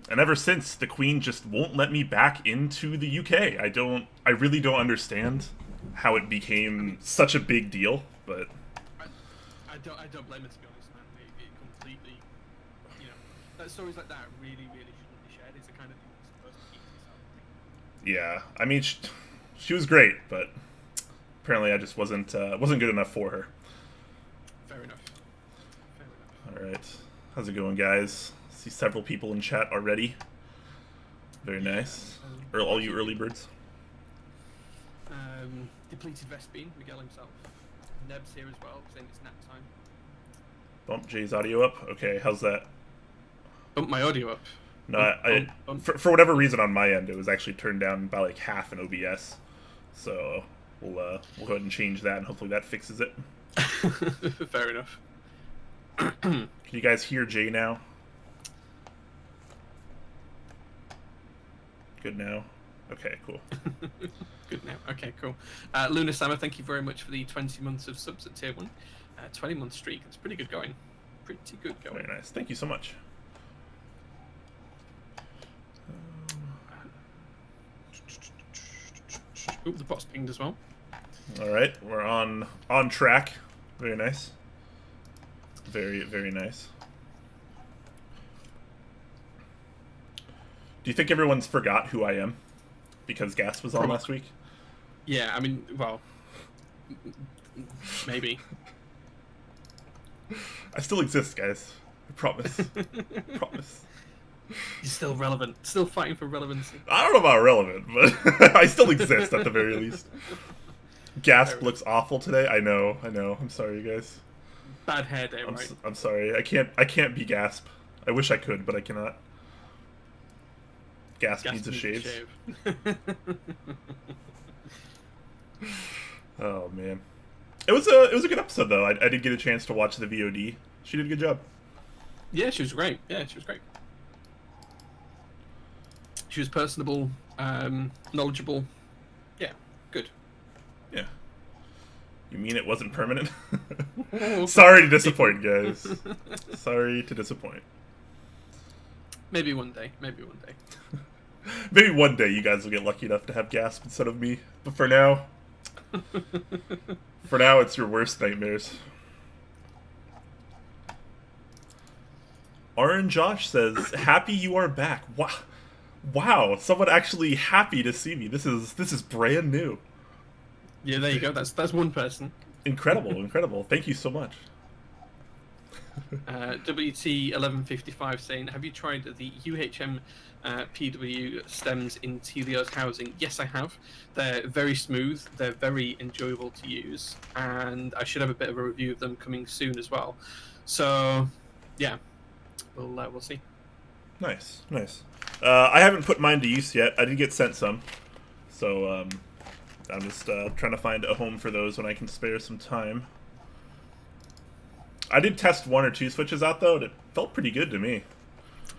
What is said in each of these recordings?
And ever since, the Queen just won't let me back into the UK. I really don't understand how it became such a big deal, but I don't blame her, to be honest, man. It completely, you know, that stories like that really shouldn't be shared. It's the kind of thing you're supposed to keep to yourself. yeah, I mean, she was great, but apparently I just wasn't good enough for her. Fair enough. All right, how's it going, guys? See several people in chat already. Very nice. All you early birds. Depleted Vespine, Miguel himself. Neb's here as well, saying it's nap time. Bump Jay's audio up. Okay, how's that? Bump my audio up. No, for whatever reason on my end, it was actually turned down by like half in OBS. So we'll go ahead and change that, and hopefully that fixes it. Fair enough. Can you guys hear Jay now? Good now. Okay, cool. Good now. Okay, cool. Luna Sama, thank you very much for the 20 months of subs at tier 1. 20-month streak. It's pretty good going. Pretty good going. Very nice. Thank you so much. Oop, the bot's pinged as well. All right, we're on track. Very nice. Very nice. Do you think everyone's forgot who I am because Gas was on last week? Yeah, I mean, well, maybe. I still exist, guys. I promise. I promise. He's still relevant. Still fighting for relevancy. I don't know about relevant, but I still exist at the very least. Gasp looks awful today. I know. I'm sorry, you guys. Bad hair day, right? I'm sorry. I can't be Gasp. I wish I could, but I cannot. Gasp needs a shave. Oh man, it was a good episode though. I did get a chance to watch the VOD. She did a good job. Yeah, she was great. She was personable, knowledgeable. Yeah, good. Yeah. You mean it wasn't permanent? Sorry to disappoint, guys. Sorry to disappoint. Maybe one day. Maybe one day you guys will get lucky enough to have Gasp instead of me. But for now, it's your worst nightmares. Orange Josh says, "Happy you are back." Wow, someone actually happy to see me. This is brand new. Yeah, there you go. That's one person. Incredible. Thank you so much. WT1155 saying, have you tried the UHM PW stems in Telio's housing? Yes, I have. They're very smooth. They're very enjoyable to use, and I should have a bit of a review of them coming soon as well. So, yeah, we'll see. Nice. I haven't put mine to use yet. I did get sent some, so I'm just trying to find a home for those when I can spare some time. I did test 1 or 2 switches out though, and it felt pretty good to me.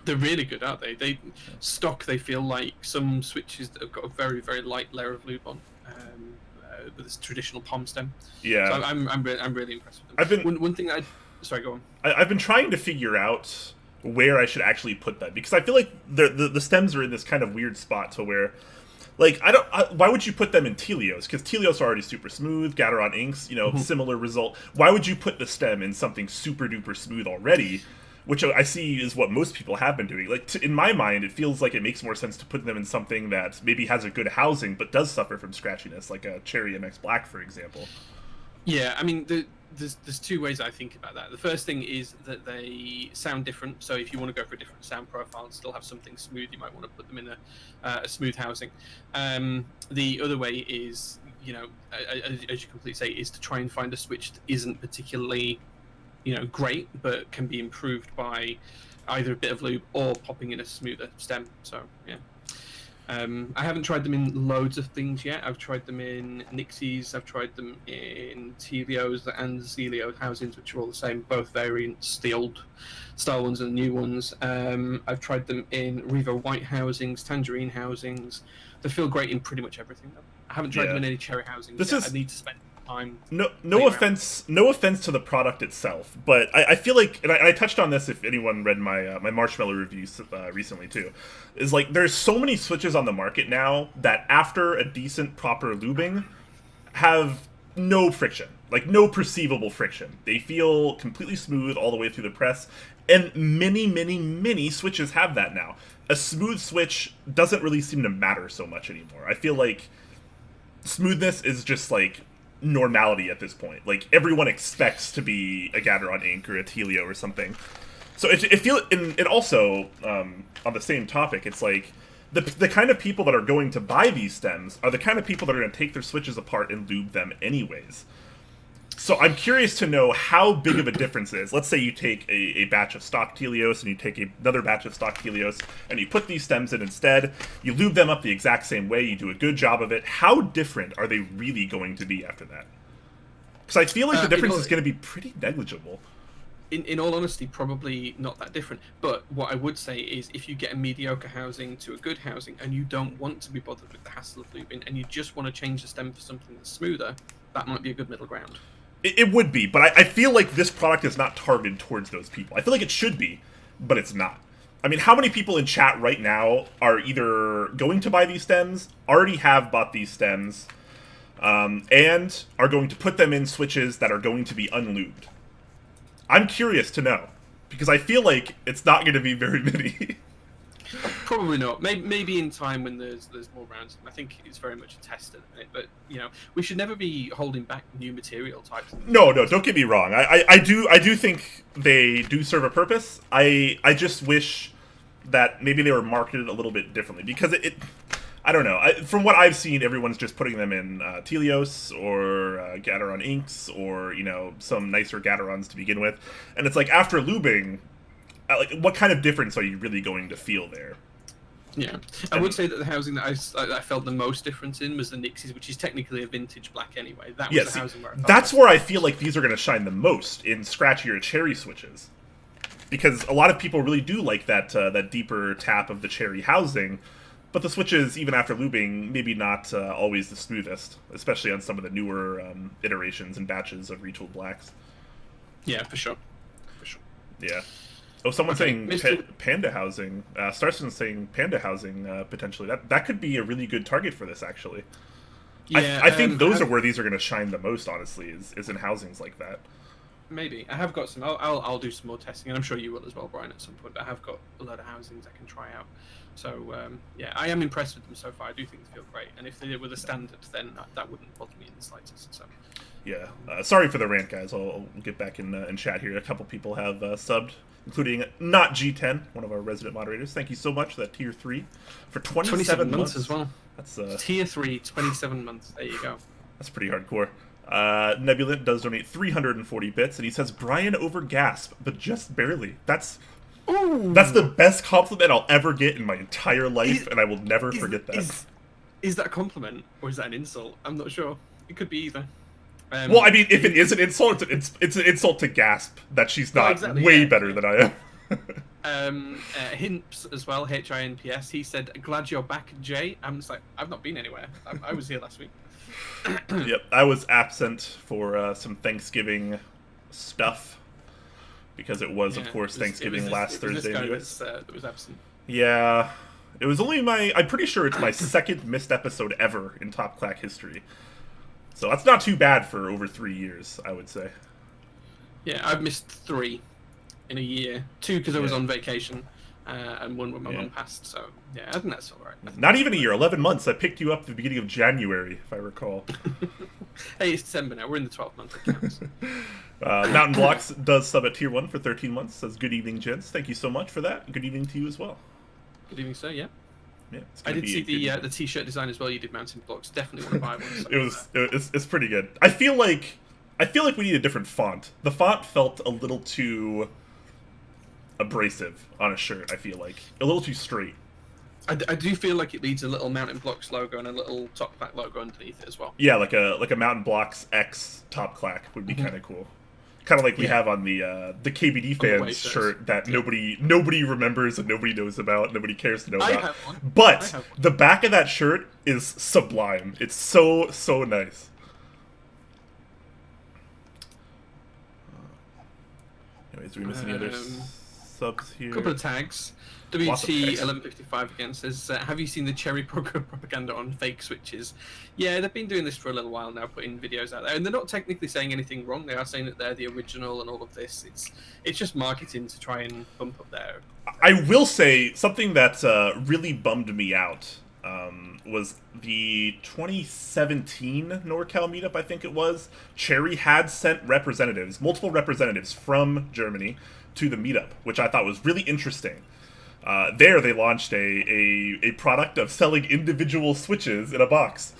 They're really good, aren't they? They feel like some switches that have got a very light layer of lube on, with this traditional palm stem. Yeah, so I'm really impressed with them. One thing sorry, go on. I've been trying to figure out where I should actually put them, because I feel like the stems are in this kind of weird spot to where, like, why would you put them in Telios? Because Telios are already super smooth. Gateron Inks, similar result. Why would you put the stem in something super duper smooth already? Which I see is what most people have been doing. Like, in my mind, it feels like it makes more sense to put them in something that maybe has a good housing but does suffer from scratchiness, like a Cherry MX Black, for example. Yeah, I mean, there's 2 ways I think about that. The first thing is that they sound different. So if you want to go for a different sound profile and still have something smooth, you might want to put them in a smooth housing. The other way is, as you completely say, is to try and find a switch that isn't particularly, great, but can be improved by either a bit of lube or popping in a smoother stem. So yeah. I haven't tried them in loads of things yet. I've tried them in Nixies, I've tried them in Telios and Zealio housings, which are all the same, both variants, the old style ones and the new ones. I've tried them in Revo White housings, Tangerine housings. They feel great in pretty much everything, though. I haven't tried them in any Cherry housings yet. I need to spend time. No offense to the product itself, but I feel like, and I touched on this if anyone read my my Marshmallow reviews recently too, is like there's so many switches on the market now that after a decent proper lubing have no friction, like no perceivable friction. They feel completely smooth all the way through the press, and many switches have that now. A smooth switch doesn't really seem to matter so much anymore. I feel like smoothness is just like normality at this point. Like everyone expects to be a Gateron Ink or a Telio or something. So it feels, and also on the same topic, it's like the kind of people that are going to buy these stems are the kind of people that are going to take their switches apart and lube them anyways. So I'm curious to know how big of a difference it is. Let's say you take a batch of stock Telios and you take another batch of stock Telios and you put these stems in instead. You lube them up the exact same way. You do a good job of it. How different are they really going to be after that? Because I feel like the difference is going to be pretty negligible. In all honesty, probably not that different. But what I would say is if you get a mediocre housing to a good housing and you don't want to be bothered with the hassle of lubing and you just want to change the stem for something that's smoother, that might be a good middle ground. It would be, but I feel like this product is not targeted towards those people. I feel like it should be, but it's not. I mean, how many people in chat right now are either going to buy these stems, already have bought these stems, and are going to put them in switches that are going to be unlubed? I'm curious to know, because I feel like it's not going to be very many. Probably not. Maybe in time when there's more rounds. I think it's very much a test at the minute. But you know, we should never be holding back new material types. No, don't get me wrong. I do think they do serve a purpose. I just wish that maybe they were marketed a little bit differently, because I don't know. From what I've seen, everyone's just putting them in Telios or Gateron Inks or, you know, some nicer Gaterons to begin with. And it's like, after lubing, like, what kind of difference are you really going to feel there? Yeah. I would say that the housing that I felt the most difference in was the Nixies, which is technically a vintage black anyway. That was the housing where that's where I feel like these are going to shine the most, in scratchy or cherry switches. Because a lot of people really do like that deeper tap of the cherry housing. But the switches, even after lubing, maybe not always the smoothest, especially on some of the newer iterations and batches of retooled blacks. Yeah, for sure. For sure. Yeah. Oh, someone's saying panda housing. Starson's saying panda housing, potentially. That could be a really good target for this, actually. Yeah, I think those are where these are going to shine the most, honestly, is in housings like that. Maybe. I have got some. I'll do some more testing, and I'm sure you will as well, Brian, at some point. But I have got a lot of housings I can try out. So, yeah, I am impressed with them so far. I do think they feel great. And if they were the standard, then that wouldn't bother me in the slightest. So. Yeah. Sorry for the rant, guys. I'll get back in chat here. A couple people have subbed, including not G10, one of our resident moderators. Thank you so much for that tier 3 for 27 months as well. That's tier 3, 27 months. There you go. That's pretty hardcore. Nebulant does donate 340 bits, and he says, Brian over gasp, but just barely. That's the best compliment I'll ever get in my entire life, and I will never forget that. Is that a compliment, or is that an insult? I'm not sure. It could be either. Well, I mean, if it is an insult, it's an insult to gasp that she's not way better than I am. Hints as well, HINPS. He said, "Glad you're back, Jay." I'm just like, I've not been anywhere. I was here last week. Yep, I was absent for some Thanksgiving stuff, because it was, of course, Thanksgiving last Thursday. That was absent. Yeah, it was only I'm pretty sure it's my second missed episode ever in Top Clack history. So that's not too bad for over 3 years, I would say. Yeah, I've missed 3 in a year. 2 because I was on vacation, and 1 when my mum passed. So, yeah, I think that's all right. Not even a year, 11 months. I picked you up at the beginning of January, if I recall. Hey, it's December now. We're in the 12th month. It counts. Mountain Blocks does sub at tier 1 for 13 months. Says, good evening, gents. Thank you so much for that. Good evening to you as well. Good evening, sir. Yeah. Yeah, I did see the t-shirt design as well. You did Mountain Blocks. Definitely want to buy one. It's pretty good. I feel like we need a different font. The font felt a little too abrasive on a shirt. I feel like a little too straight. I do feel like it needs a little Mountain Blocks logo and a little Top Clack logo underneath it as well. Yeah, like a Mountain Blocks X Top Clack would be kind of cool. Kind of like we have on the KBDfans shirt that nobody remembers and nobody knows about, nobody cares to know about. I have one. But the back of that shirt is sublime. It's so nice. Anyways, do we miss any other subs here? Couple of tags. WT1155 again says, have you seen the cherry propaganda on fake switches? Yeah, they've been doing this for a little while now, putting videos out there, and they're not technically saying anything wrong. They are saying that they're the original and all of this. It's just marketing to try and bump up there. I will say something that really bummed me out was the 2017 NorCal meetup, I think it was. Cherry had sent representatives, multiple representatives from Germany to the meetup, which I thought was really interesting. There they launched a product of selling individual switches in a box.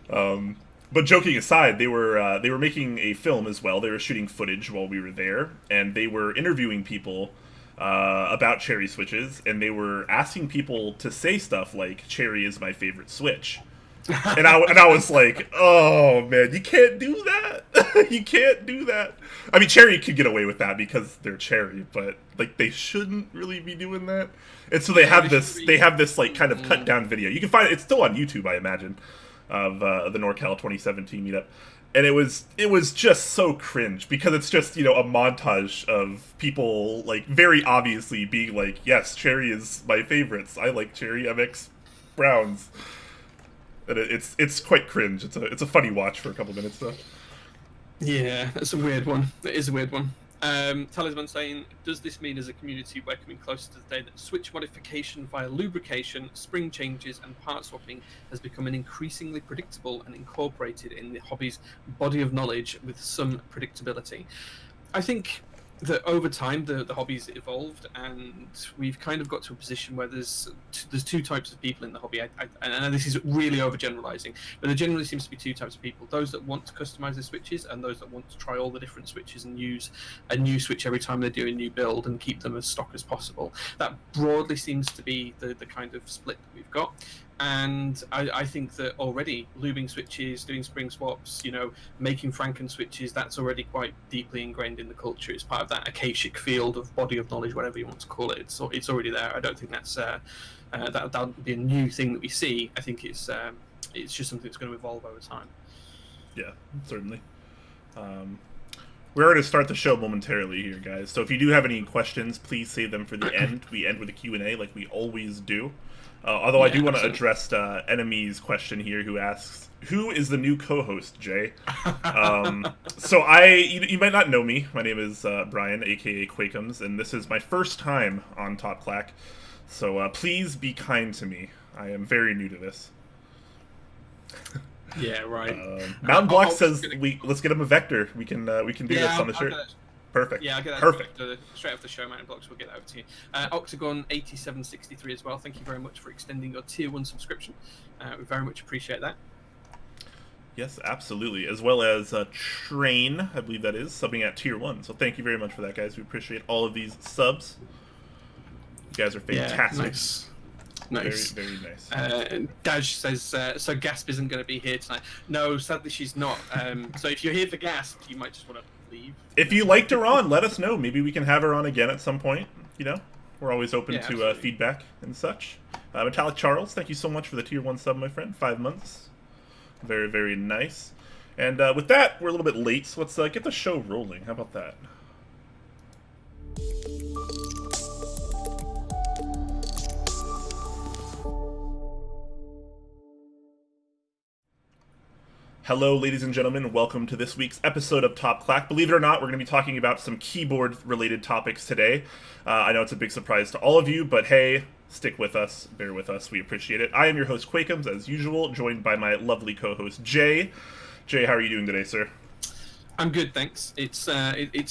But joking aside, they were making a film as well. They were shooting footage while we were there, and they were interviewing people about Cherry switches, and they were asking people to say stuff like "Cherry is my favorite switch," and I was like, "Oh man, you can't do that! You can't do that!" I mean, Cherry could get away with that because they're Cherry, but like they shouldn't really be doing that. And so they have this like kind of cut down video. You can find it; it's still on YouTube, I imagine, of the NorCal 2017 meetup. And it was just so cringe because it's just, you know, a montage of people like very obviously being like, yes, Cherry is my favorites. I like Cherry MX Browns. And it's quite cringe. It's a funny watch for a couple minutes though. Yeah, that's a weird one. It is a weird one. Talisman saying, does this mean as a community we're coming closer to the day that switch modification via lubrication, spring changes and part swapping has become an increasingly predictable and incorporated in the hobby's body of knowledge with some predictability? I think that over time the hobby's evolved, and we've kind of got to a position where there's two types of people in the hobby. And this is really overgeneralizing, but there generally seems to be two types of people: those that want to customize their switches, and those that want to try all the different switches and use a new switch every time they do a new build and keep them as stock as possible. That broadly seems to be the kind of split that we've got. And I think that already lubing switches, doing spring swaps, you know, making Franken switches, that's already quite deeply ingrained in the culture. It's part of that Akashic field of body of knowledge, whatever you want to call it. It's already there. I don't think that's that'll be a new thing that we see. I think it's just something that's going to evolve over time. Yeah, certainly. We're going to start the show momentarily here, guys. So if you do have any questions, please save them for the end. We end with a Q&A like we always do. Although I do want to address Enemy's question here, who asks, who is the new co-host, Jay? So you might not know me. My name is Brian, aka Quakeums, and this is my first time on Top Clack. So please be kind to me. I am very new to this. Yeah, right. Mountain Block says let's get him a vector. We can do this on the shirt. Perfect. Yeah, I'll get that perfect. Straight after the show, Mountain Blocks, we'll get that over to you. Octagon8763 as well, thank you very much for extending your Tier 1 subscription. We very much appreciate that. Yes, absolutely. As well as Train, I believe that is, subbing at Tier 1. So thank you very much for that, guys. We appreciate all of these subs. You guys are fantastic. Yeah, nice. Very, very nice. Daj says, so Gasp isn't going to be here tonight. No, sadly she's not. So if you're here for Gasp, you might just want to leave. If you liked her on, let us know. Maybe we can have her on again at some point. You know, we're always open to feedback and such. Metallic Charles, thank you so much for the Tier 1 sub, my friend. 5 months. Very, very nice. And with that, we're a little bit late, so let's get the show rolling. How about that? Hello, ladies and gentlemen. Welcome to this week's episode of Top Clack. Believe it or not, we're going to be talking about some keyboard-related topics today. I know it's a big surprise to all of you, but hey, stick with us, bear with us. We appreciate it. I am your host, Quakeums, as usual, joined by my lovely co-host, Jay. Jay, how are you doing today, sir? I'm good, thanks. It's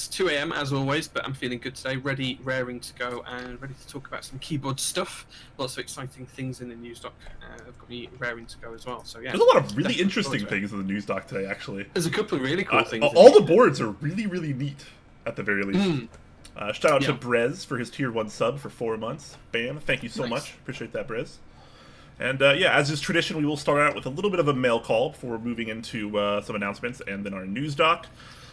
2 a.m. as always, but I'm feeling good today, raring to go, and ready to talk about some keyboard stuff. Lots of exciting things in the news doc. Have got me raring to go as well. So yeah, there's a lot of really interesting things in the news doc today. Actually, there's a couple of really cool things. All the boards are really, really neat, at the very least. Shout out to Brez for his Tier 1 sub for 4 months. Bam! Thank you so much. Appreciate that, Brez. And yeah, as is tradition, we will start out with a little bit of a mail call before moving into some announcements and then our news doc.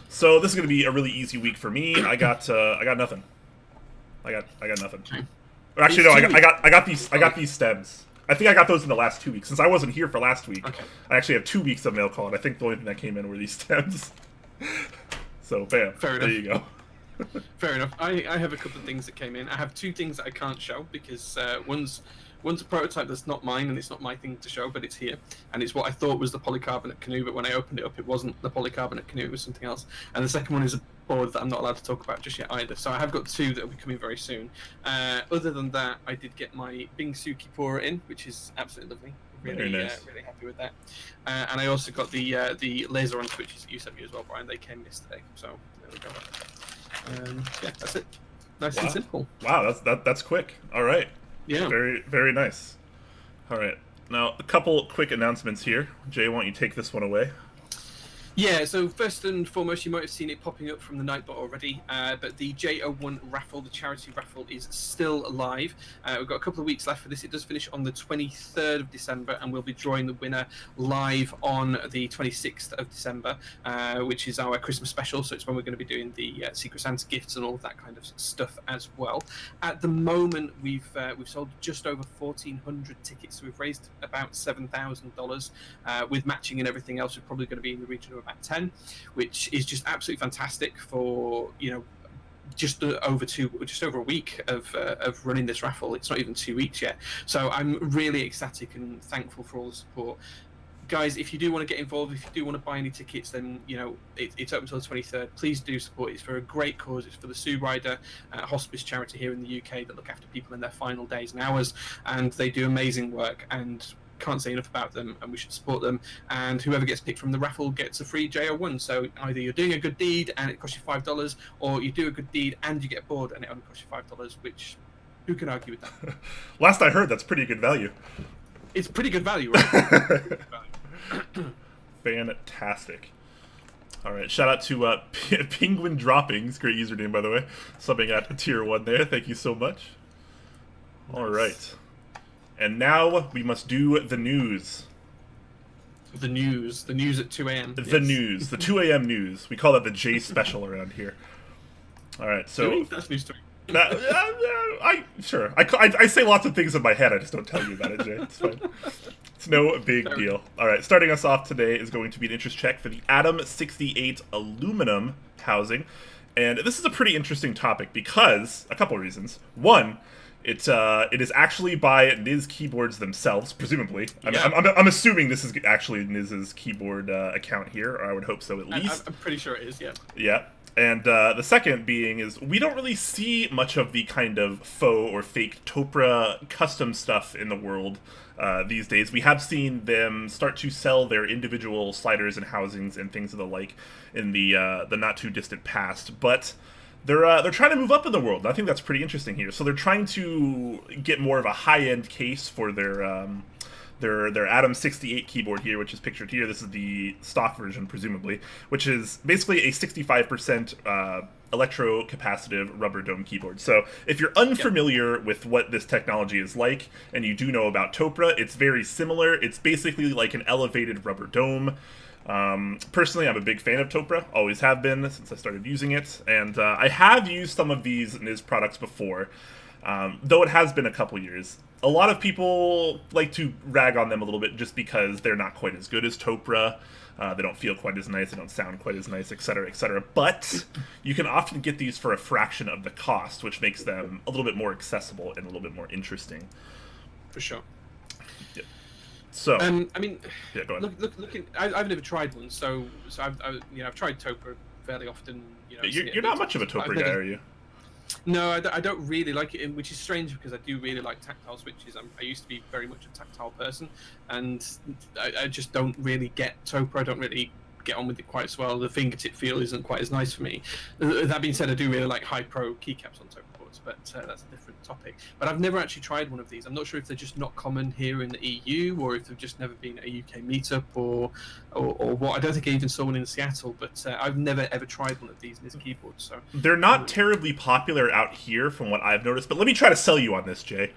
So this is going to be a really easy week for me. I got nothing. I got nothing. Or actually, no, I got these stems. I think I got those in the last 2 weeks since I wasn't here for last week. Okay. I actually have 2 weeks of mail call, and I think the only thing that came in were these stems. So bam, there you go. Fair enough. I have a couple of things that came in. I have two things that I can't show because one's a prototype that's not mine and it's not my thing to show, but it's here. And it's what I thought was the polycarbonate canoe, but when I opened it up, it wasn't the polycarbonate canoe, it was something else. And the second one is a board that I'm not allowed to talk about just yet either. So I have got two that will be coming very soon. Other than that, I did get my Bingsuki Pora in, which is absolutely lovely. Really, nice. Really happy with that. And I also got the laser on switches that you sent me as well, Brian. They came yesterday, so there we go. Yeah, that's it. Nice and simple. Wow, that's quick. All right. Yeah. Very, very nice. All right. Now, a couple quick announcements here. Jay, why don't you take this one away? Yeah, so first and foremost, you might have seen it popping up from the Nightbot already, but the J01 raffle, the charity raffle, is still live. We've got a couple of weeks left for this. It does finish on the 23rd of December, and we'll be drawing the winner live on the 26th of December, which is our Christmas special, so it's when we're going to be doing the Secret Santa gifts and all of that kind of stuff as well. At the moment, we've sold just over 1,400 tickets, so we've raised about $7,000. With matching and everything else, we're probably going to be in the region of about 10, which is just absolutely fantastic for just over a week of running this raffle. It's not even 2 weeks yet, so I'm really ecstatic and thankful for all the support. Guys, if you do want to get involved, if you do want to buy any tickets, then it's open until the 23rd. Please do support. It's for a great cause. It's for the Sue Ryder hospice charity here in the UK that look after people in their final days and hours, and they do amazing work, and can't say enough about them, and we should support them. And whoever gets picked from the raffle gets a free J01. So either you're doing a good deed and it costs you $5, or you do a good deed and you get bored and it only costs you $5, which who can argue with that? Last I heard, that's pretty good value. It's pretty good value, right? Fantastic. All right, shout out to Penguin Droppings, great username by the way, subbing at tier 1 there. Thank you so much. Nice. All right. And now we must do the news. The news at 2 a.m. The news, the 2 a.m. news. We call that the J special around here. All right, so that's news to me. I say lots of things in my head. I just don't tell you about it, Jay. It's fine. It's no big deal. All right, starting us off today is going to be an interest check for the Atom68 aluminum housing, and this is a pretty interesting topic because a couple of reasons. One, it is actually by Niz Keyboards themselves, presumably. I'm assuming this is actually Niz's keyboard account here, or I would hope so at least. I'm pretty sure it is, yeah. Yeah. And the second being is we don't really see much of the kind of faux or fake Topra custom stuff in the world these days. We have seen them start to sell their individual sliders and housings and things of the like in the not too distant past, but they're trying to move up in the world. I think that's pretty interesting here. So they're trying to get more of a high-end case for their Atom68 keyboard here, which is pictured here. This is the stock version, presumably, which is basically a 65% electrocapacitive rubber dome keyboard. So if you're unfamiliar with what this technology is like, and you do know about Topra, it's very similar. It's basically like an elevated rubber dome. Personally, I'm a big fan of Topra, always have been since I started using it, and I have used some of these Niz products before, though it has been a couple years. A lot of people like to rag on them a little bit just because they're not quite as good as Topra, they don't feel quite as nice, they don't sound quite as nice, etc., etc., but you can often get these for a fraction of the cost, which makes them a little bit more accessible and a little bit more interesting. For sure. So, I mean, yeah, go ahead. Looking, I've never tried one, so I've tried Topra fairly often. You're not much of a Topra guy, are you? No, I don't really like it, which is strange because I do really like tactile switches. I used to be very much a tactile person, and I just don't really get Topra. I don't really get on with it quite so well. The fingertip feel isn't quite as nice for me. That being said, I do really like high pro keycaps on Topra boards, but that's a different topic. But I've never actually tried one of these. I'm not sure if they're just not common here in the EU, or if they've just never been at a UK meetup, or what. I don't think I even saw one in Seattle, but I've never ever tried one of these Niz keyboards. So they're not terribly popular out here, from what I've noticed. But let me try to sell you on this, Jay.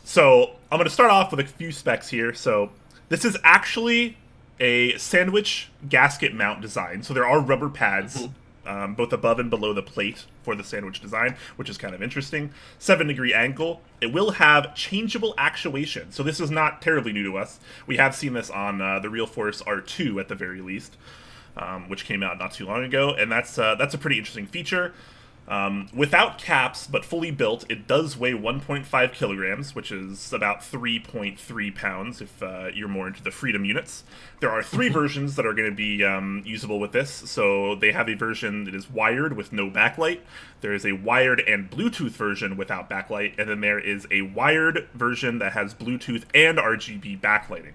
So I'm going to start off with a few specs here. So this is actually a sandwich gasket mount design. So there are rubber pads, both above and below the plate for the sandwich design, which is kind of interesting. 7-degree angle. It will have changeable actuation. So this is not terribly new to us. We have seen this on the Realforce R2 at the very least, which came out not too long ago, and that's a pretty interesting feature. Without caps, but fully built, it does weigh 1.5 kilograms, which is about 3.3 pounds if you're more into the Freedom units. There are 3 versions that are going to be usable with this. So they have a version that is wired with no backlight. There is a wired and Bluetooth version without backlight, and then there is a wired version that has Bluetooth and RGB backlighting.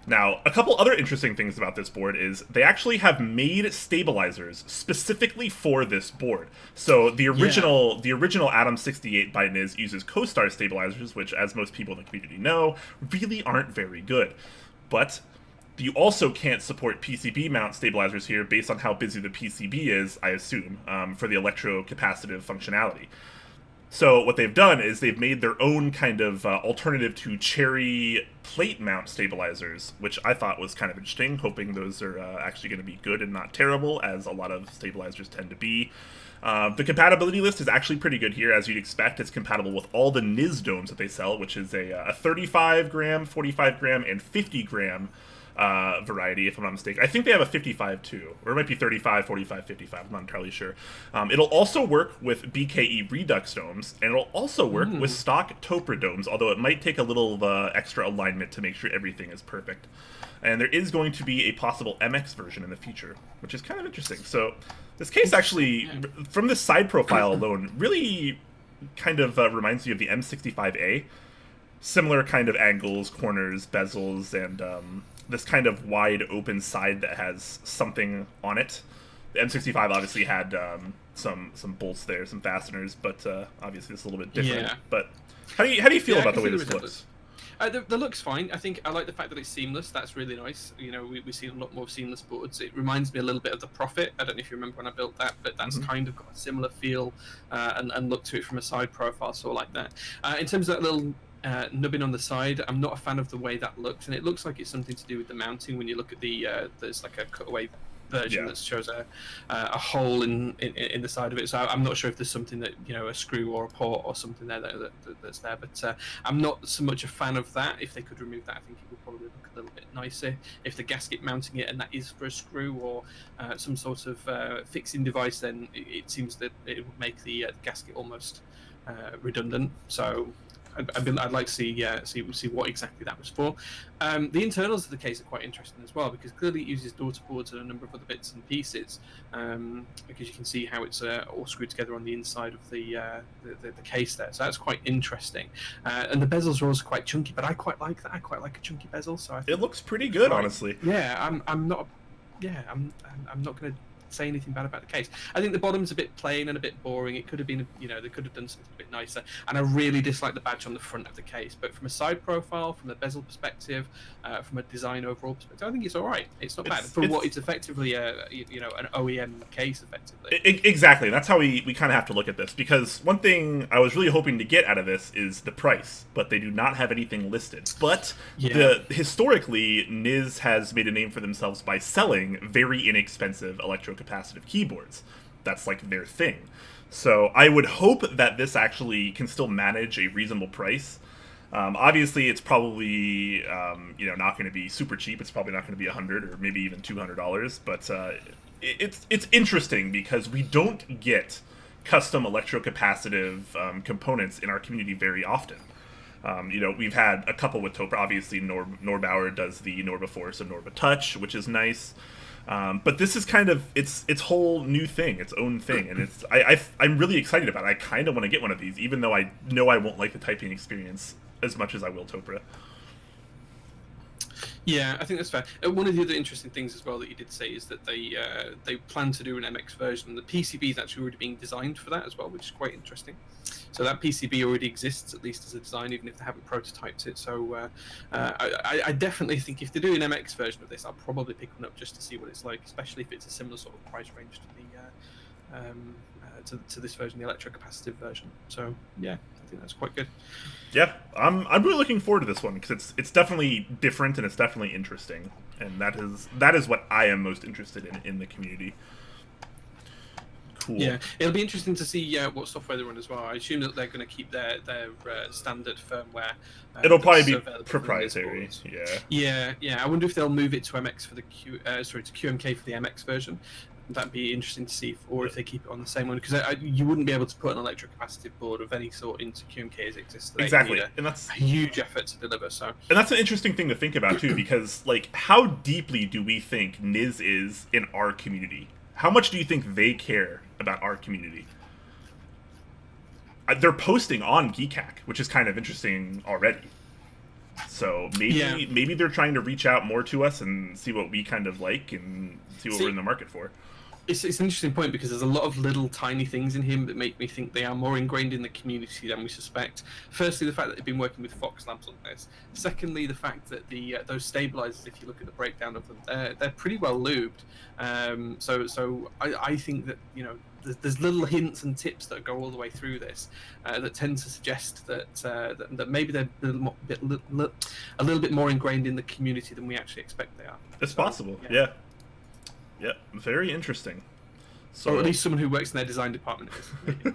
Now, a couple other interesting things about this board is they actually have made stabilizers specifically for this board. So the original Atom68 by Niz uses Co-Star stabilizers, which, as most people in the community know, really aren't very good. But you also can't support PCB mount stabilizers here based on how busy the PCB is, I assume, for the electrocapacitive functionality. So what they've done is they've made their own kind of alternative to cherry plate mount stabilizers, which I thought was kind of interesting, hoping those are actually going to be good and not terrible, as a lot of stabilizers tend to be. The compatibility list is actually pretty good here, as you'd expect. It's compatible with all the Niz domes that they sell, which is a 35 gram, 45 gram, and 50 gram variety, if I'm not mistaken. I think they have a 55 too, or it might be 35, 45, 55. I'm not entirely sure. It'll also work with BKE Redux domes, and it'll also work with stock Topra domes, although it might take a little extra alignment to make sure everything is perfect. And there is going to be a possible MX version in the future, which is kind of interesting. So this case actually, from this side profile alone, really kind of reminds you of the M65A. Similar kind of angles, corners, bezels, and this kind of wide open side that has something on it. The M65 obviously had some bolts there, some fasteners, but obviously it's a little bit different. Yeah. But how do you feel about the way this looks? The look's fine. I think I like the fact that it's seamless. That's really nice. You know, we've seen a lot more seamless boards. It reminds me a little bit of the Prophet. I don't know if you remember when I built that, but that's kind of got a similar feel and look to it from a side profile, sort of like that. In terms of that little nubbin on the side, I'm not a fan of the way that looks, and it looks like it's something to do with the mounting. When you look at the there's like a cutaway version that shows a hole in the side of it, so I'm not sure if there's something that, you know, a screw or a port or something there that's there, but I'm not so much a fan of that. If they could remove that, I think it would probably look a little bit nicer. If the gasket mounting it and that is for a screw or some sort of fixing device, then it seems that it would make the gasket almost redundant. So I'd like to see what exactly that was for. The internals of the case are quite interesting as well, because clearly it uses daughter boards and a number of other bits and pieces, because you can see how it's all screwed together on the inside of the case there. So that's quite interesting. And the bezels are also quite chunky, but I quite like that. I quite like a chunky bezel. So I think it looks pretty good, honestly. Yeah, I'm not going to say anything bad about the case. I think the bottom's a bit plain and a bit boring. It could have been, you know, they could have done something a bit nicer. And I really dislike the badge on the front of the case. But from a side profile, from a bezel perspective, from a design overall perspective, I think it's all right. It's not bad for what it's effectively, an OEM case, effectively. Exactly. That's how we kind of have to look at this, because one thing I was really hoping to get out of this is the price, but they do not have anything listed. But historically, Niz has made a name for themselves by selling very inexpensive electrocapacitive keyboards. That's like their thing. So I would hope that this actually can still manage a reasonable price. Obviously, it's probably not going to be super cheap. It's probably not going to be $100 or maybe even $200. But it's interesting because we don't get custom electrocapacitive components in our community very often. We've had a couple with Topra. Obviously, Norbauer does the Norba Force and Norba Touch, which is nice. But this is kind of its whole new thing, its own thing, and I'm really excited about it. I kind of want to get one of these, even though I know I won't like the typing experience as much as I will Topra. Yeah, I think that's fair. One of the other interesting things as well that you did say is that they plan to do an MX version. The PCB is actually already being designed for that as well, which is quite interesting. So that PCB already exists, at least as a design, even if they haven't prototyped it. So I definitely think if they do an MX version of this, I'll probably pick one up just to see what it's like, especially if it's a similar sort of price range to this version, the electrocapacitive version. So yeah, I think that's quite good. Yeah, I'm really looking forward to this one because it's definitely different and it's definitely interesting, and that is what I am most interested in the community. Cool. Yeah, it'll be interesting to see what software they run as well. I assume that they're going to keep their standard firmware. It'll probably be proprietary. Yeah. I wonder if they'll move it to MX for the to QMK for the MX version. That'd be interesting to see, or if they keep it on the same one, because you wouldn't be able to put an electrocapacitive board of any sort into QMK as it exists today. Exactly, and that's a huge effort to deliver. So, and that's an interesting thing to think about too, because like, how deeply do we think Niz is in our community? How much do you think they care about our community? They're posting on Keycap, which is kind of interesting already. So maybe they're trying to reach out more to us and see what we kind of like and see what we're in the market for. It's an interesting point, because there's a lot of little tiny things in him that make me think they are more ingrained in the community than we suspect. Firstly, the fact that they've been working with Fox Labs on this. Secondly, the fact that the those stabilizers, if you look at the breakdown of them, they're pretty well lubed. So I think that, you know, there's little hints and tips that go all the way through this that tend to suggest that that maybe they're a little bit more ingrained in the community than we actually expect they are. It's possible, yeah. Yeah, very interesting. So, or at least someone who works in their design department is.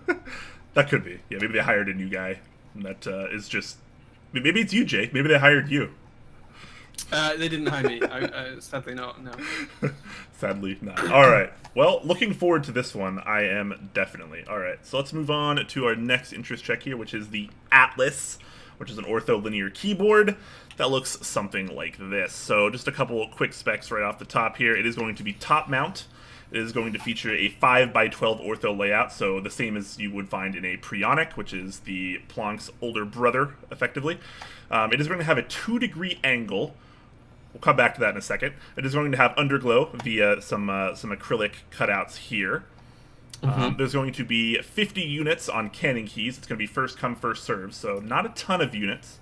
That could be. Yeah, maybe they hired a new guy that is just... Maybe it's you, Jake. Maybe they hired you. They didn't hire me. Sadly not, no. Sadly not. All right. Well, looking forward to this one. I am definitely. All right. So let's move on to our next interest check here, which is the Atlas, which is an ortho-linear keyboard that looks something like this. So just a couple of quick specs right off the top here. It is going to be top mount. It is going to feature a 5x12 ortho layout, so the same as you would find in a Prionic, which is the Plank's older brother, effectively. It is going to have a 2-degree angle. We'll come back to that in a second. It is going to have underglow via some acrylic cutouts here. There's going to be 50 units on cannon keys. It's going to be first come, first serve, so not a ton of units.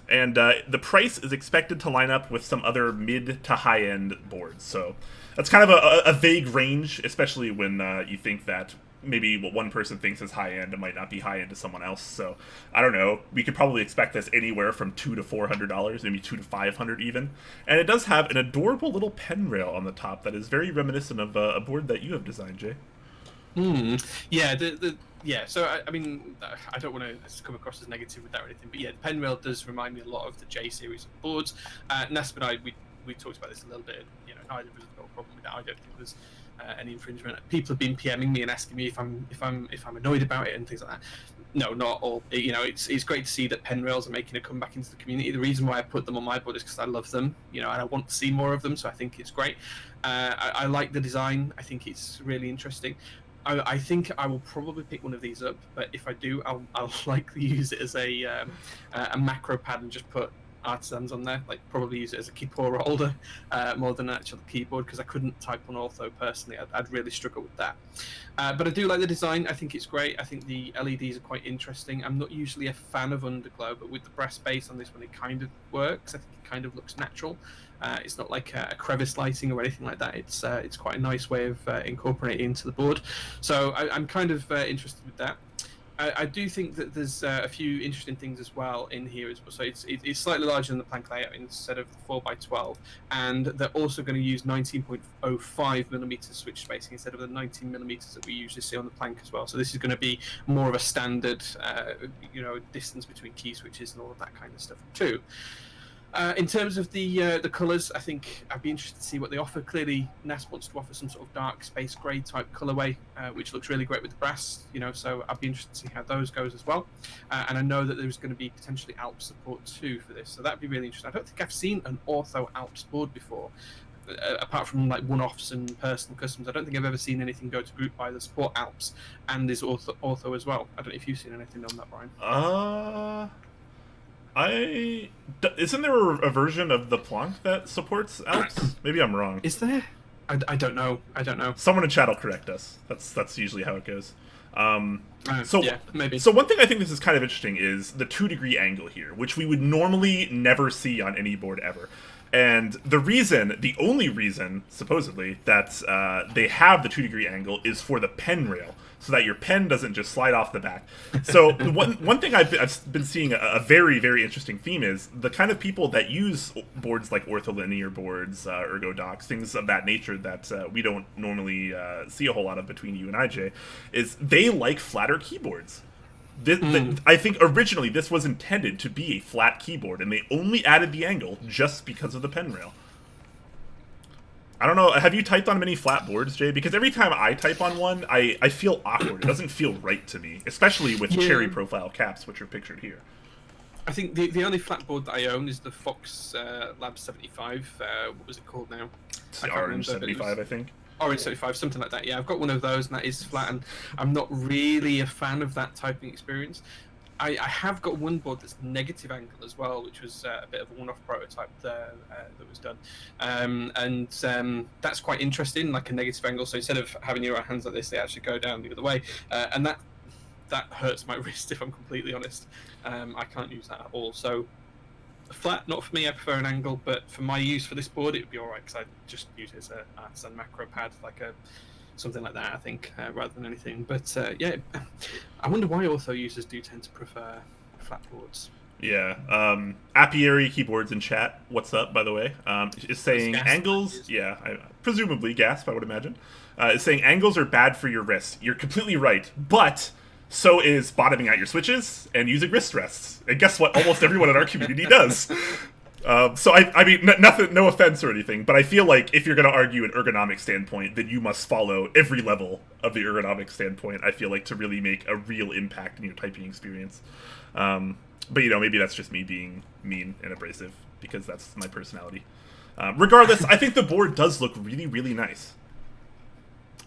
And the price is expected to line up with some other mid to high-end boards. So that's kind of a vague range, especially when you think that maybe what one person thinks is high-end, it might not be high-end to someone else. So I don't know. We could probably expect this anywhere from $200 to $400, maybe $200 to $500 even. And it does have an adorable little pen rail on the top that is very reminiscent of a board that you have designed, Jay. Yeah, yeah. So I mean, I don't want to come across as negative with that or anything, but yeah, the pen rail does remind me a lot of the J series of boards. Nasp and I, we talked about this a little bit. You know, neither of us have got a problem with that. I don't think there's any infringement. People have been PMing me and asking me if I'm annoyed about it and things like that. No, not all. You know, it's great to see that pen rails are making a comeback into the community. The reason why I put them on my board is because I love them, you know, and I want to see more of them. So I think it's great. I like the design. I think it's really interesting. I think I will probably pick one of these up, but if I do, I'll likely use it as a macro pad and just put artisans on there. Like, probably use it as a keyboard holder more than an actual keyboard, because I couldn't type on ortho personally. I'd really struggle with that. But I do like the design. I think it's great. I think the LEDs are quite interesting. I'm not usually a fan of underglow, but with the brass base on this one, it kind of works. I think it kind of looks natural. It's not like a crevice lighting or anything like that. It's quite a nice way of incorporating it into the board. So I'm kind of interested with that. I do think that there's a few interesting things as well in here as well. So it's slightly larger than the plank layout instead of the 4x12, and they're also going to use 19.05mm switch spacing instead of the 19mm that we usually see on the plank as well. So this is going to be more of a standard, you know, distance between key switches and all of that kind of stuff too. In terms of the colours, I think I'd be interested to see what they offer. Clearly, NAS wants to offer some sort of dark space grey type colourway, which looks really great with the brass, you know, so I'd be interested to see how those goes as well. And I know that there's going to be potentially Alps support too for this, so that'd be really interesting. I don't think I've seen an ortho Alps board before, apart from like one-offs and personal customs. I don't think I've ever seen anything go to group by the support Alps and is ortho as well. I don't know if you've seen anything on that, Brian. Isn't there a version of the Planck that supports Alps? Maybe I'm wrong. Is there? I don't know. I don't know. Someone in chat will correct us. That's usually how it goes. So yeah, maybe. So one thing I think this is kind of interesting is the 2-degree angle here, which we would normally never see on any board ever. And the only reason, supposedly, that they have the 2-degree angle is for the pen rail, so that your pen doesn't just slide off the back. So one thing I've been seeing a very, very interesting theme is the kind of people that use boards like ortholinear boards, ergodocs, things of that nature that we don't normally see a whole lot of between you and IJ, is they like flatter keyboards. I think originally this was intended to be a flat keyboard, and they only added the angle just because of the pen rail. I don't know. Have you typed on many flat boards, Jay? Because every time I type on one, I feel awkward. It doesn't feel right to me, especially with cherry profile caps, which are pictured here. I think the only flat board that I own is the Fox Lab 75. What was it called now? It's the Orange 75, I think. Orange 75, something like that. Yeah, I've got one of those, and that is flat, and I'm not really a fan of that typing experience. I have got one board that's negative angle as well, which was a bit of a one-off prototype that was done, and that's quite interesting, like a negative angle. So instead of having your hands like this, they actually go down the other way, and that hurts my wrist, if I'm completely honest. I can't use that at all. So flat, not for me. I prefer an angle, but for my use for this board, it would be all right because I just use it as a macro pad, like something like that, I think, rather than anything. But yeah, I wonder why ortho users do tend to prefer flat boards. Yeah. Apiary Keyboards in chat, what's up, by the way, is saying angles, presumably Gasp, I would imagine, is saying angles are bad for your wrist. You're completely right, but so is bottoming out your switches and using wrist rests. And guess what? Almost everyone in our community does. So I mean, nothing, no offense or anything, but I feel like if you're going to argue an ergonomic standpoint, then you must follow every level of the ergonomic standpoint, I feel like, to really make a real impact in your typing experience. But, you know, maybe that's just me being mean and abrasive, because that's my personality. Regardless, I think the board does look really, really nice.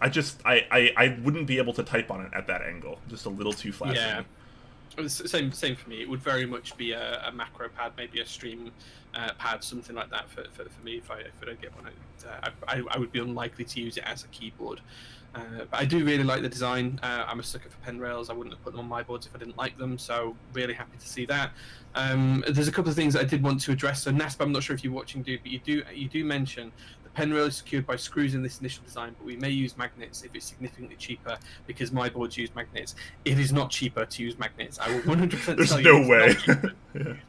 I wouldn't be able to type on it at that angle. Just a little too flat for me. Same for me. It would very much be a macro pad, maybe a stream pad, something like that for me. If I don't get one, I would be unlikely to use it as a keyboard. But I do really like the design. I'm a sucker for pen rails. I wouldn't have put them on my boards if I didn't like them. So really happy to see that. There's a couple of things that I did want to address. So Nasp, I'm not sure if you're watching, dude, but you do mention the pen rail is secured by screws in this initial design, but we may use magnets if it's significantly cheaper, because my boards use magnets. It is not cheaper to use magnets. I will 100% tell you. There's no way.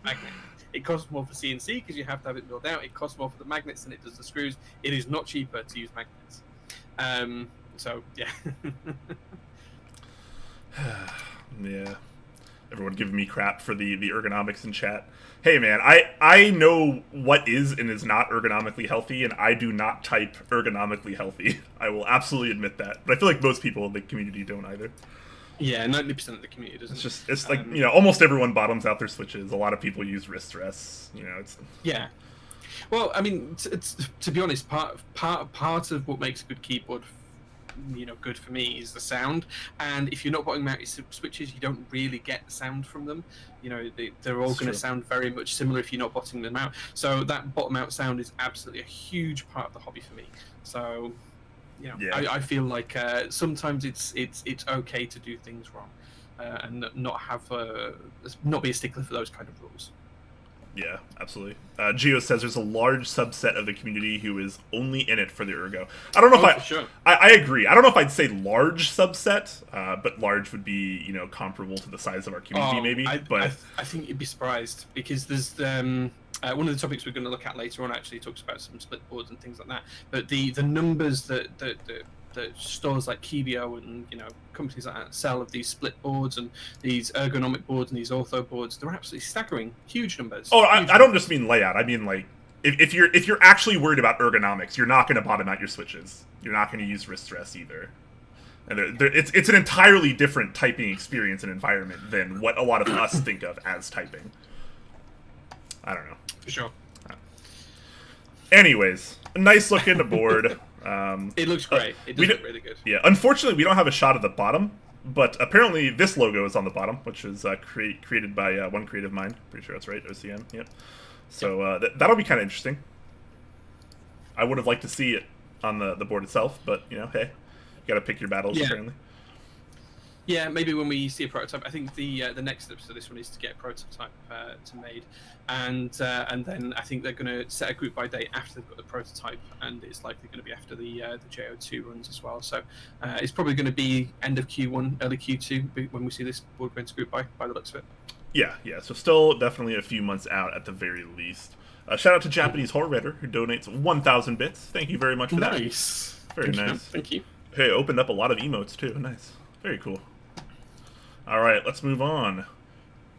Magnets. It costs more for CNC because you have to have it milled out. It costs more for the magnets than it does the screws. It is not cheaper to use magnets. So yeah. Yeah. Everyone giving me crap for the ergonomics in chat. Hey man, I know what is and is not ergonomically healthy, and I do not type ergonomically healthy. I will absolutely admit that. But I feel like most people in the community don't either. Yeah, 90% of the community doesn't. It's like, you know, almost everyone bottoms out their switches. A lot of people use wrist rests. You know, it's. Yeah. Well, I mean, to be honest, part of what makes a good keyboard, you know, good for me, is the sound. And if you're not bottoming out your switches, you don't really get sound from them. You know, they're all going to sound very much similar if you're not bottoming them out. So that bottom out sound is absolutely a huge part of the hobby for me. So, you know, yeah. I feel like sometimes it's okay to do things wrong, and not be a stickler for those kind of rules. Yeah, absolutely. Geo says there's a large subset of the community who is only in it for the ergo. I don't know if I agree. I don't know if I'd say large subset, but large would be, you know, comparable to the size of our community, maybe. I think you'd be surprised, because there's one of the topics we're going to look at later on actually talks about some split boards and things like that. But the numbers that stores like Kebio and, you know, companies like that sell of these split boards and these ergonomic boards and these ortho boards, they're absolutely staggering, huge numbers. Oh, I don't just mean layout. I mean, like, if you're actually worried about ergonomics, you're not going to bottom out your switches. You're not going to use wrist stress either. And it's an entirely different typing experience and environment than what a lot of us think of as typing. I don't know. For sure. Anyways, a nice looking board. It looks great. It does look really good. Yeah, unfortunately, we don't have a shot of the bottom, but apparently this logo is on the bottom, which is created by one creative mind. Pretty sure that's right, OCM. Yep. So that'll be kind of interesting. I would have liked to see it on the board itself, but, you know, hey, you got to pick your battles, apparently. Yeah, maybe when we see a prototype. I think the next step to this one is to get a prototype to made, and then I think they're going to set a group by date after they've got the prototype, and it's likely going to be after the JO2 runs as well. So it's probably going to be end of Q1, early Q2 when we see this board going to group by the looks of it. Yeah. So still definitely a few months out at the very least. Shout out to Japanese Horror Raider, who donates 1,000 bits. Thank you very much for that. Nice. Very nice. Thank you. Hey, opened up a lot of emotes too. Nice. Very cool. Alright, let's move on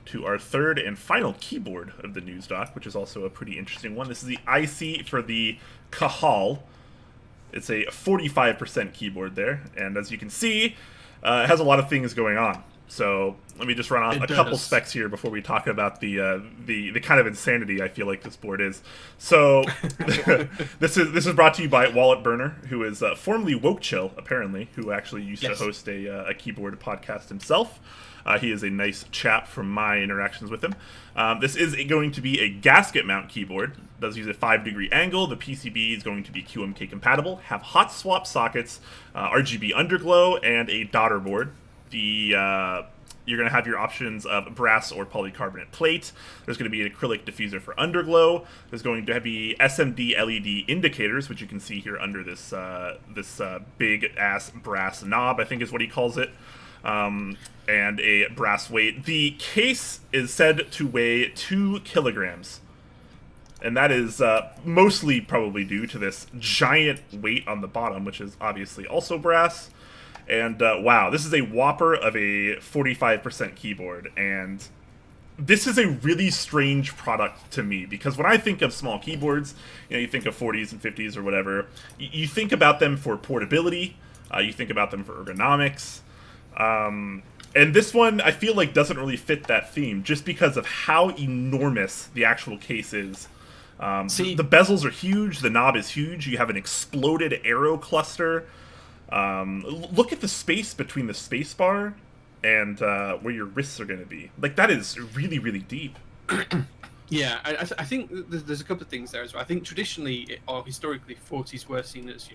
to our third and final keyboard of the news doc, which is also a pretty interesting one. This is the IC for the Cajal. It's a 45% keyboard there, and as you can see, it has a lot of things going on. So let me just run off a couple specs here before we talk about the kind of insanity I feel like this board is. So this is brought to you by Wallet Burner, who is formerly Woke Chill, apparently, who actually used to host a keyboard podcast himself. He is a nice chap from my interactions with him. This is going to be a gasket mount keyboard. It does use a 5-degree angle. The PCB is going to be QMK compatible, have hot swap sockets, RGB underglow, and a daughter board. You're going to have your options of brass or polycarbonate plate. There's going to be an acrylic diffuser for underglow. There's going to be SMD LED indicators, which you can see here under this big ass brass knob, I think is what he calls it, and a brass weight. The case is said to weigh 2 kilograms. And that is mostly probably due to this giant weight on the bottom, which is obviously also brass. And wow, this is a whopper of a 45% keyboard, and this is a really strange product to me, because when I think of small keyboards, you think of 40s and 50s or whatever, you think about them for portability, you think about them for ergonomics, and this one I feel like doesn't really fit that theme, just because of how enormous the actual case is. The bezels are huge, the knob is huge, you have an exploded arrow cluster. Look at the space between the spacebar and where your wrists are going to be. Like, that is really, really deep. Yeah, I think there's a couple of things there as well. I think traditionally or historically 40s were seen as,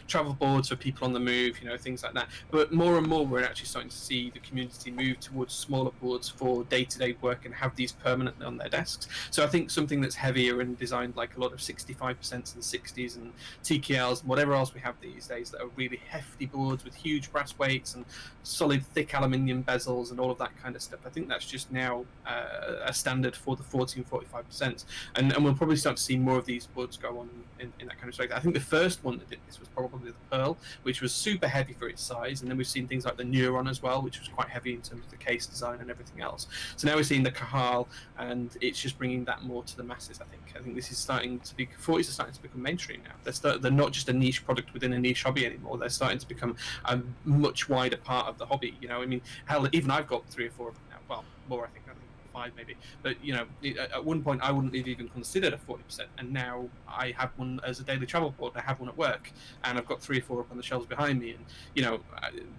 travel boards for people on the move, things like that. But more and more we're actually starting to see the community move towards smaller boards for day-to-day work and have these permanently on their desks. So I think something that's heavier and designed like a lot of 65% and 60s and TKLs and whatever else we have these days that are really hefty boards with huge brass weights and solid thick aluminium bezels and all of that kind of stuff. I think that's just now a standard for the 40 and 45%, and we'll probably start to see more of these boards go on in that kind of respect. I think the first one that did this was probably the Pearl, which was super heavy for its size, and then we've seen things like the Neuron as well, which was quite heavy in terms of the case design and everything else. So now we're seeing the Cajal, and it's just bringing that more to the masses. I think this is starting to be 40s are starting to become mainstream now. They're not just a niche product within a niche hobby anymore. They're starting to become a much wider part of the hobby. I mean, hell, even I've got 3 or 4 of them now. Well, more I think 5 maybe, but at one point I wouldn't have even considered a 40%, and now I have one as a daily travel board. I have one at work, and I've got 3 or 4 up on the shelves behind me, and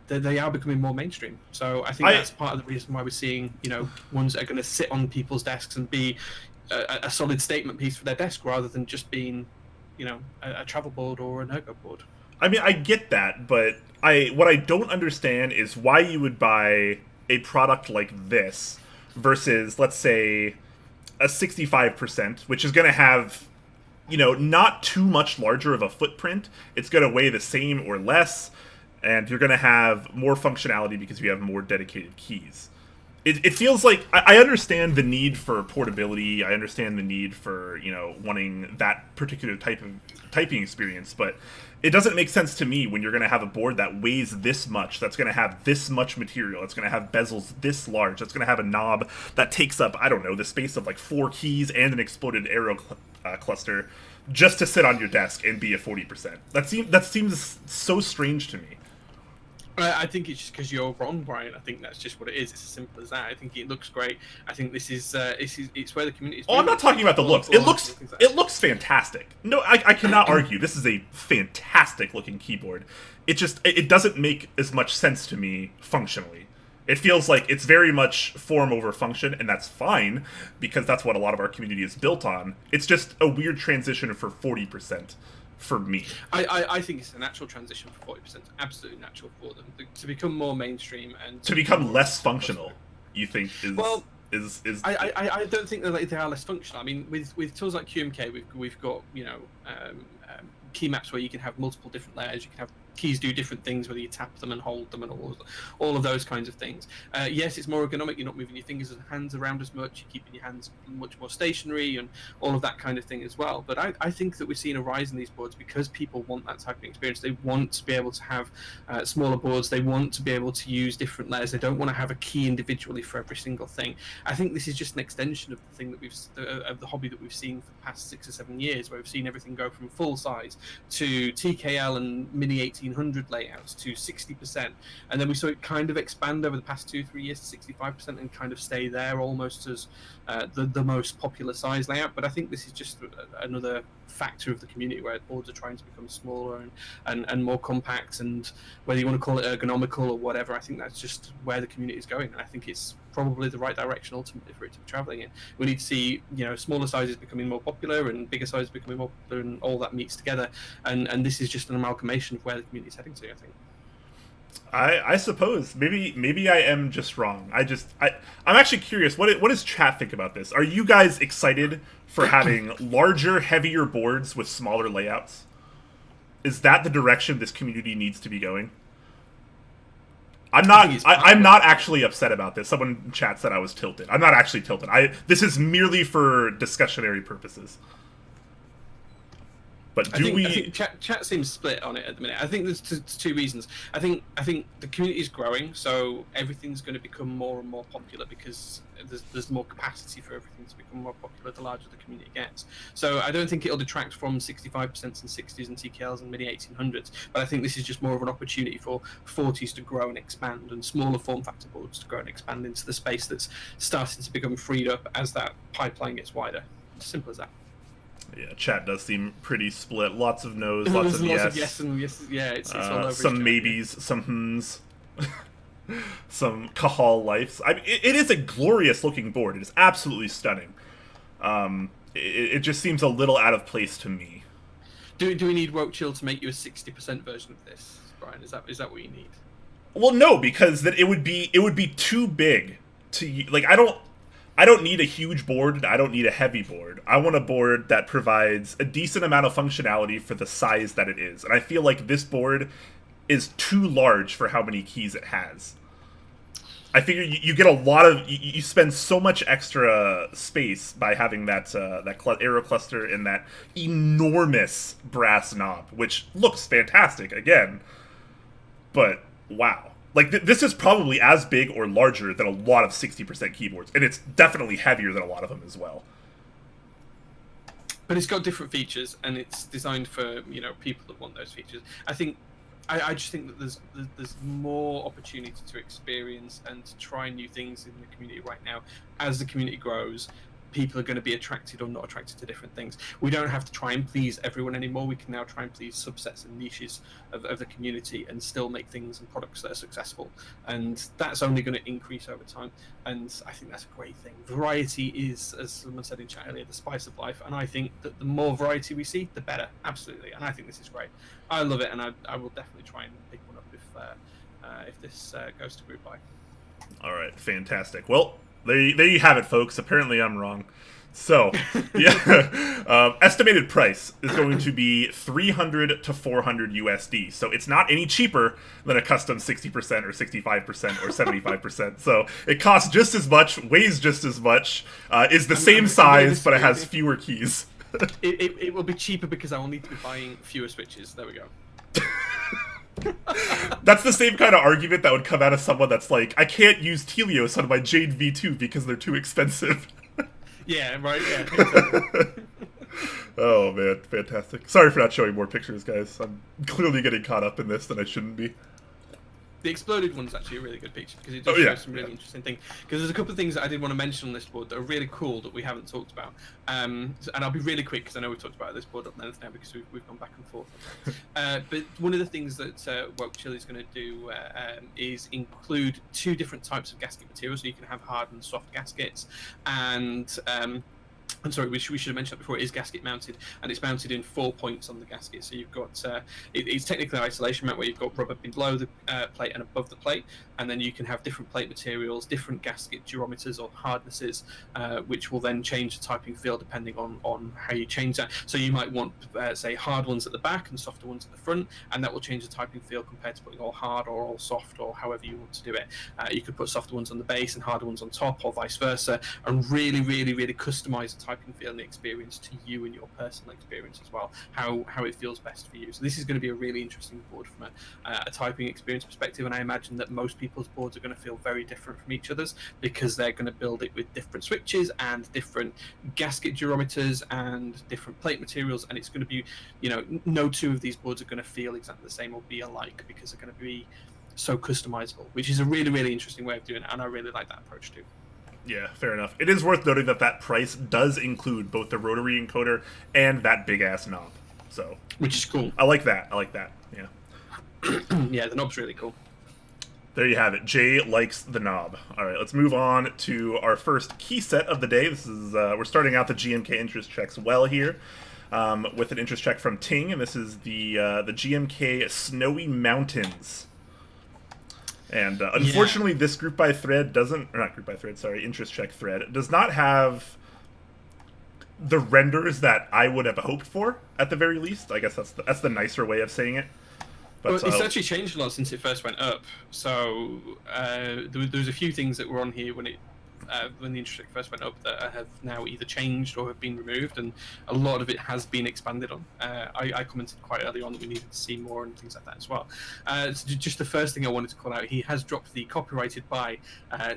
they are becoming more mainstream. So I think that's part of the reason why we're seeing ones that are going to sit on people's desks and be a solid statement piece for their desk, rather than just being a travel board or an ergo board. I mean, I get that, but what I don't understand is why you would buy a product like this versus, let's say, a 65%, which is going to have, not too much larger of a footprint. It's going to weigh the same or less, and you're going to have more functionality because you have more dedicated keys. It feels like, I understand the need for portability, I understand the need for, wanting that particular type of typing experience, but it doesn't make sense to me when you're going to have a board that weighs this much, that's going to have this much material, it's going to have bezels this large, that's going to have a knob that takes up, I don't know, the space of like 4 keys and an exploded arrow cluster, just to sit on your desk and be a 40%. That seems so strange to me. I think it's just because you're wrong, Brian. I think that's just what it is. It's as simple as that. I think it looks great. I think this is it's where the community is. Oh, I'm not talking about the looks. It looks fantastic. No, I cannot argue. This is a fantastic looking keyboard. It doesn't make as much sense to me functionally. It feels like it's very much form over function, and that's fine because that's what a lot of our community is built on. It's just a weird transition for 40%. For me, I think it's a natural transition for 40%. Absolutely natural for them to become more mainstream and to become less functional. You think is I don't think that they are less functional. I mean, with tools like QMK, we've got key maps where you can have multiple different layers. You can have keys do different things, whether you tap them and hold them and all of those kinds of things. Yes, it's more ergonomic. You're not moving your fingers and hands around as much. You're keeping your hands much more stationary and all of that kind of thing as well. But I think that we're seeing a rise in these boards because people want that type of experience. They want to be able to have smaller boards. They want to be able to use different layers. They don't want to have a key individually for every single thing. I think this is just an extension of the thing that of the hobby that we've seen for the past 6 or 7 years, where we've seen everything go from full size to TKL and mini 1800 layouts to 60%, and then we saw it kind of expand over the past 2-3 years to 65% and kind of stay there almost as the most popular size layout. But I think this is just another factor of the community where boards are trying to become smaller and more compact, and whether you want to call it ergonomical or whatever, I think that's just where the community is going, and I think it's probably the right direction ultimately for it to be traveling in. We need to see, you know, smaller sizes becoming more popular and bigger sizes becoming more popular, and all that meets together, and this is just an amalgamation of where the community is heading to, I think. I suppose maybe I am just wrong. I'm actually curious. What does chat think about this? Are you guys excited for having larger, heavier boards with smaller layouts? Is that the direction this community needs to be going? I'm not actually upset about this. Someone in chat said I was tilted. I'm not actually tilted. This is merely for discussionary purposes. But I think chat seems split on it at the minute. I think there's two reasons. I think the community is growing, so everything's going to become more and more popular because there's more capacity for everything to become more popular the larger the community gets. So I don't think it'll detract from 65% and 60s and TKLs and mini 1800s, but I think this is just more of an opportunity for 40s to grow and expand, and smaller form factor boards to grow and expand into the space that's starting to become freed up as that pipeline gets wider. Simple as that. Yeah, chat does seem pretty split. Lots of no's, lots of yes. Yes and yes. Yeah, it's all over. Some maybes, some hmms, some Cajal lives. I mean, it is a glorious looking board. It is absolutely stunning. It just seems a little out of place to me. Do we need Woke Chill to make you a 60% version of this, Brian? Is that what you need? Well, no, because that it would be too big to, like, I don't need a huge board, and I don't need a heavy board. I want a board that provides a decent amount of functionality for the size that it is. And I feel like this board is too large for how many keys it has. I figure you get a lot of... You spend so much extra space by having that arrow cluster and that enormous brass knob, which looks fantastic, again. But, wow. Like, this is probably as big or larger than a lot of 60% keyboards, and it's definitely heavier than a lot of them as well. But it's got different features, and it's designed for, you know, people that want those features. I just think that there's more opportunity to experience and to try new things in the community right now. As the community grows, people are going to be attracted or not attracted to different things. We don't have to try and please everyone anymore. We can now try and please subsets and niches of the community and still make things and products that are successful. And that's only going to increase over time. And I think that's a great thing. Variety is, as someone said in chat earlier, the spice of life. And I think that the more variety we see, the better. Absolutely. And I think this is great. I love it, and I will definitely try and pick one up if this goes to group buy. All right, fantastic. Well, there you have it, folks. Apparently I'm wrong. So, yeah, estimated price is going to be $300 to $400 USD. So it's not any cheaper than a custom 60% or 65% or 75%. So it costs just as much, weighs just as much, is the same size, but it has fewer keys. It will be cheaper because I will need to be buying fewer switches. There we go. That's the same kind of argument that would come out of someone that's like, I can't use Telios on my Jade V2 because they're too expensive. Yeah, right, yeah. Exactly. Oh, man, fantastic. Sorry for not showing more pictures, guys. I'm clearly getting caught up in this than I shouldn't be. The exploded one's actually a really good picture because it does show some really interesting things. Because there's a couple of things that I did want to mention on this board that are really cool that we haven't talked about. And I'll be really quick because I know we've talked about this board up length now because we've gone back and forth. But one of the things that Woke Chill is going to do is include 2 different types of gasket material. So you can have hard and soft gaskets. And I'm sorry, we should have mentioned that before. It is gasket mounted, and it's mounted in 4 points on the gasket. So you've got it's technically an isolation mount where you've got rubber below the plate and above the plate, and then you can have different plate materials, different gasket durometers or hardnesses, which will then change the typing feel depending on how you change that. So you might want say hard ones at the back and softer ones at the front, and that will change the typing feel compared to putting all hard or all soft or however you want to do it. You could put softer ones on the base and harder ones on top, or vice versa, and really customize the typing feel and the experience to you and your personal experience as well, how it feels best for you. So this is going to be a really interesting board from a typing experience perspective, and I imagine that most people's boards are going to feel very different from each other's because they're going to build it with different switches and different gasket durometers and different plate materials, and it's going to be, no two of these boards are going to feel exactly the same or be alike because they're going to be so customizable, which is a really interesting way of doing it, and I really like that approach too. Yeah, fair enough. It is worth noting that price does include both the rotary encoder and that big-ass knob. So, which is cool. I like that. Yeah. Yeah, the knob's really cool. There you have it. Jay likes the knob. All right, let's move on to our first key set of the day. This is we're starting out the GMK interest checks well here with an interest check from Ting, and this is the GMK Snowy Mountains. And unfortunately, this group by thread interest check thread does not have the renders that I would have hoped for, at the very least. I guess that's the nicer way of saying it. But well, it's actually changed a lot since it first went up. So there was a few things that were on here when the interest rate first went up that have now either changed or have been removed, and a lot of it has been expanded on. I commented quite early on that we needed to see more and things like that as well. So just the first thing I wanted to call out, he has dropped the copyrighted by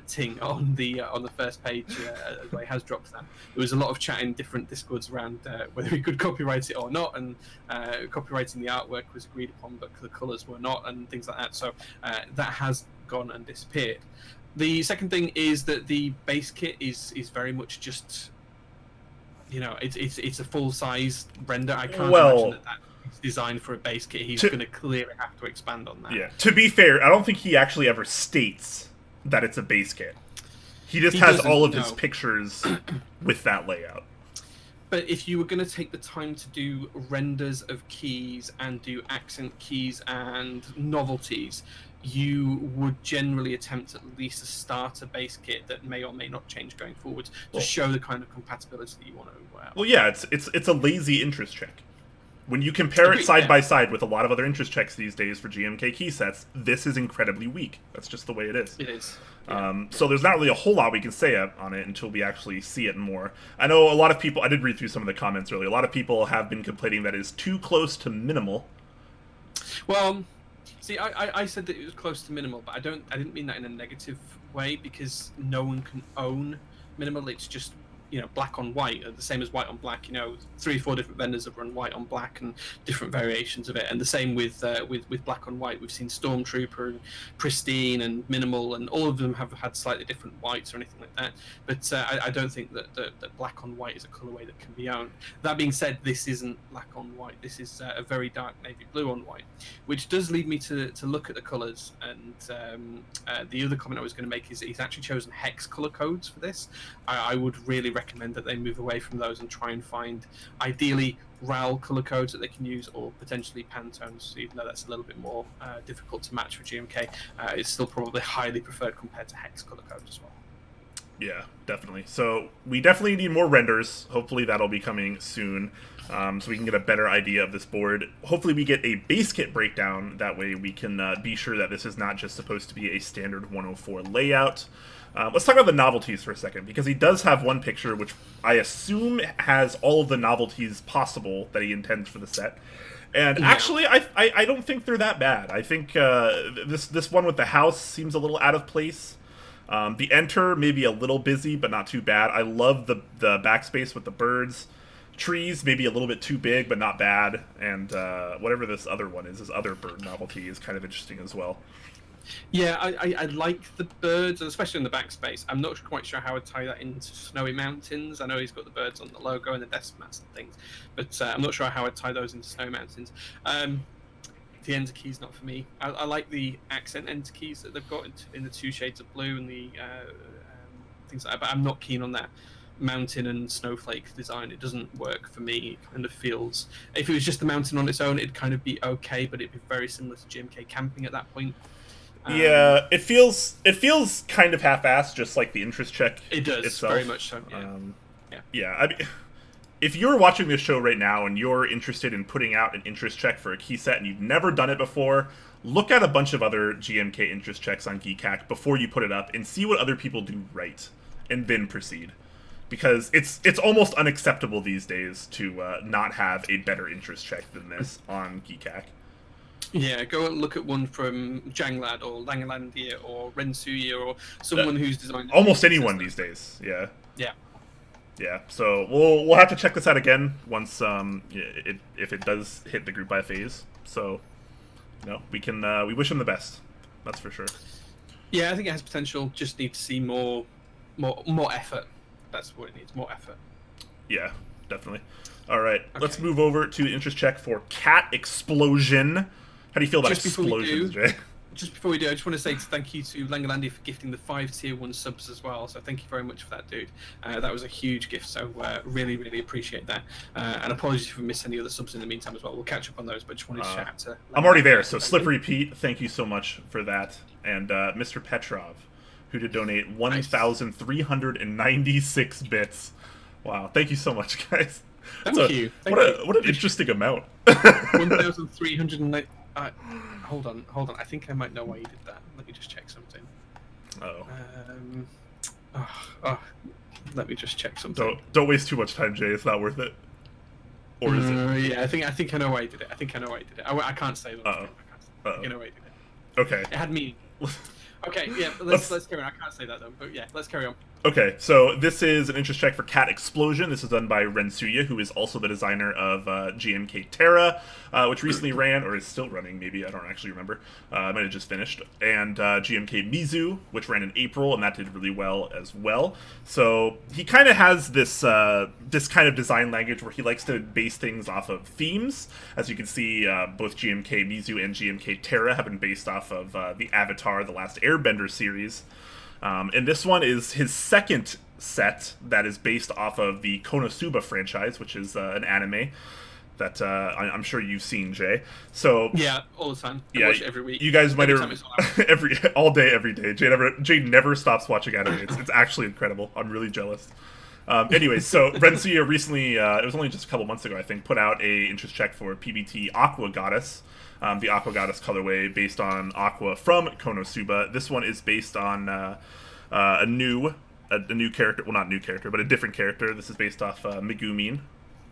Ting on the first page. He has dropped that. There was a lot of chat in different discords around whether he could copyright it or not, and copyrighting the artwork was agreed upon, but the colours were not, and things like that. So that has gone and disappeared. The second thing is that the base kit is very much just, it's a full size render. I can't imagine that is designed for a base kit. He's going to clearly have to expand on that. Yeah. To be fair, I don't think he actually ever states that it's a base kit. He just has all of his pictures with that layout. But if you were going to take the time to do renders of keys and do accent keys and novelties, you would generally attempt at least a starter base kit that may or may not change going forward to show the kind of compatibility that you want to. Well, yeah, it's a lazy interest check. When you compare it side by side with a lot of other interest checks these days for GMK key sets, this is incredibly weak. That's just the way it is. It is. Yeah. So there's not really a whole lot we can say on it until we actually see it more. I know a lot of people, I did read through some of the comments earlier, a lot of people have been complaining that it is too close to minimal. Well, see, I said that it was close to minimal, but I didn't mean that in a negative way, because no one can own minimal. It's just, black on white, the same as white on black. 3 or 4 different vendors have run white on black and different variations of it, and the same with black on white. We've seen Stormtrooper and Pristine and Minimal, and all of them have had slightly different whites or anything like that. But I don't think that black on white is a colorway that can be owned. That being said, this isn't black on white. This is a very dark navy blue on white, which does lead me to look at the colors. And the other comment I was going to make is that he's actually chosen hex color codes for this. I would really recommend that they move away from those and try and find, ideally, RAL color codes that they can use, or potentially Pantones, even though that's a little bit more difficult to match for GMK. It's still probably highly preferred compared to hex color codes as well. Yeah, definitely. So we definitely need more renders. Hopefully that'll be coming soon, so we can get a better idea of this board. Hopefully we get a base kit breakdown. That way we can be sure that this is not just supposed to be a standard 104 layout. Let's talk about the novelties for a second, because he does have one picture which I assume has all of the novelties possible that he intends for the set. And actually, I don't think they're that bad. I think this one with the house seems a little out of place. The enter maybe a little busy, but not too bad. I love the backspace with the birds. Trees maybe a little bit too big, but not bad. And whatever this other one is, this other bird novelty is kind of interesting as well. Yeah, I like the birds, especially in the backspace. I'm not quite sure how I'd tie that into Snowy Mountains. I know he's got the birds on the logo and the desk mats and things, but I'm not sure how I'd tie those into Snowy Mountains. The enter keys not for me. I like the accent enter keys that they've got in the 2 shades of blue and the things like that, but I'm not keen on that. mountain and snowflake design. It doesn't work for me. It kind of feels, if it was just the mountain on its own, it'd kind of be okay, but it'd be very similar to GMK camping at that point. Yeah, it feels kind of half-assed, just like the interest check. It does itself. very much so. Yeah. I mean, if you're watching this show right now and you're interested in putting out an interest check for a key set and you've never done it before, look at a bunch of other GMK interest checks on Keycap before you put it up and see what other people do right, and then proceed. Because it's almost unacceptable these days to not have a better interest check than this on Keycap. Yeah, go and look at one from Janglad or Langalandia or Rensuya or someone who's designed... Almost anyone these days, yeah. Yeah. Yeah, so we'll have to check this out again once if it does hit the group buy phase. So, we wish him the best. That's for sure. Yeah, I think it has potential. Just need to see more effort. That's what it needs. More effort. Yeah, definitely. All right, let's move over to the interest check for Cat Explosion. How do you feel about explosions, Jay? Just before we do, I just want to say thank you to Langalandi for gifting the 5 tier 1 subs as well. So thank you very much for that, dude. That was a huge gift, so really, really appreciate that. And apologies if we missed any other subs in the meantime as well. We'll catch up on those, but just wanted to shout out to... I'm already there, so Slippery Pete, thank you so much for that. And Mr. Petrov, who did donate 1,396 bits. Wow, thank you so much, guys. Thank you. What an interesting amount. 1,309... hold on. I think I might know why you did that. Let me just check something. Let me just check something. Don't waste too much time, Jay. It's not worth it. Or is it? Yeah, I think I know why you did it. I can't say that. I know why you did it. Okay. It had me. Okay, yeah, let's carry on. I can't say that though, but yeah, let's carry on. Okay, so this is an interest check for Cat Explosion. This is done by Rensuya, who is also the designer of GMK Terra, which recently ran, or is still running, maybe, I don't actually remember. I might have just finished. And GMK Mizu, which ran in April, and that did really well as well. So he kind of has this this kind of design language where he likes to base things off of themes. As you can see, both GMK Mizu and GMK Terra have been based off of the Avatar, The Last Airbender series. And this one is his second set that is based off of the Konosuba franchise, which is an anime that I'm sure you've seen, Jay. So yeah, all the time. I watch it every week. You guys might have all day, every day. Jay never stops watching anime. It's actually incredible. I'm really jealous. Anyways, so Rensuya recently, it was only just a couple months ago, I think, put out a interest check for PBT Aqua Goddess. The Aqua Goddess colorway based on Aqua from Konosuba. This one is based on a new character. Well, not new character, but a different character. This is based off Megumin,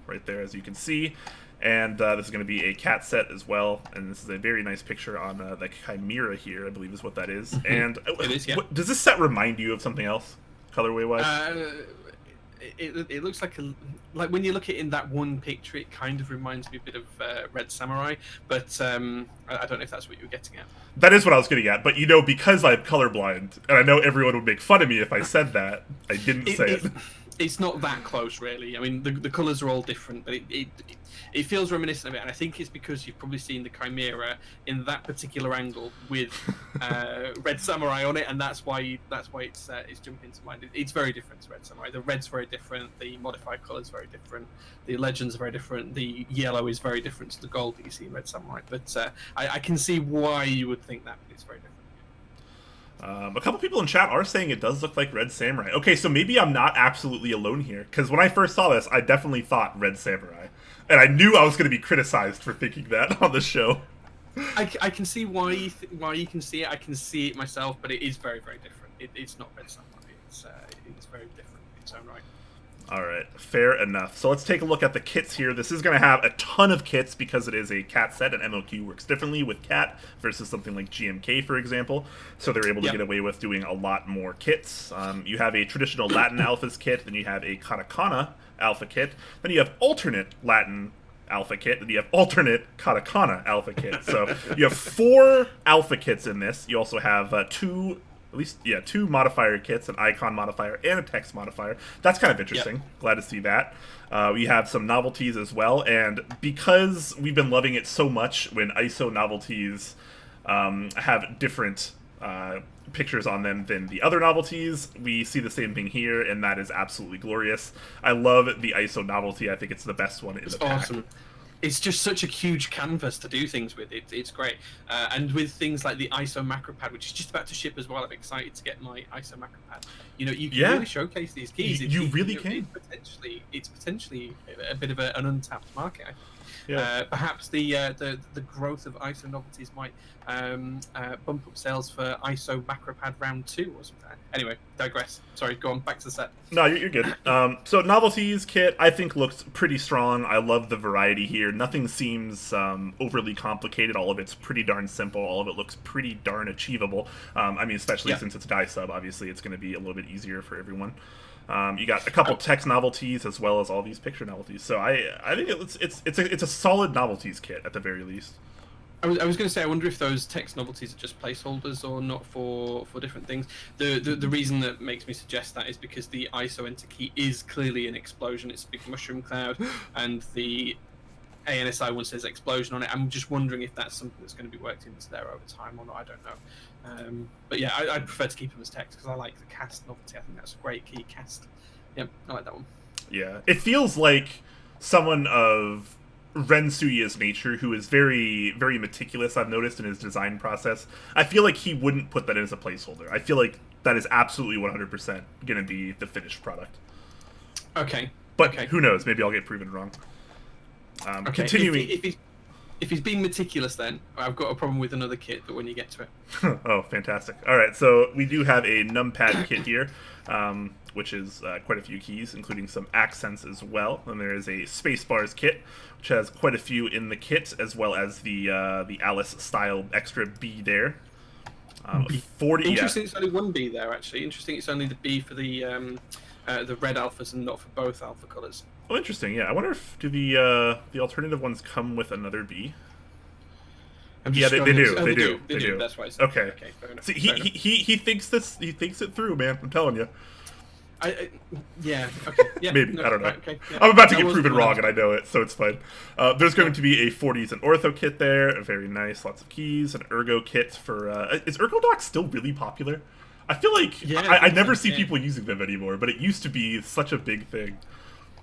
right there, as you can see. And this is going to be a cat set as well. And this is a very nice picture on the Chimera here, I believe is what that is. And it is, yeah. Does this set remind you of something else, colorway-wise? It looks like when you look at it in that one picture, it kind of reminds me a bit of Red Samurai, but I don't know if that's what you were getting at. That is what I was getting at, but because I'm colorblind, and I know everyone would make fun of me if I said that, I didn't say it. It's not that close, really. I mean, the colours are all different, but it feels reminiscent of it, and I think it's because you've probably seen the Chimera in that particular angle with Red Samurai on it, and that's why it's jumping to mind. It's very different to Red Samurai. The red's very different, the modified colour's very different, the legends are very different, the yellow is very different to the gold that you see in Red Samurai. But I can see why you would think that, but it's very different. A couple people in chat are saying it does look like Red Samurai. Okay, so maybe I'm not absolutely alone here, because when I first saw this, I definitely thought Red Samurai. And I knew I was going to be criticized for thinking that on the show. I can see why you can see it. I can see it myself, but it is very, very different. It's not Red Samurai. It's very different in its own right. All right, fair enough. So let's take a look at the kits here. This is going to have a ton of kits because it is a cat set, and MLQ works differently with cat versus something like GMK, for example. So they're able to get away with doing a lot more kits. You have a traditional Latin Alphas kit, then you have a Katakana Alpha kit, then you have alternate Latin Alpha kit, and you have alternate Katakana Alpha kit. So you have 4 Alpha kits in this. You also have two modifier kits, an icon modifier and a text modifier. That's kind of interesting. Yep. Glad to see that. We have some novelties as well, and because we've been loving it so much when ISO novelties have different pictures on them than the other novelties. We see the same thing here, and that is absolutely glorious. I love the ISO novelty. I think it's the best one in the pack. Awesome. It's just such a huge canvas to do things with. It's great. And with things like the ISO macro pad, which is just about to ship as well, I'm excited to get my ISO macro pad. You know, you can really showcase these keys. You really can. It's potentially a bit of an untapped market, I think. Yeah. Perhaps the growth of ISO novelties might bump up sales for ISO macro pad round 2 or something. Anyway, digress. Sorry, go on, back to the set. No, you're good. So novelties kit, I think, looks pretty strong. I love the variety here. Nothing seems overly complicated. All of it's pretty darn simple. All of it looks pretty darn achievable. I mean, especially since it's die sub, obviously it's going to be a little bit easier for everyone. You got a couple text novelties as well as all these picture novelties. So I think it's a solid novelties kit at the very least. I was going to say, I wonder if those text novelties are just placeholders or not for different things. The reason that makes me suggest that is because the ISO enter key is clearly an explosion. It's a big mushroom cloud, and the ANSI one says explosion on it. I'm just wondering if that's something that's going to be worked into there over time or not. I don't know. But yeah, I'd prefer to keep them as text because I like the cast novelty. I think that's a great key cast. Yep, I like that one. Yeah, it feels like someone of Rensuya's nature, who is very, very meticulous, I've noticed in his design process. I feel like he wouldn't put that in as a placeholder. I feel like that is absolutely 100% going to be the finished product. Okay. But who knows? Maybe I'll get proven wrong. Okay. Continuing. If he's being meticulous, then I've got a problem with another kit, but when you get to it. Oh, fantastic. All right, so we do have a numpad kit here, which is quite a few keys, including some accents as well. And there is a Spacebars kit, which has quite a few in the kit, as well as the Alice-style extra B there. 40. Interesting, it's only one B there, actually. Interesting, it's only the B for the red alphas and not for both alpha colors. Oh, interesting. Yeah, I wonder if the alternative ones come with another B. Yeah, they do. They do. That's why. Okay. Fair enough. See, he thinks this. He thinks it through, man. I'm telling you. Yeah. Okay. Yeah. Maybe no, I don't know. Right, okay, yeah. I'm about to get proven wrong, and I know it, so it's fine. There's going to be a 40s and ortho kit there. Very nice. Lots of keys. An ergo kit for. Is ergo docs still really popular? I feel like I never see people using them anymore, but it used to be such a big thing.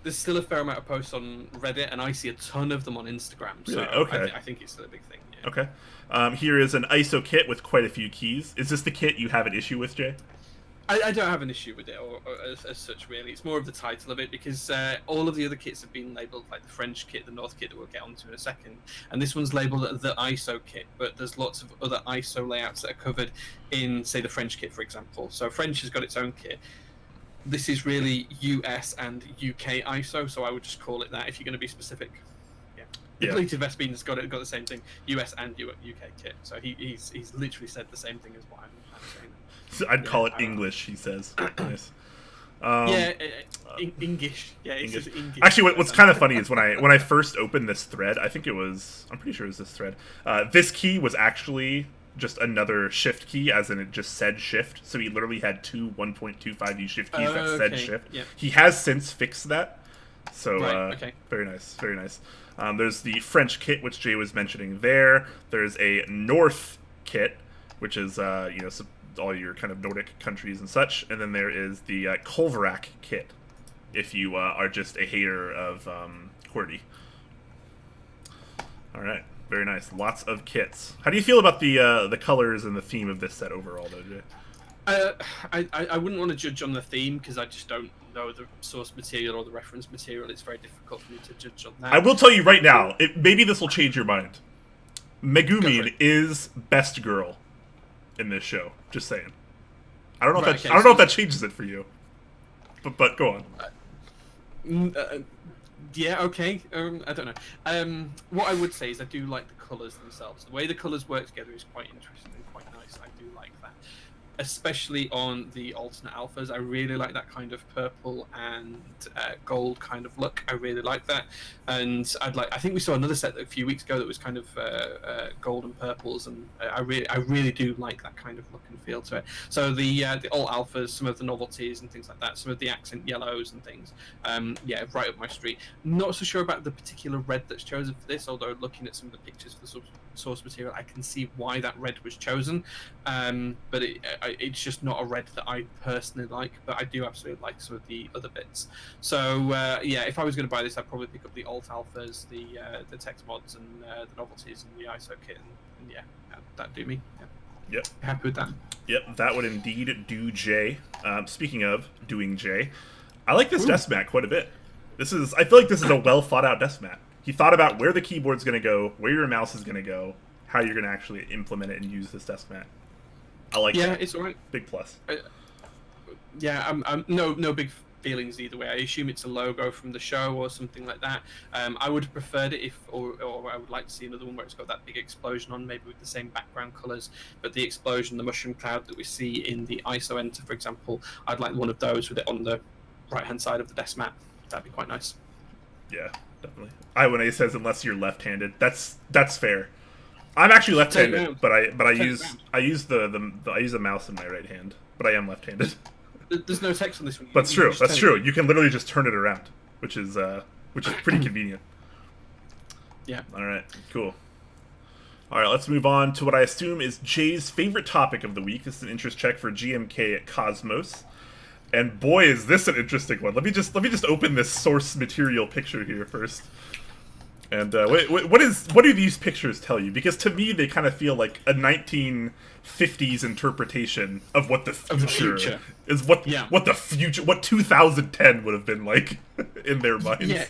There's still a fair amount of posts on Reddit, and I see a ton of them on Instagram. Really? So Okay. I think it's still a big thing. Yeah. Okay. Here is an ISO kit with quite a few keys. Is this the kit you have an issue with, Jay? I don't have an issue with it or as such, really. It's more of the title of it, because all of the other kits have been labelled, like the French kit, the North kit that we'll get onto in a second. And this one's labelled the ISO kit, but there's lots of other ISO layouts that are covered in, say, the French kit, for example. So French has got its own kit. This is really US and UK ISO, so I would just call it that if you're going to be specific. Yeah. Depleted Vespin's got the same thing, US and UK kit. So he's literally said the same thing as what I'm saying. So I'd call it English, he says. Nice. English. Yeah, it's English. Actually, what's kind of funny is when I first opened this thread, I'm pretty sure it was this thread. This key was actually just another shift key, as in it just said shift. So he literally had two 1.25U shift keys that said shift. Yeah. He has since fixed that. So okay. Very nice, very nice. There's the French kit, which Jay was mentioning there. There's a North kit, which is all your kind of Nordic countries and such. And then there is the Kolvarak kit, if you are just a hater of QWERTY. All right. Very nice. Lots of kits. How do you feel about the colors and the theme of this set overall, though, Jay? I wouldn't want to judge on the theme because I just don't know the source material or the reference material. It's very difficult for me to judge on that. I will tell you right now, maybe this will change your mind. Megumin is best girl in this show. Just saying. I don't know if that changes it for you. But go on. Yeah, okay. I don't know. What I would say is I do like the colours themselves. The way the colours work together is quite interesting and quite nice. I do like that. especially on the alternate alphas. I really like that kind of purple and gold kind of look. I really like that, and I think we saw another set a few weeks ago that was kind of gold and purples, and I really do like that kind of look and feel to it. So the alt alphas, some of the novelties and things like that, some of the accent yellows and things, yeah, right up my street. Not so sure about the particular red that's chosen for this, although looking at some of the pictures for the source material, I can see why that red was chosen, but it's just not a red that I personally like, but I do absolutely like some of the other bits. So yeah, if I was going to buy this, I'd probably pick up the alt alphas, the text mods, and the novelties, and the ISO kit, and yeah, that'd do me. Yeah. Yep. Happy with that. Yep, that would indeed do Jay. Speaking of doing Jay, I like this desk mat quite a bit. I feel like this is a well thought out desk mat. He thought about where the keyboard's going to go, where your mouse is going to go, how you're going to actually implement it and use this desk mat. I like that. Yeah, it's alright. Big plus. Yeah, I'm no big feelings either way. I assume it's a logo from the show or something like that. I would have preferred it or I would like to see another one where it's got that big explosion on, maybe with the same background colours. But the explosion, the mushroom cloud that we see in the ISO enter, for example, I'd like one of those with it on the right-hand side of the desk mat. That'd be quite nice. Yeah, definitely. When he says unless you're left-handed, that's fair. I'm actually left-handed, but I use the mouse in my right hand, but I am left-handed. There's no text on this one. That's true. That's true. You can literally just turn it around, which is pretty convenient. Yeah. All right. Cool. All right. Let's move on to what I assume is Jay's favorite topic of the week. This is an interest check for GMK Cosmos, and boy, is this an interesting one. Let me just open this source material picture here first. And what do these pictures tell you? Because to me, they kind of feel like a 1950s interpretation of what the future is. What the future, what 2010 would have been like in their minds. Yeah.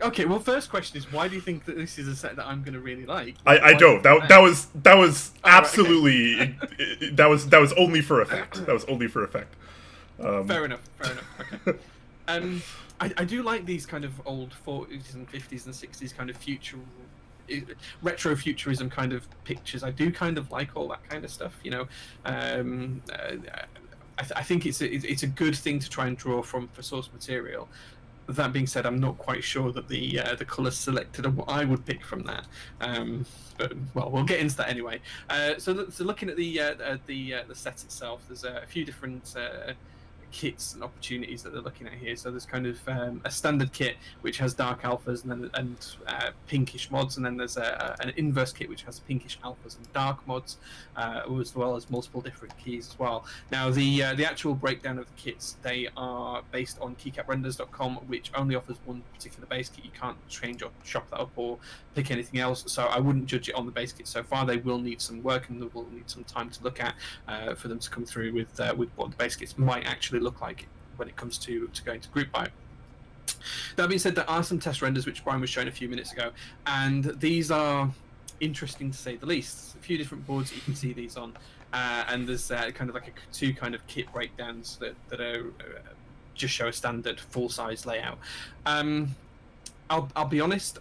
Okay. Well, first question is, why do you think that this is a set that I'm going to really like? I don't. That was absolutely right, that was only for effect. That was only for effect. Fair enough. Okay. I do like these kind of old 40s and 50s and 60s kind of retro futurism kind of pictures. I do kind of like all that kind of stuff, you know. I think it's a good thing to try and draw from for source material. That being said, I'm not quite sure that the colours selected are what I would pick from that. But well, we'll get into that anyway. So looking at the set itself, there's a few different kits and opportunities that they're looking at here. So there's kind of a standard kit which has dark alphas and pinkish mods, and then there's an inverse kit which has pinkish alphas and dark mods, as well as multiple different keys as well. Now the actual breakdown of the kits, they are based on keycaprenders.com, which only offers one particular base kit. You can't change or shop that up or pick anything else, so I wouldn't judge it on the base kit so far. They will need some work and they will need some time to look at for them to come through with what the base kits might actually look like when it comes to going to group buy. That being said, there are some test renders which Brian was showing a few minutes ago, and these are interesting to say the least. A few different boards that you can see these on, and there's kind of like two kind of kit breakdowns that are just show a standard full-size layout. I'll be honest,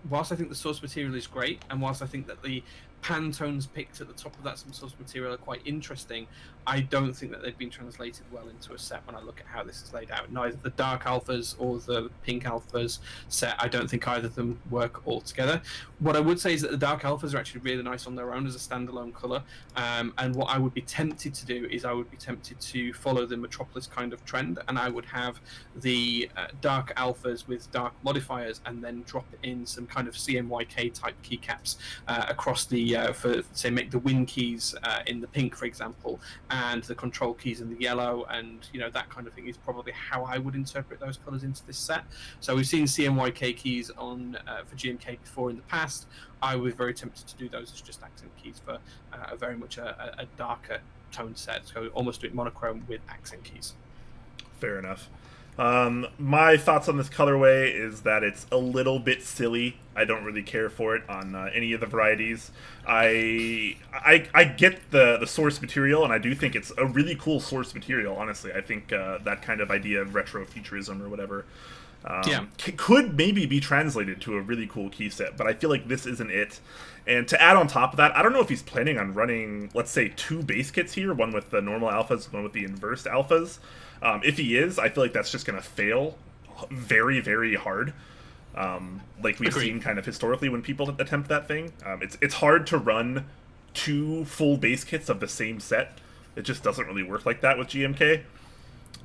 whilst I think the source material is great, and whilst I think that the Pantones picked at the top of that some source material are quite interesting, I don't think that they've been translated well into a set when I look at how this is laid out. Neither the dark alphas or the pink alphas set, I don't think either of them work all together. What I would say is that the dark alphas are actually really nice on their own as a standalone colour, and what I would be tempted to do is I would be tempted to follow the Metropolis kind of trend, and I would have the dark alphas with dark modifiers and then drop in some kind of CMYK type keycaps across the, for say make the win keys in the pink, for example, and the control keys in the yellow, and you know that kind of thing is probably how I would interpret those colours into this set. So we've seen CMYK keys on for GMK before in the past. I was very tempted to do those as just accent keys for very much a darker tone set, so almost do it monochrome with accent keys. Fair enough. My thoughts on this colorway is that it's a little bit silly. I don't really care for it on any of the varieties. I get the source material, and I do think it's a really cool source material, honestly. I think that kind of idea of retro futurism or whatever Could maybe be translated to a really cool key set, but I feel like this isn't it. And to add on top of that, I don't know if he's planning on running, let's say, 2 base kits here, one with the normal alphas, one with the inversed alphas. If he is, I feel like that's just going to fail very, very hard. Like we've seen kind of historically when people attempt that thing. It's hard to run 2 full base kits of the same set. It just doesn't really work like that with GMK.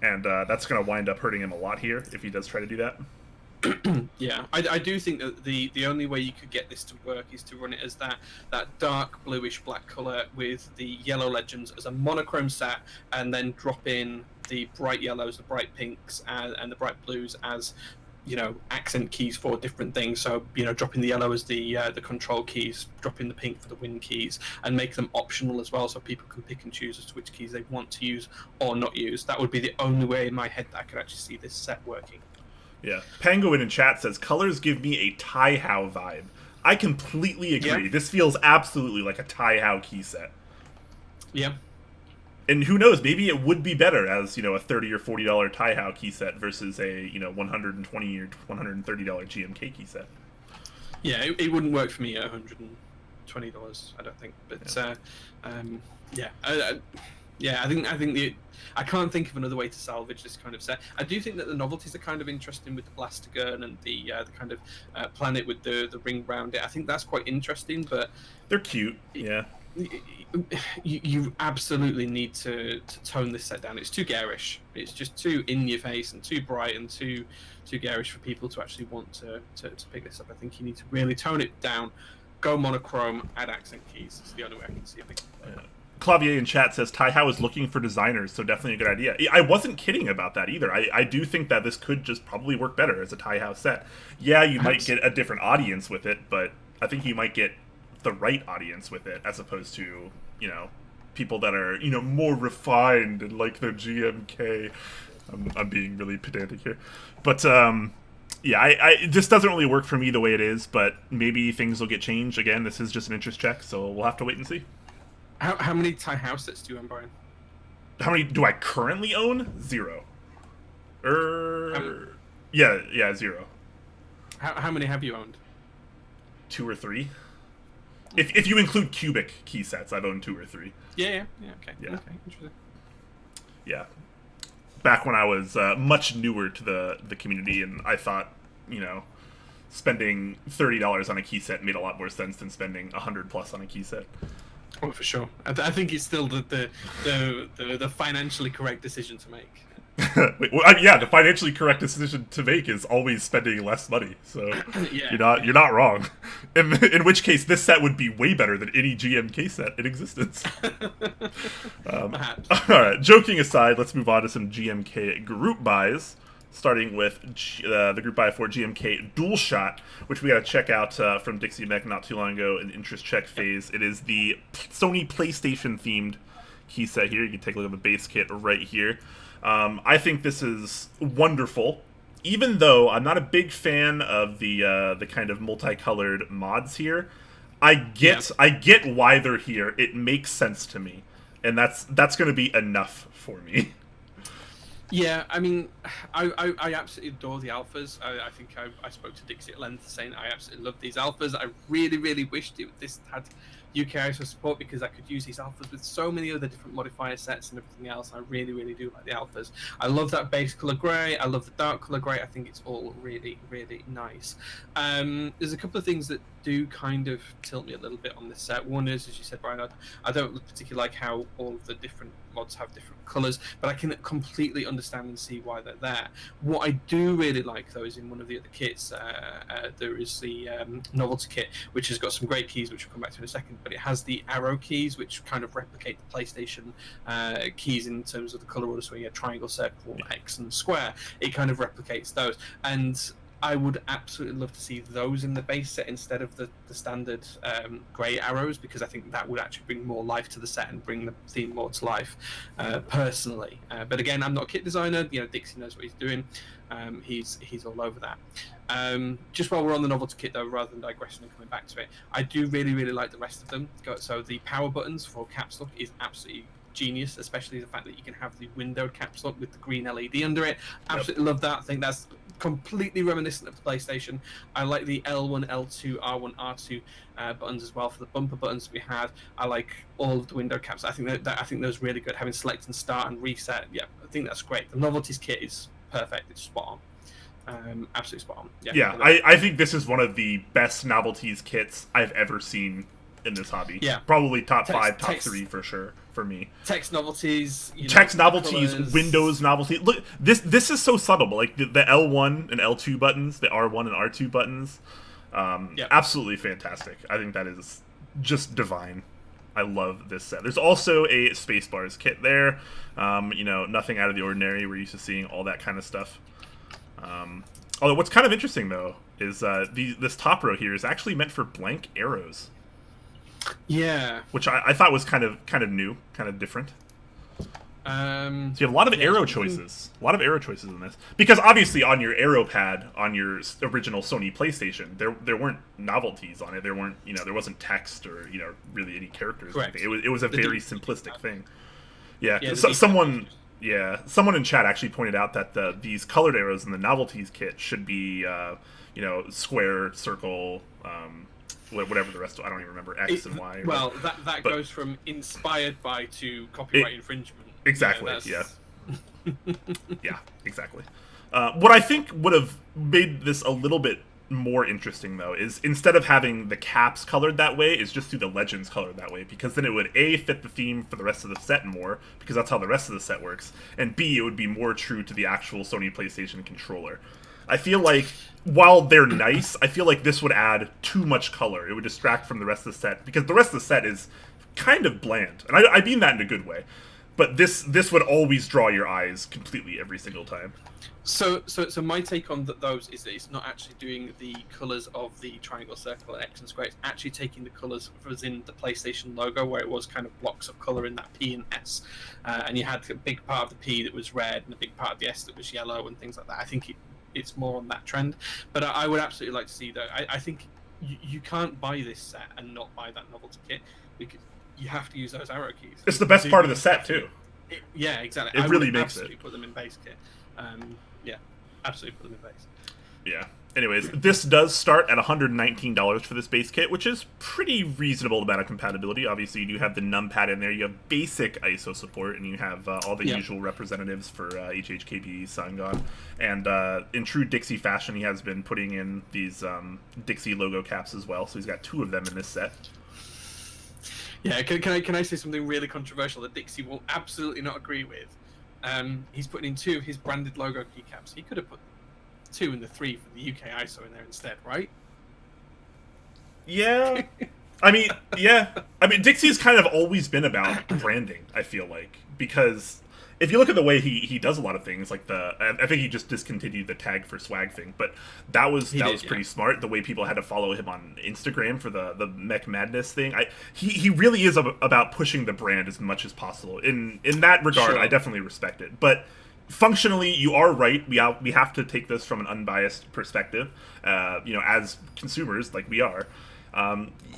And that's going to wind up hurting him a lot here if he does try to do that. Yeah, I do think that the only way you could get this to work is to run it as that dark bluish black colour with the yellow legends as a monochrome set, and then drop in the bright yellows, the bright pinks, and the bright blues as, you know, accent keys for different things. So, you know, dropping the yellow as the control keys, dropping the pink for the win keys, and make them optional as well, so people can pick and choose as to which keys they want to use or not use. That would be the only way in my head that I could actually see this set working. Yeah. Penguin in chat says, colors give me a Tai-Hao vibe. I completely agree. Yeah. This feels absolutely like a Tai-Hao key set. Yeah. And who knows, maybe it would be better as, you know, a $30 or $40 Tai-Hao key set versus a, you know, $120 or $130 GMK key set. Yeah, it wouldn't work for me at $120, I don't think. But I think I can't think of another way to salvage this kind of set. I do think that the novelties are kind of interesting with the blaster gun and the kind of planet with the ring around it. I think that's quite interesting, but they're cute. Yeah. You absolutely need to tone this set down. It's too garish. It's just too in your face and too bright and too garish for people to actually want to pick this up. I think you need to really tone it down, go monochrome, add accent keys. It's the only way I can see it. Clavier in chat says Tai-Hao is looking for designers, so definitely a good idea. I wasn't kidding about that either. I do think that this could just probably work better as a Tai-Hao set. Yeah, you might get a different audience with it, but I think you might get the right audience with it, as opposed to, you know, people that are, you know, more refined and like their GMK. I'm being really pedantic here, but yeah, this doesn't really work for me the way it is. But maybe things will get changed. Again, this is just an interest check, so we'll have to wait and see. How many Tai-Hao sets do you own, Brian? How many do I currently own? 0. Yeah, 0. How many have you owned? 2 or 3. If you include cubic key sets, I've owned 2 or 3. Yeah, okay. Yeah. Okay, interesting. Yeah. Back when I was much newer to the community, and I thought, you know, spending $30 on a key set made a lot more sense than spending $100+ on a key set. Oh, for sure. I think it's still the financially correct decision to make. Yeah, the financially correct decision to make is always spending less money. So you're not wrong. In which case, this set would be way better than any GMK set in existence. All right. Joking aside, let's move on to some GMK group buys. Starting with the group buy for GMK Dualshot, which we got to check out from Dixie Mech not too long ago in interest check phase. It is the Sony PlayStation themed key set here. You can take a look at the base kit right here. I think this is wonderful, even though I'm not a big fan of the kind of multicolored mods here. I get why they're here. It makes sense to me, and that's going to be enough for me. Yeah, I mean, I absolutely adore the alphas. I think I spoke to Dixie at length saying I absolutely love these alphas. I really, really wished this had UK ISO support, because I could use these alphas with so many other different modifier sets and everything else. I really, really do like the alphas. I love that base color grey. I love the dark color grey. I think it's all really, really nice. There's a couple of things that do kind of tilt me a little bit on this set. One is, as you said, Brian, I don't particularly like how all of the different mods have different colours, but I can completely understand and see why they're there. What I do really like, though, is in one of the other kits, there is the novelty kit, which has got some great keys, which we'll come back to in a second, but it has the arrow keys, which kind of replicate the PlayStation keys in terms of the colour order. So you have triangle, circle, X, and square. It kind of replicates those. And I would absolutely love to see those in the base set instead of the standard grey arrows, because I think that would actually bring more life to the set and bring the theme more to life, personally. But again, I'm not a kit designer. You know, Dixie knows what he's doing. He's all over that. Just while we're on the novelty kit, though, rather than digressing and coming back to it, I do really, really like the rest of them. So the power buttons for caps lock is absolutely genius, especially the fact that you can have the windowed caps lock with the green LED under it. Absolutely love that. I think that's completely reminiscent of the PlayStation. I like the L1, L2, R1, R2 buttons as well for the bumper buttons we had. I like all of the window caps. I think I think those really good. Having select and start and reset. Yeah, I think that's great. The novelties kit is perfect. It's spot on. Absolutely spot on. Yeah, I think this is one of the best novelties kits I've ever seen in this hobby. Yeah, probably top 5, top 3 for sure for me. Text novelties, text novelties, colors. Windows novelties. Look, this is so subtle. Like the L1 and L2 buttons, the R1 and R2 buttons, absolutely fantastic. I think that is just divine. I love this set. There's also a Spacebars kit there. Nothing out of the ordinary. We're used to seeing all that kind of stuff. Although what's kind of interesting though is this top row here is actually meant for blank arrows. Yeah, which I thought was kind of new, kind of different. So you have a lot of arrow choices, in this, because obviously on your arrow pad on your original Sony PlayStation, there weren't novelties on it. There weren't, there wasn't text or really any characters. Correct. It was a very simplistic thing. Yeah, someone in chat actually pointed out that these colored arrows in the novelties kit should be square, circle. Whatever the rest of, I don't even remember X and Y. Well, that goes from inspired by to copyright infringement. Exactly. Yeah. Yeah. Exactly. What I think would have made this a little bit more interesting though is instead of having the caps colored that way, is just do the legends colored that way, because then it would A, fit the theme for the rest of the set more, because that's how the rest of the set works, and B, it would be more true to the actual Sony PlayStation controller. I feel like, while they're nice, I feel like this would add too much color. It would distract from the rest of the set, because the rest of the set is kind of bland. And I mean that in a good way. But this would always draw your eyes completely every single time. So my take on those is that it's not actually doing the colours of the triangle, circle, and X and square. It's actually taking the colours within the PlayStation logo, where it was kind of blocks of colour in that P and S. And you had a big part of the P that was red and a big part of the S that was yellow and things like that. I think it's more on that trend, but I would absolutely like to see though. I think you can't buy this set and not buy that novelty kit, because you have to use those arrow keys. It's the best part of the set too. Yeah, exactly. It really makes it. Put them in base kit. Yeah, absolutely put them in base. Yeah. Anyways, this does start at $119 for this base kit, which is pretty reasonable amount of compatibility. Obviously, you do have the numpad in there, you have basic ISO support, and you have all the usual representatives for HHKB, Sangon. And in true Dixie fashion, he has been putting in these Dixie logo caps as well, so he's got 2 of them in this set. Yeah, can I say something really controversial that Dixie will absolutely not agree with? He's putting in 2 of his branded logo keycaps. He could have put 2 and the 3 for the UK ISO in there instead, right? Yeah. I mean, Dixie's kind of always been about branding, I feel like, because if you look at the way he does a lot of things, like I think he just discontinued the tag for swag thing, but that was pretty smart. The way people had to follow him on Instagram for the Mech Madness thing, he really is about pushing the brand as much as possible. In that regard, sure. I definitely respect it, but functionally, you are right. We have to take this from an unbiased perspective, as consumers, like we are.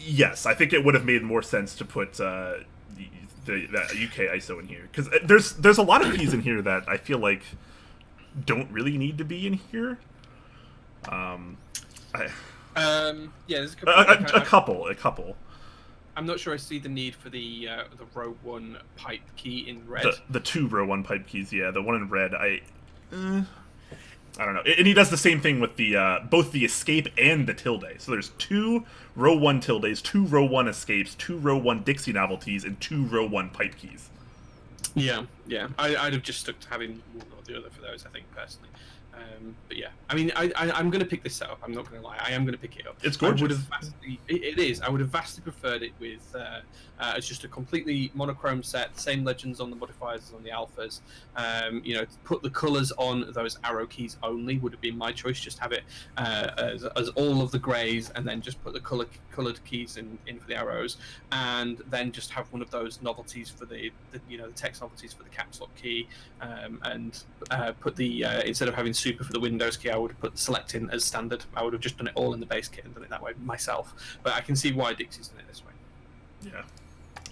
Yes, I think it would have made more sense to put the UK ISO in here, because there's a lot of keys in here that I feel like don't really need to be in here. There's a couple. I'm not sure I see the need for the row 1 pipe key in red. The 2 row 1 pipe keys, yeah. The one in red, I don't know. And he does the same thing with the both the escape and the tilde. So there's 2 row 1 tildes, 2 row 1 escapes, 2 row 1 Dixie novelties, and 2 row 1 pipe keys. Yeah. I'd have just stuck to having one or the other for those, I think, personally. But yeah, I mean, I'm going to pick this set up. I'm not going to lie. I am going to pick it up. It's gorgeous. It is. I would have vastly preferred it with as just a completely monochrome set, same legends on the modifiers as on the alphas. Put the colours on those arrow keys only would have been my choice. Just have it as all of the greys, and then just put the coloured keys in for the arrows, and then just have one of those novelties for the text novelties for the caps lock key, and put the instead of having super for the Windows key, I would have put select in as standard. I would have just done it all in the base kit and done it that way myself. But I can see why Dixie's done it this way. Yeah.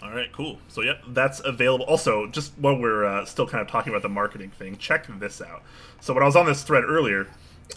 All right, cool. So, yep, that's available. Also, just while we're still kind of talking about the marketing thing, check this out. So when I was on this thread earlier,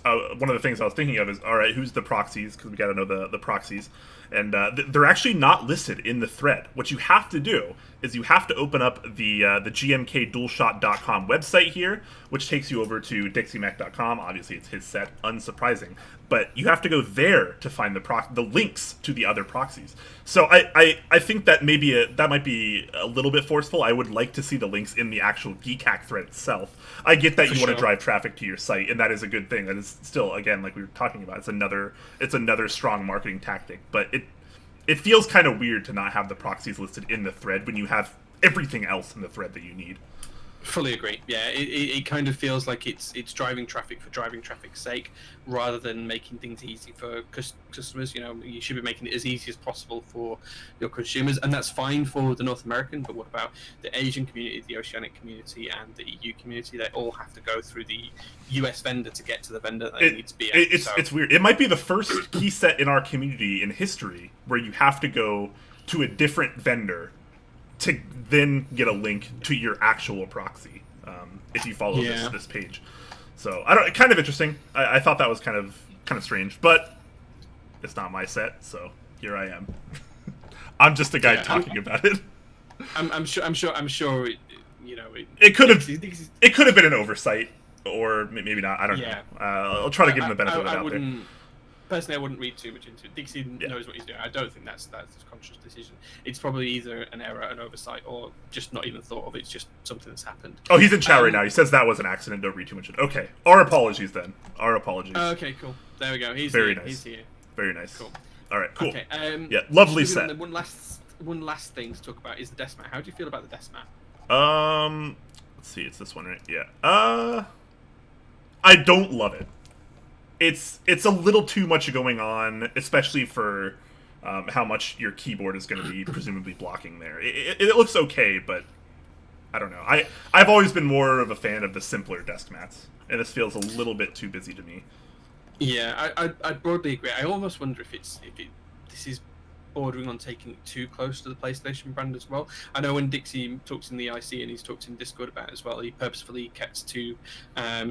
one of the things I was thinking of is, all right, who's the proxies? Because we got to know the proxies. And they're actually not listed in the thread. What you have to do is you have to open up the GMKDualshot.com website here, which takes you over to DixieMac.com. Obviously, it's his set, unsurprising. But you have to go there to find the links to the other proxies. So I think that that might be a little bit forceful. I would like to see the links in the actual Keycap thread itself. I get that you want to drive traffic to your site, and that is a good thing. That is still, again, like we were talking about, it's another strong marketing tactic. But it feels kind of weird to not have the proxies listed in the thread when you have everything else in the thread that you need. Fully agree. Yeah, it kind of feels like it's driving traffic for driving traffic's sake, rather than making things easy for customers. You know, you should be making it as easy as possible for your consumers, and that's fine for the North American. But what about the Asian community, the Oceanic community, and the EU community? They all have to go through the US vendor to get to the vendor they need to be at. It's weird. It might be the first key set in our community in history where you have to go to a different vendor to then get a link to your actual proxy, if you follow this page. So kind of interesting. I thought that was kind of strange, but it's not my set, so here I am. I'm just a guy talking about it. I'm sure. It could have been an oversight, or maybe not. I don't know. I'll try to give him the benefit of the doubt there. Personally, I wouldn't read too much into it. Dixie knows what he's doing. I don't think that's a conscious decision. It's probably either an error, an oversight, or just not even thought of. It's just something that's happened. Oh, he's in chat right now. He says that was an accident. Don't read too much into it. Okay. Our apologies then. Our apologies. Okay, cool. There we go. He's very here. nice. He's here. Very nice. Cool. All right, cool. Okay. Lovely set. One last thing to talk about is the desk mat. How do you feel about the desk mat? Let's see. It's this one, right? Yeah. I don't love it. It's a little too much going on, especially for how much your keyboard is going to be presumably blocking there. It looks okay, but I don't know. I've always been more of a fan of the simpler desk mats, and this feels a little bit too busy to me. Yeah, I broadly agree. I almost wonder if this is bordering on taking it too close to the PlayStation brand as well. I know when Dixie talks in the IC and he's talked in Discord about it as well, he purposefully kept to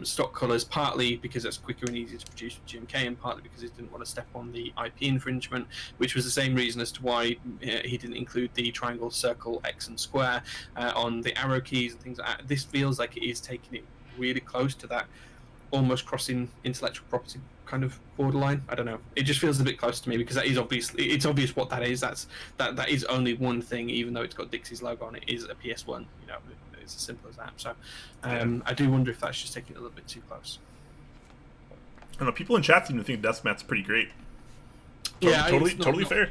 stock colours, partly because that's quicker and easier to produce with GMK, and partly because he didn't want to step on the IP infringement, which was the same reason as to why he didn't include the triangle, circle, X and square on the arrow keys and things like that. This feels like it is taking it really close to that, almost crossing intellectual property kind of borderline. I don't know. It just feels a bit close to me because that is it's obvious what that is. That is only one thing, even though it's got Dixie's logo on it, is a PS1. You know, it's as simple as that. So I do wonder if that's just taking it a little bit too close. I don't know. People in chat seem to think desk mat's pretty great. Totally fair.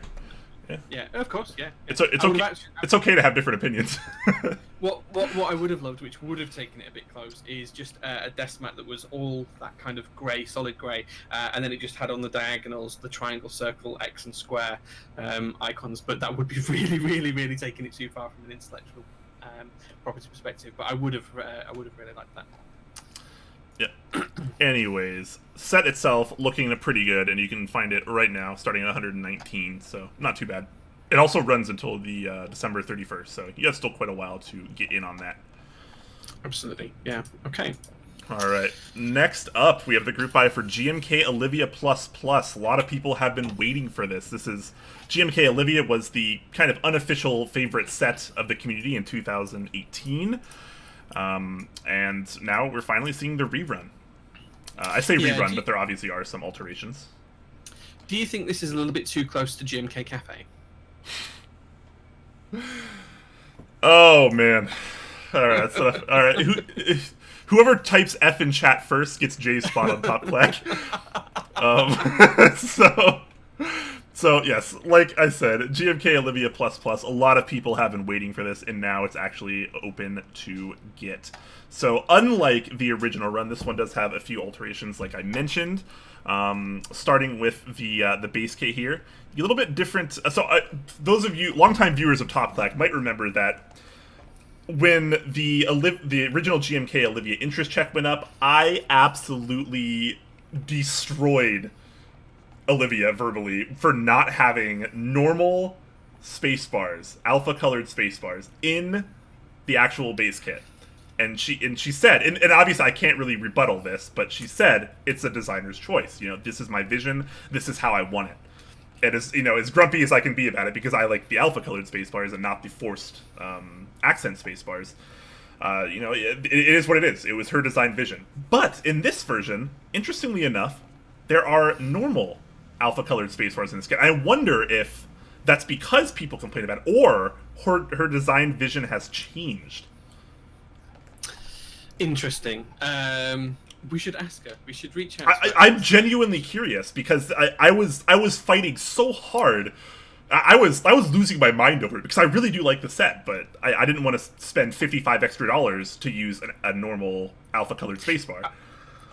Yeah, of course. Yeah, it's okay. It's okay to have different opinions. What I would have loved, which would have taken it a bit close, is just a desk mat that was all that kind of grey, solid grey, and then it just had on the diagonals the triangle, circle, X, and square icons. But that would be really, really, really taking it too far from an intellectual property perspective. But I would have really liked that. Yeah. Anyways, set itself looking pretty good, and you can find it right now, starting at 119. So not too bad. It also runs until the December 31st, so you have still quite a while to get in on that. Absolutely. Yeah. Okay. All right. Next up, we have the group buy for GMK Olivia++. A lot of people have been waiting for this. This is GMK Olivia was the kind of unofficial favorite set of the community in 2018. And now we're finally seeing the rerun. I say rerun, but there obviously are some alterations. Do you think this is a little bit too close to GMK Cafe? Oh man! All right, all right. Whoever types F in chat first gets Jay's spot on top Clack. So yes, like I said, GMK Olivia++. A lot of people have been waiting for this, and now it's actually open to get. So unlike the original run, this one does have a few alterations, like I mentioned. Starting with the base kit here, a little bit different. So those of you longtime viewers of Top Clack might remember that when the original GMK Olivia interest check went up, I absolutely destroyed Olivia verbally for not having normal space bars, alpha colored space bars in the actual base kit. And she said, and obviously I can't really rebuttal this, but she said it's a designer's choice. You know, this is my vision. This is how I want it. And as grumpy as I can be about it, because I like the alpha colored spacebars and not the forced accent spacebars. It is what it is. It was her design vision. But in this version, interestingly enough, there are normal alpha colored spacebars in this kit. I wonder if that's because people complain about it, or her design vision has changed. Interesting. We should ask her. We should reach out. I'm genuinely curious, because I was fighting so hard. I was losing my mind over it, because I really do like the set, but I didn't want to spend $55 extra to use a normal alpha colored spacebar.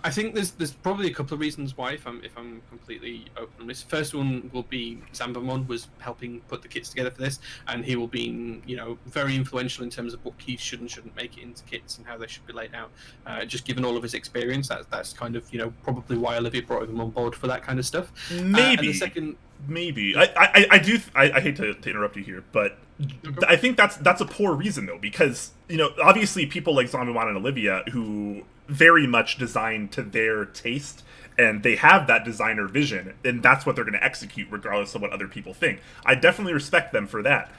I think there's probably a couple of reasons why, if I'm completely open on this. First one will be Zambamon was helping put the kits together for this, and he will be very influential in terms of what keys should and shouldn't make it into kits and how they should be laid out. Just given all of his experience, that's kind of probably why Olivia brought him on board for that kind of stuff. Maybe. And the second. Maybe I hate to interrupt you here, but I think that's a poor reason though, because obviously people like Zambamon and Olivia who very much designed to their taste, and they have that designer vision, and that's what they're going to execute regardless of what other people think. I definitely respect them for that.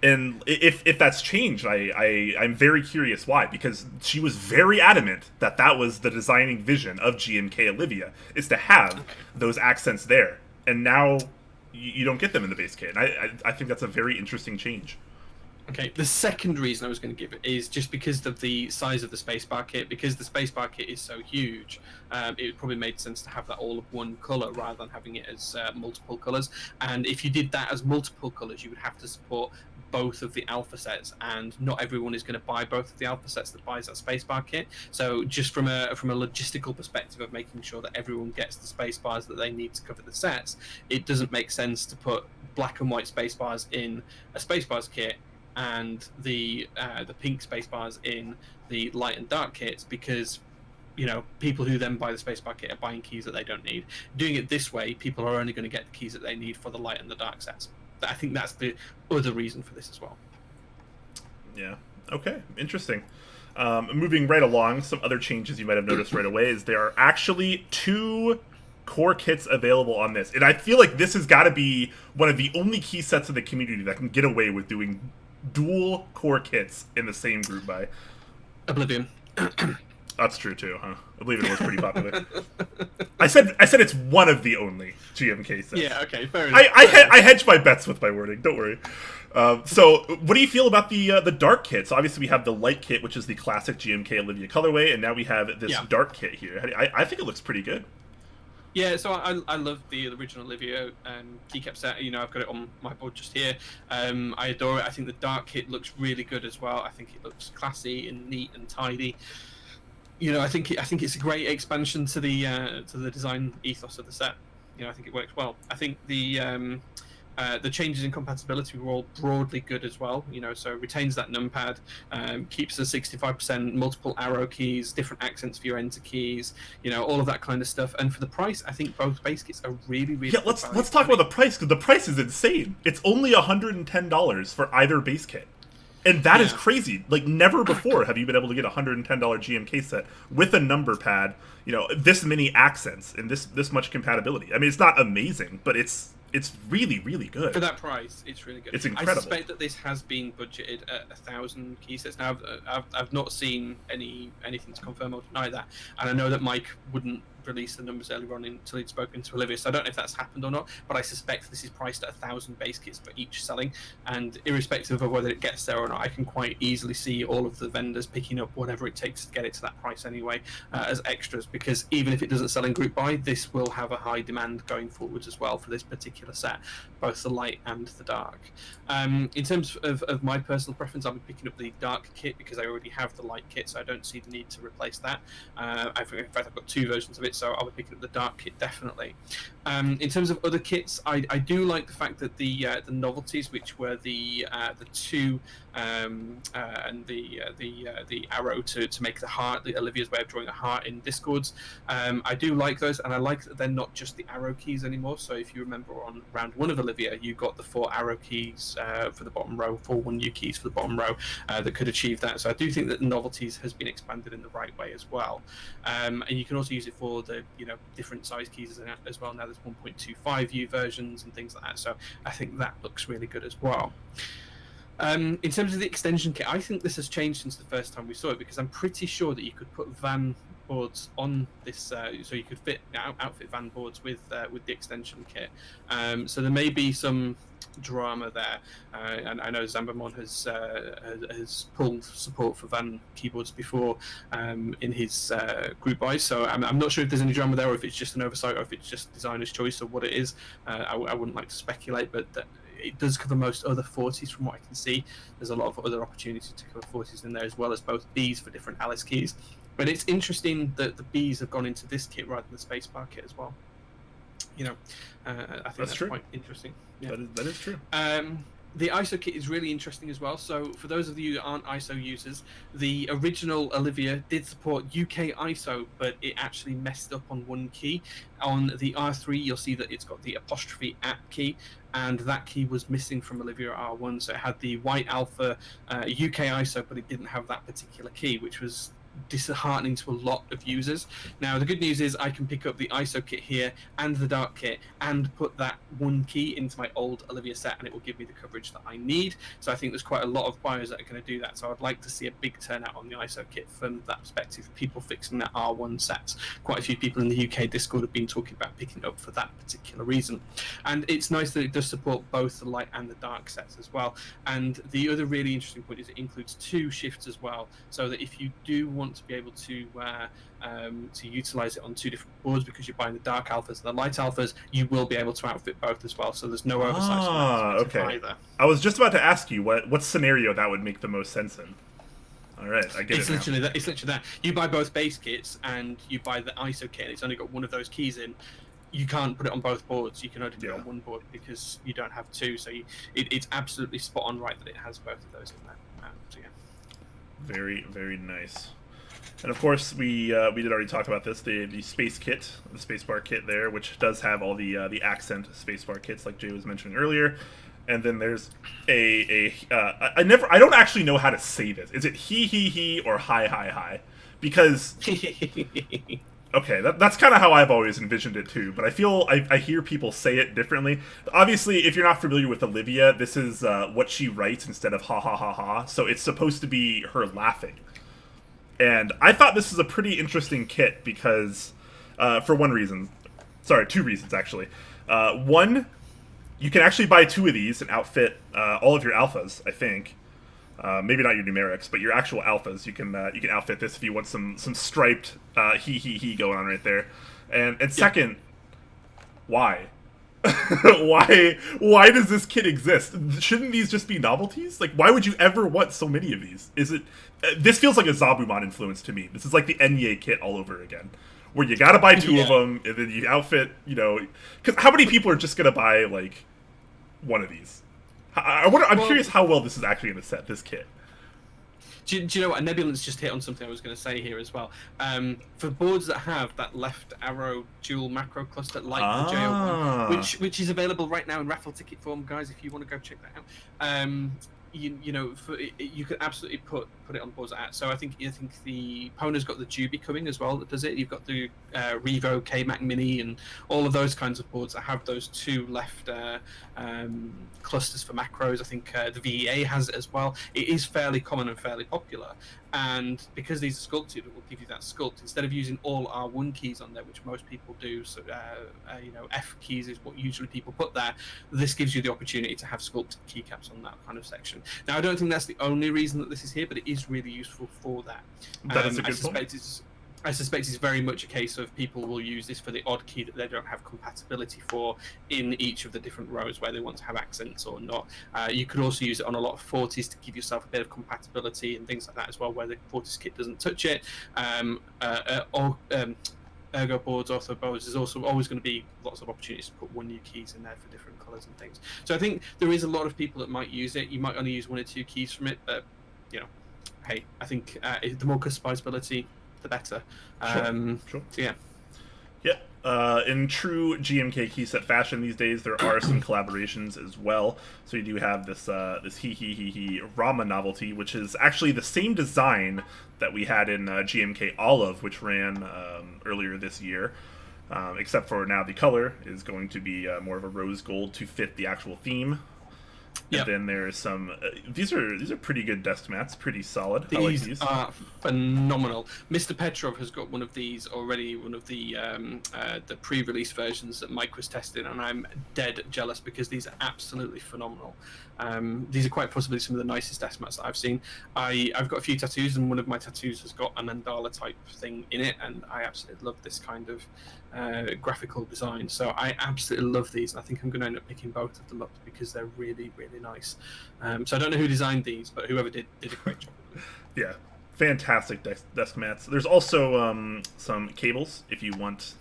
And if that's changed, I'm very curious why, because she was very adamant that was the designing vision of GMK Olivia, is to have those accents there, and now you don't get them in the base kit. I think that's a very interesting change. Okay, the second reason I was going to give it is just because of the size of the spacebar kit. Because the spacebar kit is so huge, it probably made sense to have that all of one color rather than having it as multiple colors. And if you did that as multiple colors, you would have to support both of the alpha sets, and not everyone is going to buy both of the alpha sets that buys that spacebar kit. So just from a logistical perspective of making sure that everyone gets the spacebars that they need to cover the sets, it doesn't make sense to put black and white spacebars in a spacebars kit and the pink spacebars in the light and dark kits, because people who then buy the spacebar kit are buying keys that they don't need. Doing it this way, people are only going to get the keys that they need for the light and the dark sets. I think that's the other reason for this as well. Yeah. Okay. Interesting. Moving right along, some other changes you might have noticed right away is there are actually 2 core kits available on this, and I feel like this has got to be one of the only key sets in the community that can get away with doing dual core kits in the same group buy. Oblivion. That's true too, huh? Oblivion was pretty popular. I said it's one of the only GMK sets. Yeah, okay, fair enough. I hedge my bets with my wording, don't worry. So, what do you feel about the dark kits? Obviously, we have the light kit, which is the classic GMK Olivia colorway, and now we have this dark kit here. I think it looks pretty good. Yeah, so I love the original Olivia keycap set. I've got it on my board just here. I adore it. I think the dark kit looks really good as well. I think it looks classy and neat and tidy. I think it's a great expansion to the design ethos of the set. I think it works well. I think the changes in compatibility were all broadly good as well. So retains that numpad, keeps the 65% multiple arrow keys, different accents for your enter keys, all of that kind of stuff. And for the price, I think both base kits are really, really. Yeah, let's talk about the price, because the price is insane. It's only $110 for either base kit. And that is crazy. Like, never before have you been able to get a $110 GMK set with a number pad, this many accents and this much compatibility. I mean, it's not amazing, but it's really, really good. For that price, it's really good. It's incredible. I suspect that this has been budgeted at 1,000 key sets. Now, I've not seen anything to confirm or deny that. And I know that Mike wouldn't release the numbers earlier on until he'd spoken to Olivia, so I don't know if that's happened or not, but I suspect this is priced at 1,000 base kits for each selling, and irrespective of whether it gets there or not, I can quite easily see all of the vendors picking up whatever it takes to get it to that price anyway, as extras, because even if it doesn't sell in group buy, this will have a high demand going forwards as well for this particular set, both the light and the dark. In terms of my personal preference, I'll be picking up the dark kit because I already have the light kit, so I don't see the need to replace that. In fact, I've got 2 versions of it. it, so I'll be picking up the dark kit definitely. In terms of other kits, I do like the fact that the novelties, which were the 2 and the arrow to make the heart, the Olivia's way of drawing a heart in Discords. I do like those, and I like that they're not just the arrow keys anymore. So if you remember on round 1 of Olivia, you got the 4 arrow keys for the bottom row, 4 1U keys for the bottom row that could achieve that. So I do think that the novelties has been expanded in the right way as well. And you can also use it for the different size keys as well. Now there's 1.25U versions and things like that. So I think that looks really good as well. In terms of the extension kit, I think this has changed since the first time we saw it, because I'm pretty sure that you could put van boards on this, so you could outfit van boards with the extension kit. So there may be some drama there, and I know Zambamon has pulled support for van keyboards before in his group buys, so I'm not sure if there's any drama there, or if it's just an oversight, or if it's just designer's choice, or what it is. I wouldn't like to speculate, but it does cover most other 40s from what I can see. There's a lot of other opportunities to cover 40s in there, as well as both Bs for different Alice keys. But it's interesting that the Bs have gone into this kit rather than the spacebar kit as well. I think that's quite interesting. Yeah. That is true. The ISO kit is really interesting as well. So for those of you that aren't ISO users, the original Olivia did support UK ISO, but it actually messed up on one key. On the R3, you'll see that it's got the apostrophe @ key, and that key was missing from Olivia R1. So it had the white alpha UK ISO, but it didn't have that particular key, which was disheartening to a lot of users. Now the good news is I can pick up the ISO kit here and the dark kit and put that one key into my old Olivia set, and it will give me the coverage that I need. So I think there's quite a lot of buyers that are going to do that. So I'd like to see a big turnout on the ISO kit from that perspective, people fixing that R1 set. Quite a few people in the UK Discord have been talking about picking it up for that particular reason, and it's nice that it does support both the light and the dark sets as well. And the other really interesting point is it includes 2 shifts as well, so that if you do want to be able to utilize it on 2 different boards, because you're buying the dark alphas and the light alphas, you will be able to outfit both as well. So there's no oversized okay. either. I was just about to ask you what scenario that would make the most sense in. All right, I get it. It's literally that. You buy both base kits and you buy the ISO kit, and it's only got one of those keys in. You can't put it on both boards. You can only do it on one board because you don't have 2. So it's absolutely spot on right that it has both of those in there. So yeah. Very, very nice. And of course, we did already talk about this, the space kit, the spacebar kit there, which does have all the accent spacebar kits, like Jay was mentioning earlier. And then there's I don't actually know how to say this. Is it he or hi? Because okay, that's kind of how I've always envisioned it too. But I feel I hear people say it differently. Obviously, if you're not familiar with Olivia, this is what she writes instead of ha. So it's supposed to be her laughing. And I thought this was a pretty interesting kit because, for one reason, sorry, 2 reasons actually. One, you can actually buy 2 of these and outfit all of your alphas. I think, maybe not your numerics, but your actual alphas. You can outfit this if you want some striped he going on right there. And second, why? Why does this kit exist? Shouldn't these just be novelties? Like, why would you ever want so many of these? Is it? This feels like a Zabumon influence to me. This is like the Enye kit all over again, where you gotta buy 2 of them and then you outfit. Because how many people are just gonna buy like one of these? I'm curious how well this is actually gonna set this kit. Do you know what? Nebulance just hit on something I was going to say here as well. For boards that have that left arrow dual macro cluster, like the JO1, which is available right now in raffle ticket form, guys, if you want to go check that out. You could absolutely put it on boards like that. So I think the Pona's got the Juby coming as well that does it. You've got the Revo, K-Mac Mini, and all of those kinds of boards that have those 2 left clusters for macros. I think the VEA has it as well. It is fairly common and fairly popular. And because these are sculpted, it will give you that sculpt instead of using all R1 keys on there, which most people do. So F keys is what usually people put there. This gives you the opportunity to have sculpted keycaps on that kind of section. Now, I don't think that's the only reason that this is here, but it is really useful for that. That is a good point. I suspect it's very much a case of people will use this for the odd key that they don't have compatibility for in each of the different rows where they want to have accents or not. You could also use it on a lot of 40s to give yourself a bit of compatibility and things like that as well, where the 40s kit doesn't touch it. ergo boards, ortho boards, there's also always going to be lots of opportunities to put 1 new keys in there for different colours and things. So I think there is a lot of people that might use it. You might only use 1 or 2 keys from it, but you know, hey, I think the more customizability, the better. Sure. So yeah. Yeah, in true GMK key set fashion these days, there are some collaborations as well. So you do have this this Rama novelty, which is actually the same design that we had in GMK Olive, which ran earlier this year. Except for now the color is going to be more of a rose gold to fit the actual theme. And then there's some. These are pretty good desk mats, pretty solid. I like these. Are phenomenal. Mr. Petrov has got one of these already, one of the pre-release versions that Mike was testing, and I'm dead jealous because these are absolutely phenomenal. These are quite possibly some of the nicest desk mats that I've seen. I've got a few tattoos, and one of my tattoos has got a mandala type thing in it, and I absolutely love this kind of graphical design. So I absolutely love these, and I think I'm going to end up picking both of them up because they're really, really nice. So I don't know who designed these, but whoever did a great job. Yeah, fantastic desk mats. There's also some cables if you want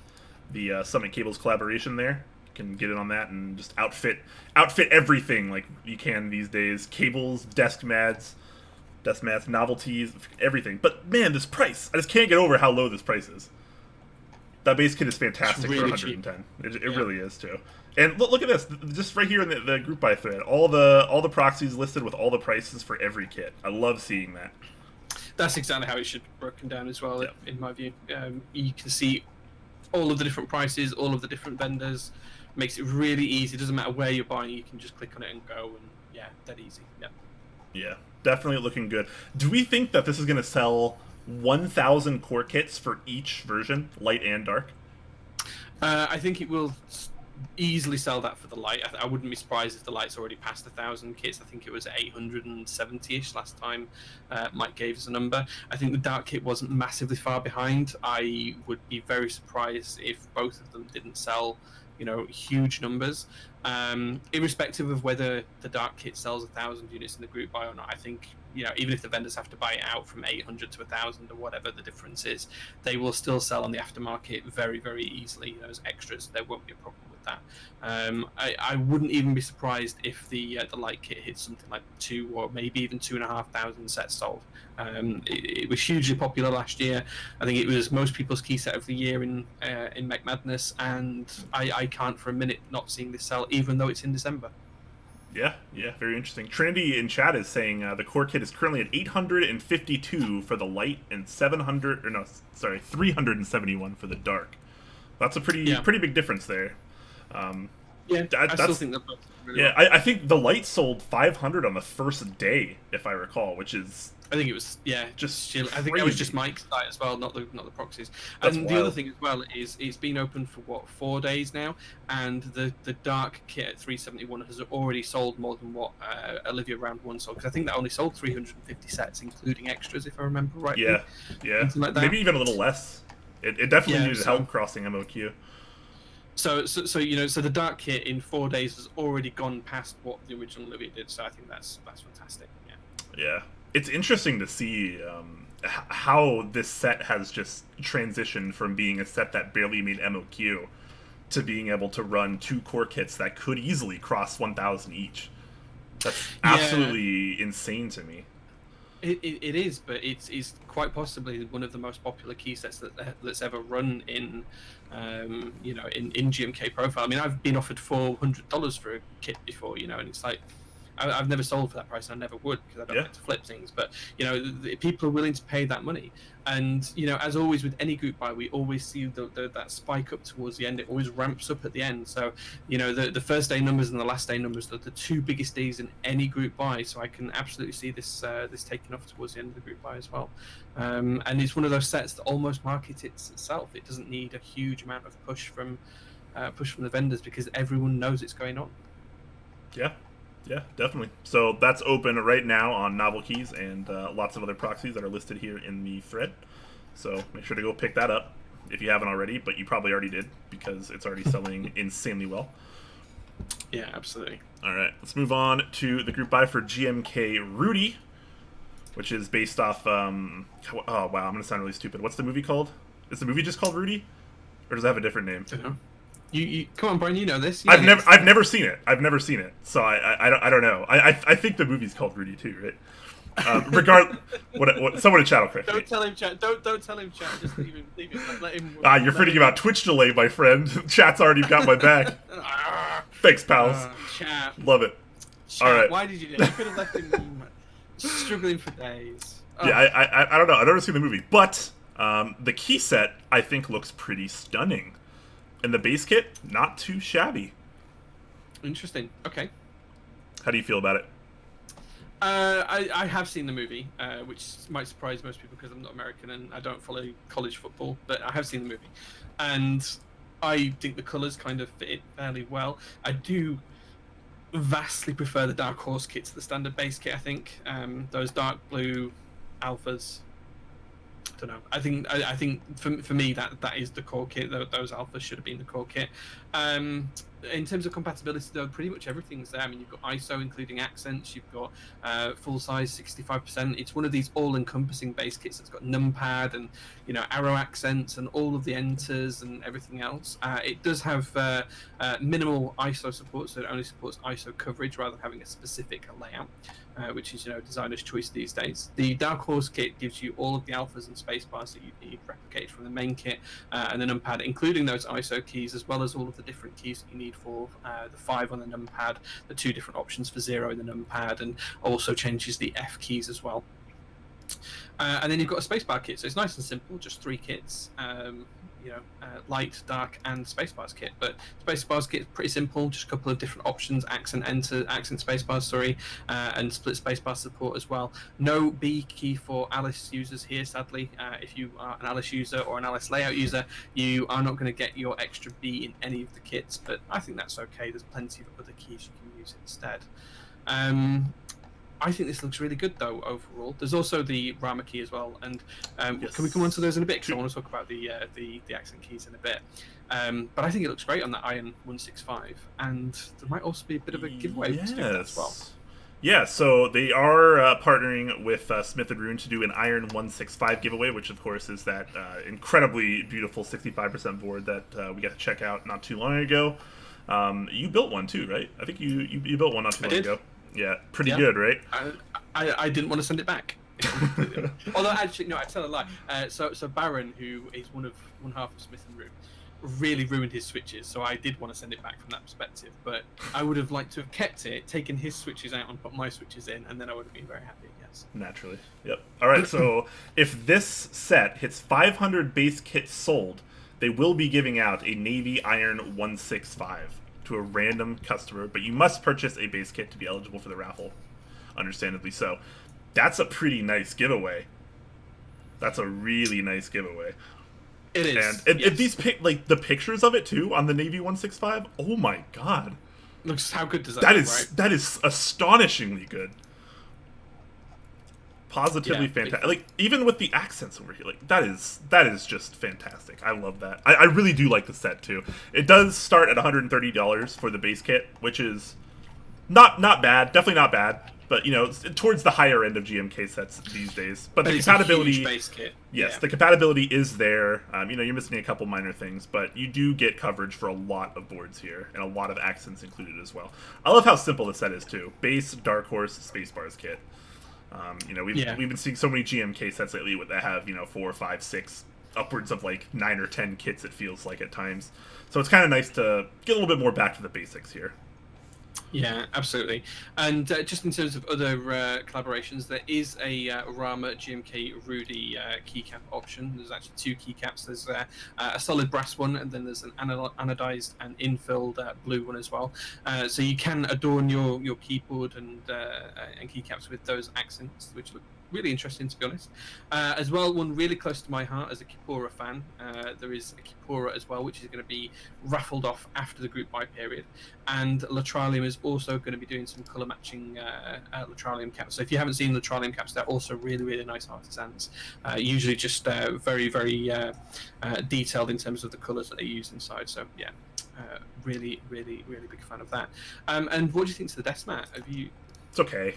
the Summit Cables collaboration there. You can get in on that and just outfit everything like you can these days. Cables, desk mats, novelties, everything. But man, this price, I just can't get over how low this price is. That base kit is fantastic really for 110. It really is too. And look at this, just right here in the group buy thread, all the proxies listed with all the prices for every kit. I love seeing that. That's exactly how it should be broken down as well, in my view. You can see all of the different prices, all of the different vendors. Makes it really easy. It doesn't matter where you're buying, you can just click on it and go, and yeah, that easy. Yeah, definitely looking good. Do we think that this is going to sell 1,000 core kits for each version, light and dark? I think it will easily sell that for the light. I wouldn't be surprised if the light's already passed 1,000 kits. I think it was 870-ish last time Mike gave us a number. I think the dark kit wasn't massively far behind. I would be very surprised if both of them didn't sell, huge numbers. Irrespective of whether the dark kit sells 1,000 units in the group buy or not, I think even if the vendors have to buy it out from 800 to 1,000 or whatever the difference is, they will still sell on the aftermarket very, very easily as extras. There won't be a problem with that. I wouldn't even be surprised if the light kit hits something like 2 or maybe even 2,500 sets sold. It was hugely popular last year. I think it was most people's key set of the year in Mech Madness, and I can't for a minute not seeing this sell, even though it's in December. Yeah, very interesting. Trinity in chat is saying the core kit is currently at 852 for the light and 371 for the dark. That's a pretty big difference there. I still think that. Really well. I think the light sold 500 on the first day, if I recall, which is. I think it was just. I think that was just Mike's site as well, not the proxies. That's and wild. The other thing as well is it's been open for 4 days now, and the dark kit at 371 has already sold more than what Olivia Round 1 sold, because I think that only sold 350 sets, including extras, if I remember right. Yeah. Like that. Maybe even a little less. It definitely needed help crossing MOQ. So the dark kit in 4 days has already gone past what the original Olivia did. So I think that's fantastic. Yeah, it's interesting to see how this set has just transitioned from being a set that barely made MOQ to being able to run 2 core kits that could easily cross 1,000 each. That's absolutely insane to me. It is, but it's quite possibly one of the most popular key sets that's ever run in GMK profile. I mean, I've been offered $400 for a kit before, and it's like I've never sold for that price, and I never would, because I don't like to flip things. But people are willing to pay that money, and as always with any group buy, we always see that spike up towards the end. It always ramps up at the end. So the first day numbers and the last day numbers are the 2 biggest days in any group buy. So I can absolutely see this taking off towards the end of the group buy as well. And it's one of those sets that almost markets itself. It doesn't need a huge amount of push from the vendors, because everyone knows it's going on. Yeah, definitely. So that's open right now on Novel Keys and lots of other proxies that are listed here in the thread. So make sure to go pick that up if you haven't already, but you probably already did, because it's already selling insanely well. Yeah, absolutely. All right, let's move on to the group buy for GMK Rudy, which is based off... oh, wow, I'm going to sound really stupid. What's the movie called? Is the movie just called Rudy? or does it have a different name? I don't know. You come on, Brian. You know this. I've never seen it. I've never seen it, so I don't know. I think the movie's called Rudy too, right? What someone in chat will correct me. Don't tell him, chat. Don't tell him, chat. Just leave him. Let him. You're forgetting about Twitch delay, my friend. Chat's already got my back. Thanks, pals. Chat. Love it. Chat, all right. Why did you do that? You could have left him struggling for days. Oh. Yeah, I don't know. I've never seen the movie, but the key set I think looks pretty stunning, and the base kit not too shabby. Interesting. Okay. How do you feel about it? I have seen the movie, which might surprise most people because I'm not American and I don't follow college football, but I have seen the movie. And I think the colours kind of fit it fairly well. I do vastly prefer the Dark Horse kit to the standard base kit, I think. Those dark blue alphas, I don't know. I think for me that is the core kit. Those alphas should have been the core kit. In terms of compatibility, though, pretty much everything's there. I mean, you've got ISO, including accents. You've got full size, 65%. It's one of these all-encompassing base kits that's got numpad and arrow accents and all of the enters and everything else. It does have minimal ISO support, so it only supports ISO coverage rather than having a specific layout, which is designer's choice these days. The Dark Horse kit gives you all of the alphas and space-bars that you need replicated from the main kit, and the numpad, including those ISO keys, as well as all of the different keys that you need for the 5 on the numpad, the 2 different options for 0 in the numpad, and also changes the F keys as well. And then you've got a spacebar kit, so it's nice and simple, just 3 kits. Light, dark, and spacebar's kit. But spacebar's kit is pretty simple, just a couple of different options: accent spacebars, sorry, and split spacebar support as well. No B key for Alice users here, sadly. If you are an Alice user or an Alice layout user, you are not going to get your extra B in any of the kits. But I think that's okay. There's plenty of other keys you can use instead. I think this looks really good, though, overall. There's also the Rama key as well, and yes. Can we come on to those in a bit? Because I want to talk about the accent keys in a bit. But I think it looks great on that Iron 165, and there might also be a bit of a giveaway to do that as well. Yeah, so they are partnering with Smith & Rune to do an Iron 165 giveaway, which, of course, is that incredibly beautiful 65% board that we got to check out not too long ago. You built one, too, right? I think you built one not too long ago. Yeah, pretty good, right? I didn't want to send it back. Although, actually, no, I tell a lie. So Baron, who is one half of Smith & Rune, really ruined his switches, so I did want to send it back from that perspective. But I would have liked to have kept it, taken his switches out and put my switches in, and then I would have been very happy, yes. Naturally. Yep. All right, so if this set hits 500 base kits sold, they will be giving out a Navy Iron 165. To a random customer, but you must purchase a base kit to be eligible for the raffle, understandably so. That's a pretty nice giveaway. That's a really nice giveaway. It is. And yes. These the pictures of it too on the Navy 165. Oh my god! Looks how good does that look, right? That is astonishingly good. Positively fantastic. Like even with the accents over here, like that is just fantastic. I love that. I really do like the set too. It does start at $130 for the base kit, which is not bad. Definitely not bad. But it's towards the higher end of GMK sets these days. But the compatibility, a huge base kit. Yes, the compatibility is there. You're missing a couple minor things, but you do get coverage for a lot of boards here, and a lot of accents included as well. I love how simple the set is too. Base, Dark Horse, Spacebars kit. We've been seeing so many GMK sets lately that have 4, 5, 6, upwards of like 9 or 10 kits. It feels like at times, so it's kind of nice to get a little bit more back to the basics here. Yeah, absolutely. And just in terms of other collaborations, there is a Rama GMK Rudy keycap option. There's actually 2 keycaps. There's a solid brass one, and then there's an anodized and infilled blue one as well. So you can adorn your keyboard and keycaps with those accents, which look really interesting, to be honest. As well, one really close to my heart as a Kipora fan, there is a Kipora as well, which is going to be raffled off after the group buy period. And Latralium is also going to be doing some colour matching Latralium caps. So if you haven't seen Latralium caps, they're also really, really nice artisans. Usually just very, very detailed in terms of the colours that they use inside. So yeah, really, really, really big fan of that. And what do you think to the desk mat? Have you? It's okay.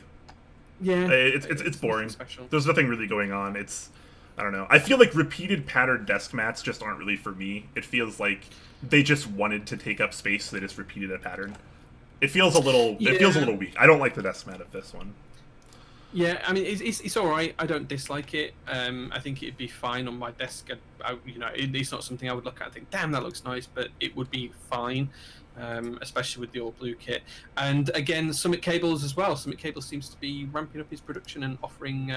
Yeah, it's boring. There's nothing really going on. It's I don't know. I feel like repeated patterned desk mats just aren't really for me. It feels like they just wanted to take up space, so they just repeated a pattern. It feels a little. Yeah. It feels a little weak. I don't like the desk mat of this one. Yeah, I mean, it's all right. I don't dislike it. I think it'd be fine on my desk. It's not something I would look at and think, damn, that looks nice, but it would be fine, especially with the all blue kit. And again, Summit Cables as well. Summit Cables seems to be ramping up his production and offering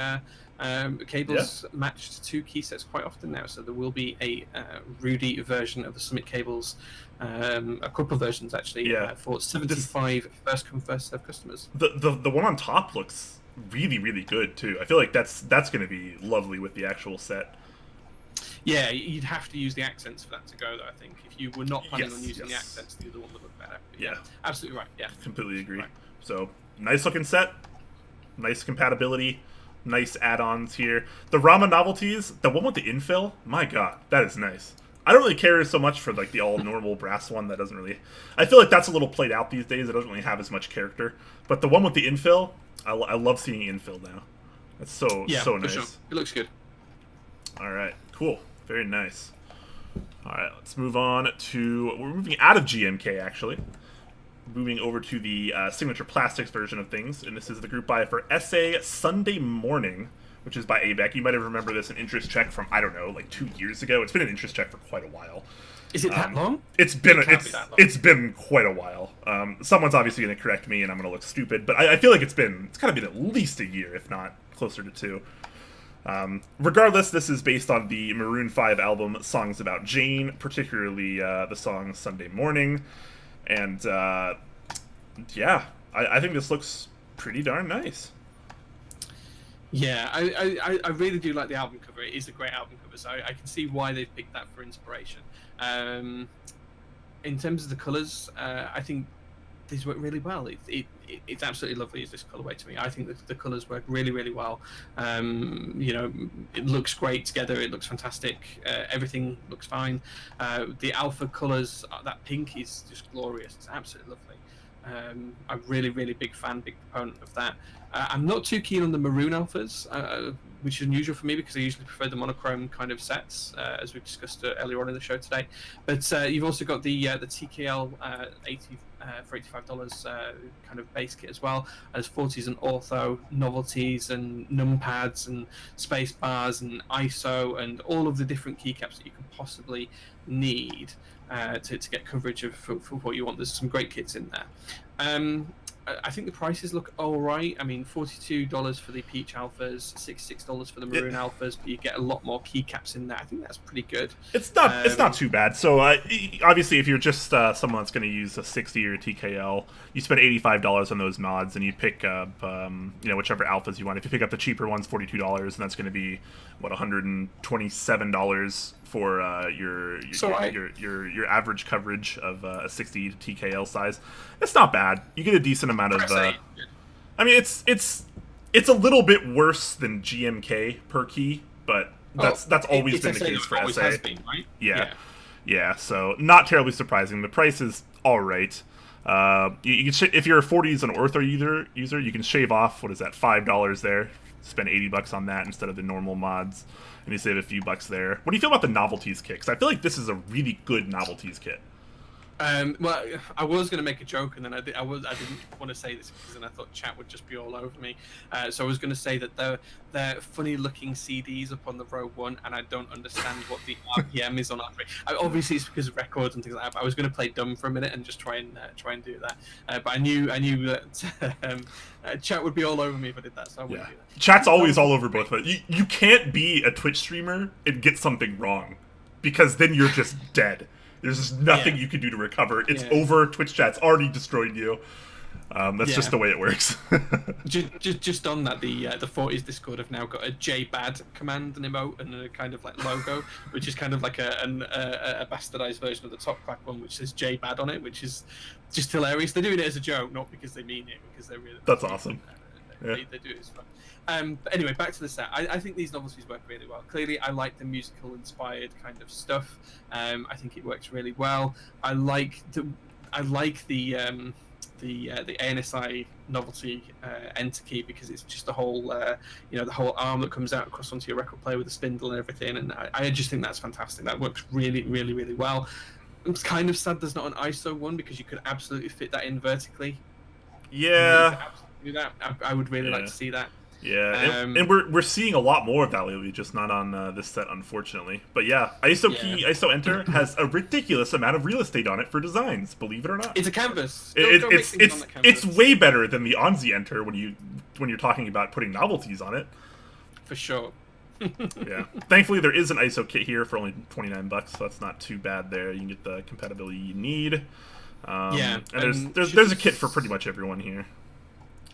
cables matched to key sets quite often now. So there will be a Rudy version of the Summit Cables, a couple of versions actually, for 75 first come first serve customers. The one on top looks really, really good too. I feel like that's going to be lovely with the actual set. Yeah, you'd have to use the accents for that to go, though. I think if you were not planning on using the accents, the other one would look better. But yeah, absolutely right. Yeah, completely agree. Right. So nice looking set, nice compatibility, nice add-ons here. The Rama novelties, the one with the infill, my god, that is nice. I don't really care so much for like the all normal brass one. That doesn't really. I feel like that's a little played out these days. It doesn't really have as much character. But the one with the infill, I love seeing infill now. That's so nice. Sure. It looks good. All right, cool, very nice. All right, let's move on to. We're moving out of GMK actually. Moving over to the Signature Plastics version of things, and this is the group buy for SA Sunday Morning, which is by ABEC. You might have remembered this, an interest check from, I don't know, like 2 years ago. It's been an interest check for quite a while. Is it that long? It's been quite a while. Someone's obviously going to correct me, and I'm going to look stupid, but I feel like it's kind of been at least a year, if not closer to 2. Regardless, this is based on the Maroon 5 album Songs About Jane, particularly the song Sunday Morning. And, I think this looks pretty darn nice. Yeah, I really do like the album cover. It is a great album cover, so I can see why they've picked that for inspiration. In terms of the colours, I think these work really well. It's absolutely lovely as this colourway to me. I think that the colours work really, really well. It looks great together. It looks fantastic. Everything looks fine. The alpha colours, that pink is just glorious. It's absolutely lovely. I'm a really, really big proponent of that. I'm not too keen on the maroon alphas, which is unusual for me because I usually prefer the monochrome kind of sets, as we discussed earlier on in the show today. But you've also got the TKL 80 for $85 kind of base kit as well. There's 40s and ortho, novelties and numpads and space bars and ISO and all of the different keycaps that you could possibly need to get coverage for what you want. There's some great kits in there. I think the prices look all right. I mean, $42 for the peach alphas, $66 for the maroon alphas, but you get a lot more keycaps in there. I think that's pretty good. It's not too bad. So obviously, if you're just someone that's going to use a 60 or a TKL, you spend $85 on those mods, and you pick up whichever alphas you want. If you pick up the cheaper ones, $42, and that's going to be $127 for your average coverage of a 60 TKL size. It's not bad. You get a decent amount of. I mean, it's a little bit worse than GMK per key, but that's always been the case for SA. Has been, right? Yeah. So not terribly surprising. The price is all right. You can if you're a 40s and ortho user, you can shave off $5 there. Spend $80 on that instead of the normal mods, and you save a few bucks there. What do you feel about the novelties kit? Because I feel like this is a really good novelties kit. Well, I was going to make a joke, and then I didn't want to say this because then I thought chat would just be all over me. So I was going to say that they're funny-looking CDs up on the row 1, and I don't understand what the RPM is on R3. Obviously, it's because of records and things like that. But I was going to play dumb for a minute and just try and do that. But I knew that chat would be all over me if I did that, so I wouldn't do that. Chat's always all over both of us. You can't be a Twitch streamer and get something wrong, because then you're just dead. There's just nothing you can do to recover. It's over. Twitch chat's already destroyed you. That's just the way it works. just on that, the 40s Discord have now got a JBAD command and emote and a kind of like logo, which is kind of like a bastardized version of the Top Clack one, which says JBAD on it, which is just hilarious. They're doing it as a joke, not because they mean it, because they're really. That's awesome. They do it as fun. But anyway, back to the set. I think these novelties work really well. Clearly, I like the musical-inspired kind of stuff. I think it works really well. I like the the ANSI novelty enter key, because it's just the whole the whole arm that comes out across onto your record player with a spindle and everything, and I just think that's fantastic. That works really, really, really well. I'm kind of sad there's not an ISO one, because you could absolutely fit that in vertically. Yeah. Do that. I would really like to see that. Yeah, and we're seeing a lot more of that lately, just not on this set, unfortunately. But yeah, ISO key, ISO enter has a ridiculous amount of real estate on it for designs, believe it or not. It's a canvas. It's way better than the ONZI enter when you're talking about putting novelties on it. For sure. Yeah. Thankfully, there is an ISO kit here for only $29, so that's not too bad there. You can get the compatibility you need. And there's a kit for pretty much everyone here.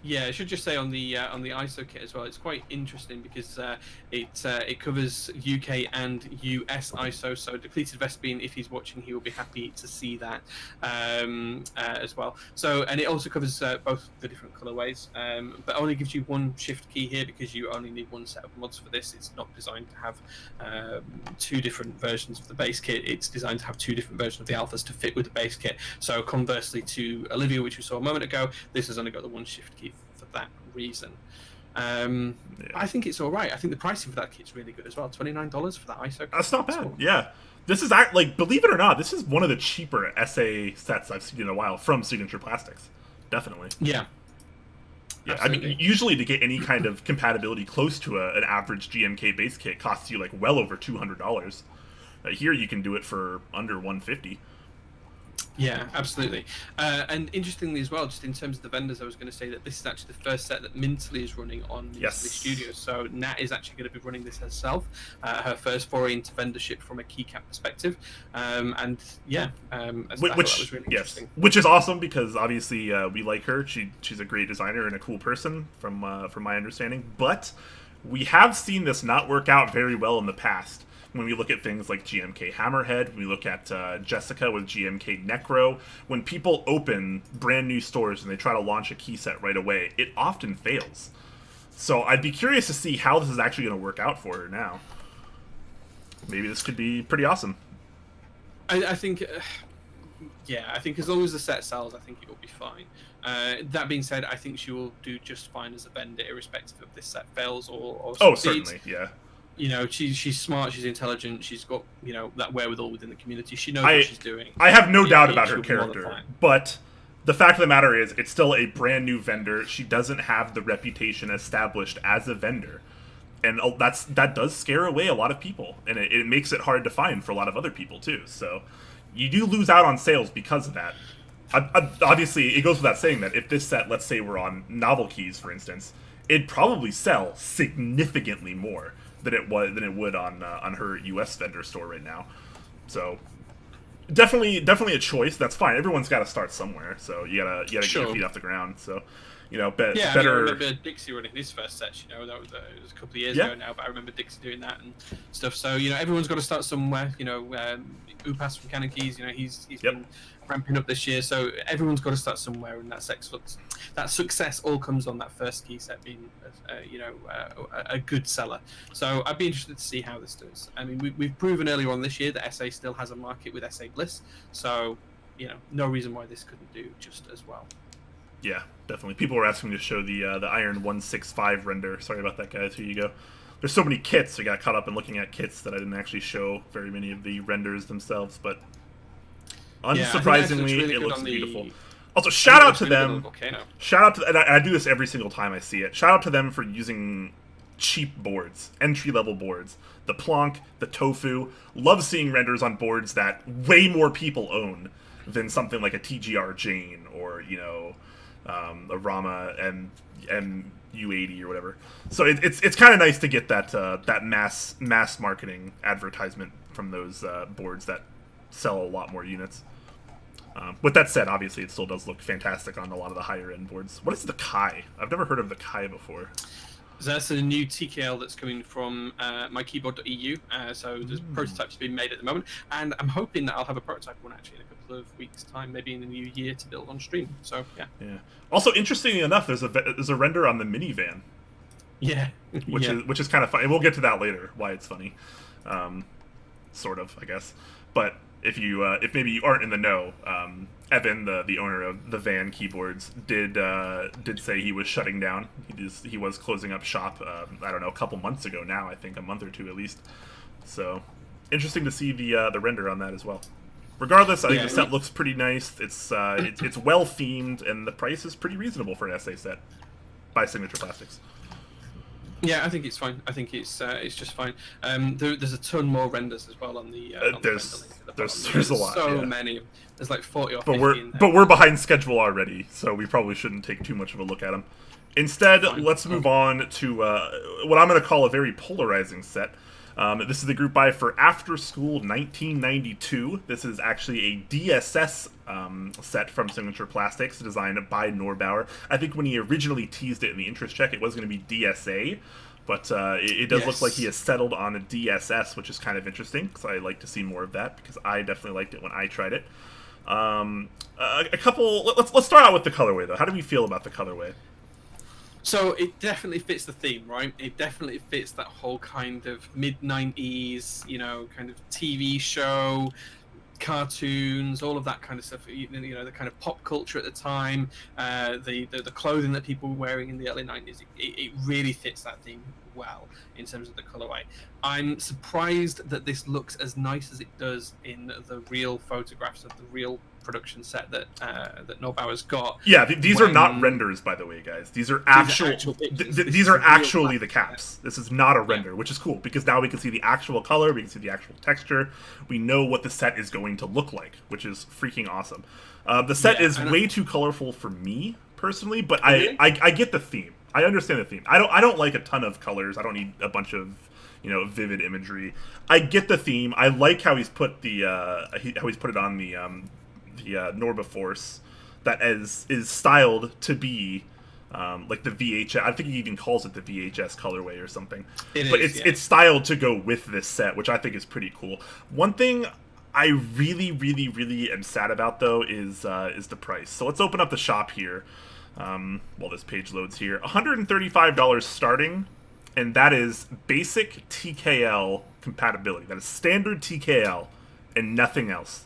Yeah, I should just say on the ISO kit as well, it's quite interesting because it covers UK and US ISO. So Depleted Vespene, if he's watching, he will be happy to see that as well. So, and it also covers both the different colorways, but only gives you one shift key here because you only need one set of mods for this. It's not designed to have two different versions of the base kit. It's designed to have two different versions of the alphas to fit with the base kit. So conversely to Olivia, which we saw a moment ago, this has only got the one shift key for that reason. I think it's all right. I think the pricing for that kit's really good as well. $29 for that ISO kit. That's not bad. Yeah, this is like, believe it or not, this is one of the cheaper SA sets I've seen in a while from Signature Plastics. Definitely. Yeah. Yeah, absolutely. I mean, usually to get any kind of compatibility close to an average GMK base kit costs you like well over $200. Here you can do it for under $150. Yeah, absolutely. And interestingly as well, just in terms of the vendors, I was going to say that this is actually the first set that Mintley is running on Mintley Studios. So Nat is actually going to be running this herself, her first foray into vendorship from a keycap perspective. And yeah, that was really interesting. Which is awesome because obviously we like her. She's a great designer and a cool person from my understanding. But we have seen this not work out very well in the past. When we look at things like GMK Hammerhead, when we look at Jessica with GMK Necro, when people open brand new stores and they try to launch a key set right away, it often fails. So I'd be curious to see how this is actually going to work out for her now. Maybe this could be pretty awesome. I think, I think as long as the set sells, I think it will be fine. That being said, I think she will do just fine as a vendor, irrespective of this set fails or succeeds. Oh, certainly, yeah. You know, she's smart, she's intelligent, she's got, that wherewithal within the community. She knows what she's doing. I have no doubt about her character, but the fact of the matter is, it's still a brand new vendor. She doesn't have the reputation established as a vendor. And that does scare away a lot of people, and it makes it hard to find for a lot of other people, too. So you do lose out on sales because of that. Obviously, it goes without saying that if this set, let's say we're on novel keys, for instance, it'd probably sell significantly more than it would on her US vendor store right now. So definitely a choice. That's fine. Everyone's got to start somewhere. So you gotta get your feet off the ground. So better. I remember Dixie running his first set. That was a couple of years ago now, but I remember Dixie doing that and stuff. So everyone's got to start somewhere. Upas from Cannon Keys, he's been ramping up this year, so everyone's got to start somewhere, and that success all comes on that first key set being, a good seller. So I'd be interested to see how this does. I mean, we've proven earlier on this year that SA still has a market with SA Bliss, so no reason why this couldn't do just as well. Yeah, definitely. People were asking me to show the Iron 165 render. Sorry about that, guys. Here you go. There's so many kits, I got caught up in looking at kits that I didn't actually show very many of the renders themselves, but unsurprisingly, it looks beautiful. Also, shout out to them. Shout out to, and I do this every single time I see it. Shout out to them for using cheap boards, entry-level boards. The Plonk, the Tofu. Love seeing renders on boards that way more people own than something like a TGR Jane or a Rama and U80 or whatever. So it's kind of nice to get that mass marketing advertisement from those boards that sell a lot more units. With that said, obviously it still does look fantastic on a lot of the higher end boards. What is the Kai? I've never heard of the Kai before. So that's a new TKL that's coming from mykeyboard.eu. So there's prototypes being made at the moment, and I'm hoping that I'll have a prototype one actually in a couple of weeks' time, maybe in the new year, to build on stream. So yeah. Also, interestingly enough, there's a render on the Minivan. Yeah. Which is kind of funny. We'll get to that later. Why it's funny, sort of, I guess. But if maybe you aren't in the know, Evan, the owner of the Van Keyboards, did say he was shutting down. He was closing up shop. I don't know, a couple months ago now. I think a month or two at least. So interesting to see the render on that as well. Regardless, I think the set looks pretty nice. It's well themed, and the price is pretty reasonable for an SA set by Signature Plastics. Yeah, I think it's fine. I think it's just fine. There's a ton more renders as well on the. There's a lot. So many. There's like 40 or 50 but we're behind schedule already, so we probably shouldn't take too much of a look at them. Instead, let's move on to what I'm going to call a very polarizing set. This is the group buy for After-School 1992. This is actually a DSS set from Signature Plastics, designed by Norbauer. I think when he originally teased it in the interest check, it was going to be DSA, but it does look like he has settled on a DSS, which is kind of interesting, because I like to see more of that, because I definitely liked it when I tried it. Let's start out with the colorway, though. How do we feel about the colorway? So it definitely fits the theme, right? It definitely fits that whole kind of mid-90s, kind of TV show, cartoons, all of that kind of stuff. The kind of pop culture at the time, the clothing that people were wearing in the early 90s. It really fits that theme well in terms of the colorway. I'm surprised that this looks as nice as it does in the real photographs of the real production set that Norbauer's got. Yeah, these are not renders, by the way, guys. These are these are actually the caps. This is not a render, which is cool, because now we can see the actual color, we can see the actual texture, we know what the set is going to look like, which is freaking awesome. The set is way too colorful for me personally, but I get the theme. I understand the theme. I don't like a ton of colors. I don't need a bunch of vivid imagery. I get the theme. I like how he's put how he's put it on the Norba Force, that is styled to be like the VHS. I think he even calls it the VHS colorway or something. It's styled to go with this set, which I think is pretty cool. One thing I really, really, really am sad about, though, is the price. So let's open up the shop here while this page loads here. $135 starting, and that is basic TKL compatibility. That is standard TKL and nothing else,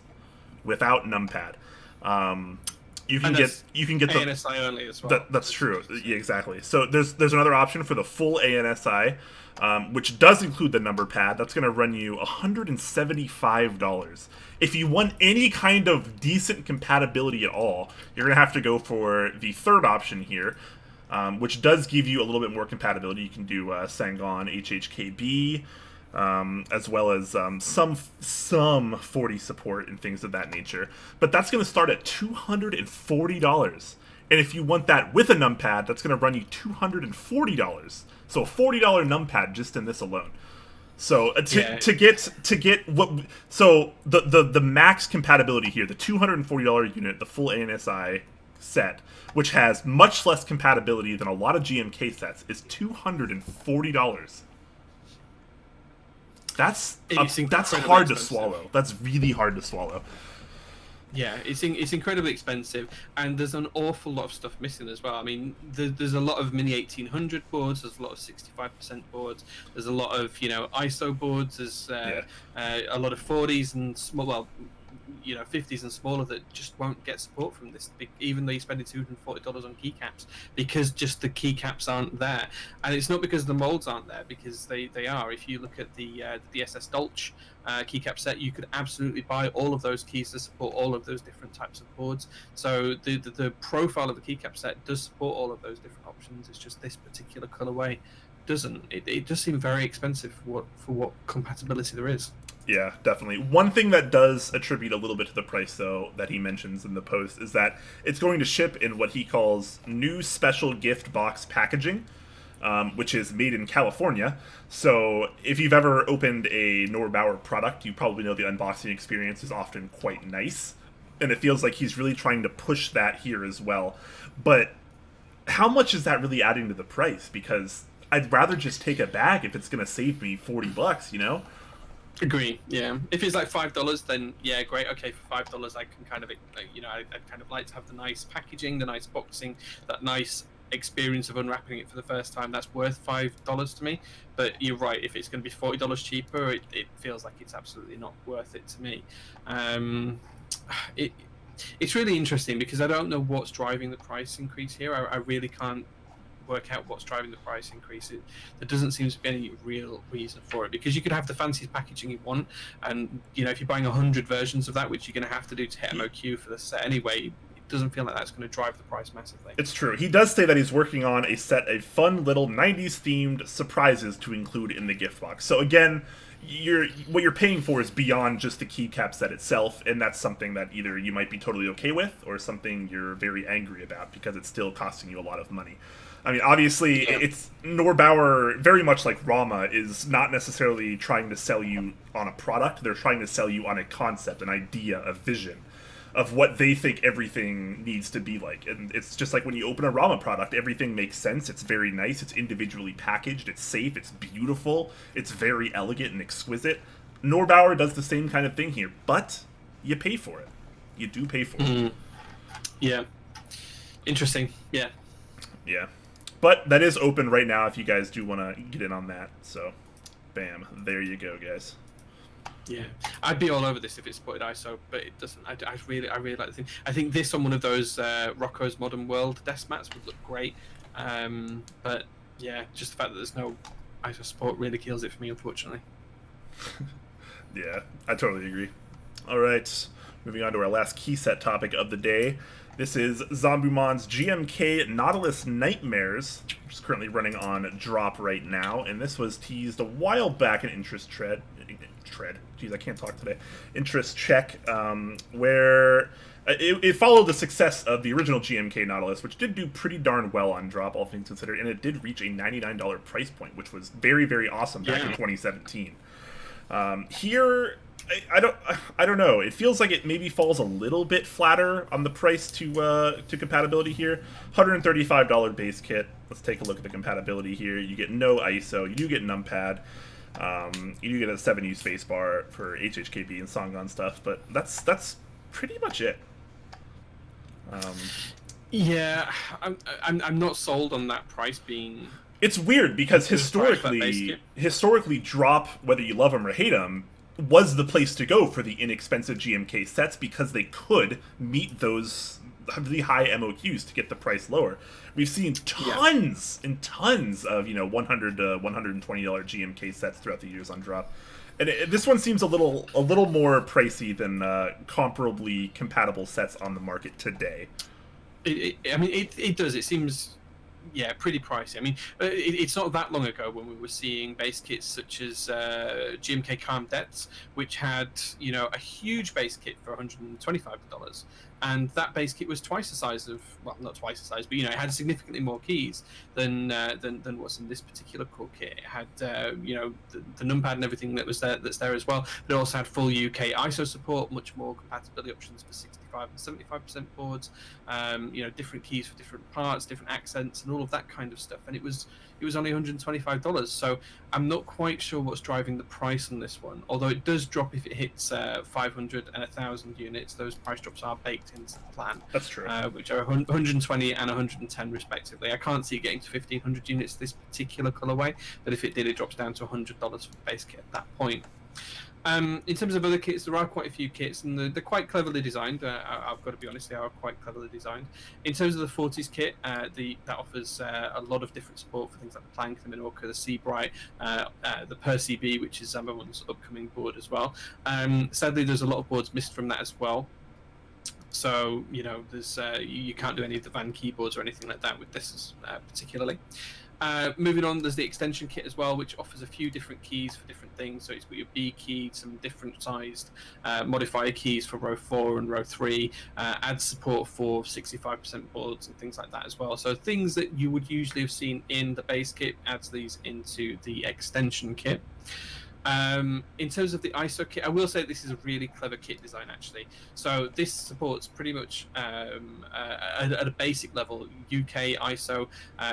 without numpad. You can get the ANSI only as well. That's true. Yeah, exactly. So there's another option for the full ANSI, which does include the number pad. That's going to run you $175. If you want any kind of decent compatibility at all, you're going to have to go for the third option here, which does give you a little bit more compatibility. You can do Sangon, HHKB, as well as some 40 support and things of that nature. But that's going to start at $240. And if you want that with a numpad, that's going to run you $240. So a $40 numpad just in this alone. So to get what, so the max compatibility here, the $240 unit, the full ANSI set, which has much less compatibility than a lot of GMK sets, is $240. That's hard to swallow. That's really hard to swallow. Yeah, it's incredibly expensive, and there's an awful lot of stuff missing as well. I mean, there's a lot of mini 1800 boards, there's a lot of 65% boards, there's a lot of ISO boards, there's a lot of 40s and small, 50s and smaller that just won't get support from this, even though you're spending $240 on keycaps, because just the keycaps aren't there. And it's not because the molds aren't there, because they are. If you look at the DSS Dolch keycap set, you could absolutely buy all of those keys to support all of those different types of boards. So the profile of the keycap set does support all of those different options. It's just this particular colorway doesn't. It does seem very expensive for what compatibility there is. Yeah, definitely. One thing that does attribute a little bit to the price, though, that he mentions in the post, is that it's going to ship in what he calls new special gift box packaging, which is made in California. So if you've ever opened a Norbauer product, you probably know the unboxing experience is often quite nice. And it feels like he's really trying to push that here as well. But how much is that really adding to the price? Because I'd rather just take a bag if it's going to save me $40, Agree. Yeah. If it's like $5, then yeah, great. Okay, for $5, I can kind of, I kind of like to have the nice packaging, the nice boxing, that nice experience of unwrapping it for the first time. That's worth $5 to me. But you're right. If it's going to be $40 cheaper, it feels like it's absolutely not worth it to me. It's really interesting because I don't know what's driving the price increase here. I really can't work out what's driving the price increase. There doesn't seem to be any real reason for it, because you could have the fanciest packaging you want, and if you're buying 100 versions of that, which you're going to have to do to hit MOQ for the set anyway, it doesn't feel like that's going to drive the price massively. It's true. He does say that he's working on a set of fun little 90s themed surprises to include in the gift box. So again, what you're paying for is beyond just the keycap set itself, and that's something that either you might be totally okay with or something you're very angry about because it's still costing you a lot of money. I mean, obviously, it's Norbauer, very much like Rama, is not necessarily trying to sell you on a product. They're trying to sell you on a concept, an idea, a vision of what they think everything needs to be like. And it's just like when you open a Rama product, everything makes sense. It's very nice. It's individually packaged. It's safe. It's beautiful. It's very elegant and exquisite. Norbauer does the same kind of thing here, but you pay for it. You do pay for it. Yeah. Interesting. Yeah. Yeah. But that is open right now if you guys do want to get in on that. So, bam. There you go, guys. Yeah, I'd be all over this if it supported ISO, but it doesn't. I really like the thing. I think this on one of those Rocco's Modern World desk mats would look great. But yeah, just the fact that there's no ISO support really kills it for me, unfortunately. Yeah, I totally agree. All right, moving on to our last key set topic of the day. This is Zombumon's GMK Nautilus Nightmares, which is currently running on drop right now, and this was teased a while back in Interest Tread. Jeez, I can't talk today. Interest Check, where it followed the success of the original GMK Nautilus, which did do pretty darn well on drop, all things considered, and it did reach a $99 price point, which was very, very awesome back in 2017. Here, I don't know. It feels like it maybe falls a little bit flatter on the price to compatibility here. $135 base kit. Let's take a look at the compatibility here. You get no ISO. You do get numpad. You do get a 7U spacebar for HHKB and Songon stuff, but that's pretty much it. Yeah, I'm not sold on that price being. It's weird because historically, drop, whether you love them or hate them, was the place to go for the inexpensive GMK sets because they could meet those really high MOQs to get the price lower. We've seen tons and tons of $100 to $120 GMK sets throughout the years on drop, and this one seems a little more pricey than comparably compatible sets on the market today. It does. It seems. Yeah, pretty pricey. I mean, it's not that long ago when we were seeing base kits such as GMK Calm Depths, which had a huge base kit for $125, and that base kit was twice the size of, well, not twice the size, but it had significantly more keys than what's in this particular core kit. It had the numpad and everything that's there as well, but it also had full UK ISO support, much more compatibility options for 65 and 75% boards, different keys for different parts, different accents, and all of that kind of stuff. And it was only $125, so I'm not quite sure what's driving the price on this one. Although it does drop if it hits 500 and 1,000 units. Those price drops are baked into the plan. That's true. Which are 120 and 110 respectively. I can't see it getting to 1,500 units this particular colorway, but if it did, it drops down to $100 for the base kit at that point. In terms of other kits, there are quite a few kits, and they're quite cleverly designed. I've got to be honest, they are quite cleverly designed. In terms of the 40s kit, that offers a lot of different support for things like the Plank, the Minorca, the Seabright, the Percy B, which is Zambo's upcoming board as well. Sadly, there's a lot of boards missed from that as well. So, there's you can't do any of the Van keyboards or anything like that with this particularly. Moving on, there's the extension kit as well, which offers a few different keys for different things. So it's got your B key, some different sized modifier keys for row 4 and row 3, adds support for 65% boards and things like that as well. So things that you would usually have seen in the base kit adds these into the extension kit. In terms of the ISO kit, I will say this is a really clever kit design, actually. So this supports pretty much at a basic level UK ISO.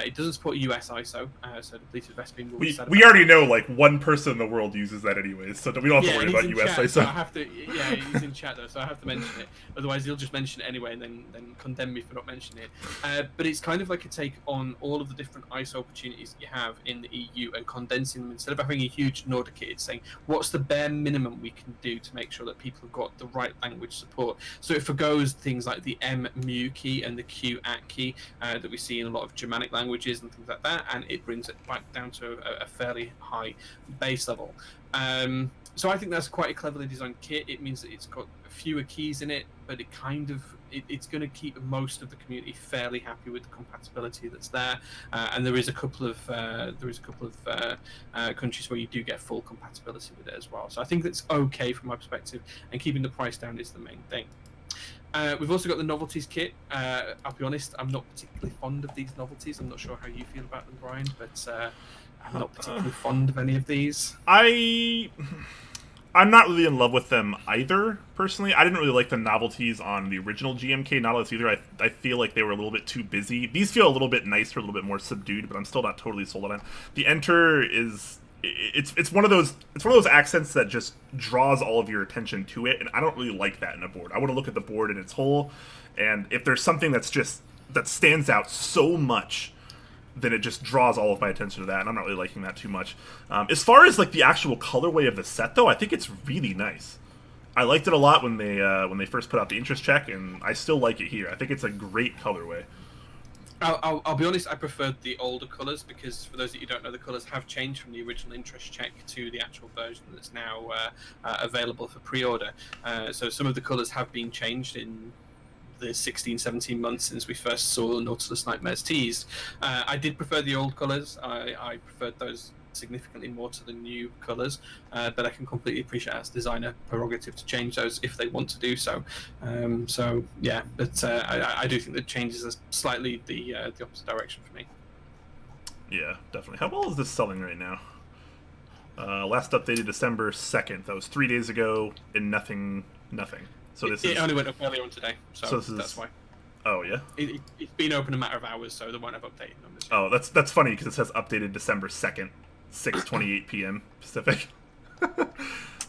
It doesn't support US ISO, so the deleted Vespine will be we already know like one person in the world uses that anyways, so we don't have to worry about US chat, ISO. So I have to, he's in chat though, so I have to mention it. Otherwise, he'll just mention it anyway and then condemn me for not mentioning it. But it's kind of like a take on all of the different ISO opportunities that you have in the EU and condensing them. Instead of having a huge Nordic kitted saying, what's the bare minimum we can do to make sure that people have got the right language support? So it forgoes things like the mu key and the q-at key that we see in a lot of Germanic languages and things like that, and it brings it back down to a fairly high base level. So I think that's quite a cleverly designed kit. It means that it's got fewer keys in it, but it's going to keep most of the community fairly happy with the compatibility that's there. And there is a couple of countries where you do get full compatibility with it as well. So I think that's okay from my perspective, and keeping the price down is the main thing. We've also got the novelties kit. I'll be honest, I'm not particularly fond of these novelties. I'm not sure how you feel about them, Brian, but I'm not particularly fond of any of these. I'm not really in love with them either, personally. I didn't really like the novelties on the original GMK Nautilus either. I feel like they were a little bit too busy. These feel a little bit nicer, a little bit more subdued, but I'm still not totally sold on it. The enter is... It's one of those accents that just draws all of your attention to it, and I don't really like that in a board. I want to look at the board in its whole, and if there's something that stands out so much, then it just draws all of my attention to that, and I'm not really liking that too much. As far as like the actual colorway of the set, though, I think it's really nice. I liked it a lot when they first put out the interest check, and I still like it here. I think it's a great colorway. I'll be honest, I preferred the older colours, because for those that you don't know, the colours have changed from the original interest check to the actual version that's now available for pre-order. So some of the colours have been changed in the 16-17 months since we first saw Nautilus Nightmares teased. I did prefer the old colours. I preferred those significantly more to the new colours, but I can completely appreciate as designer prerogative to change those if they want to do so. So yeah, but I do think that changes are slightly the opposite direction for me. Yeah, definitely. How well is this selling right now? Last updated December 2nd. That was 3 days ago, and nothing. So it only went up earlier on today, so that's why. Oh yeah. It's been open a matter of hours, so they won't have updated numbers. Oh, that's funny because it says updated December 2nd, 6:28 p.m. Pacific.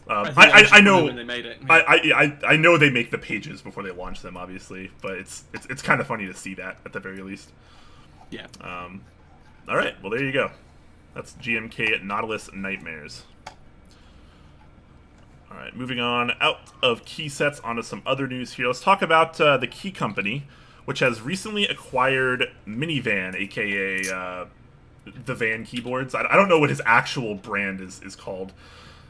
I know when they made it. I know they make the pages before they launch them, obviously, but it's kind of funny to see that at the very least. Yeah. All right. Well, there you go. That's GMK Nautilus Nightmares. All right, moving on out of key sets onto some other news here. Let's talk about the Key Company, which has recently acquired Minivan, aka the Van keyboards. I don't know what his actual brand is called,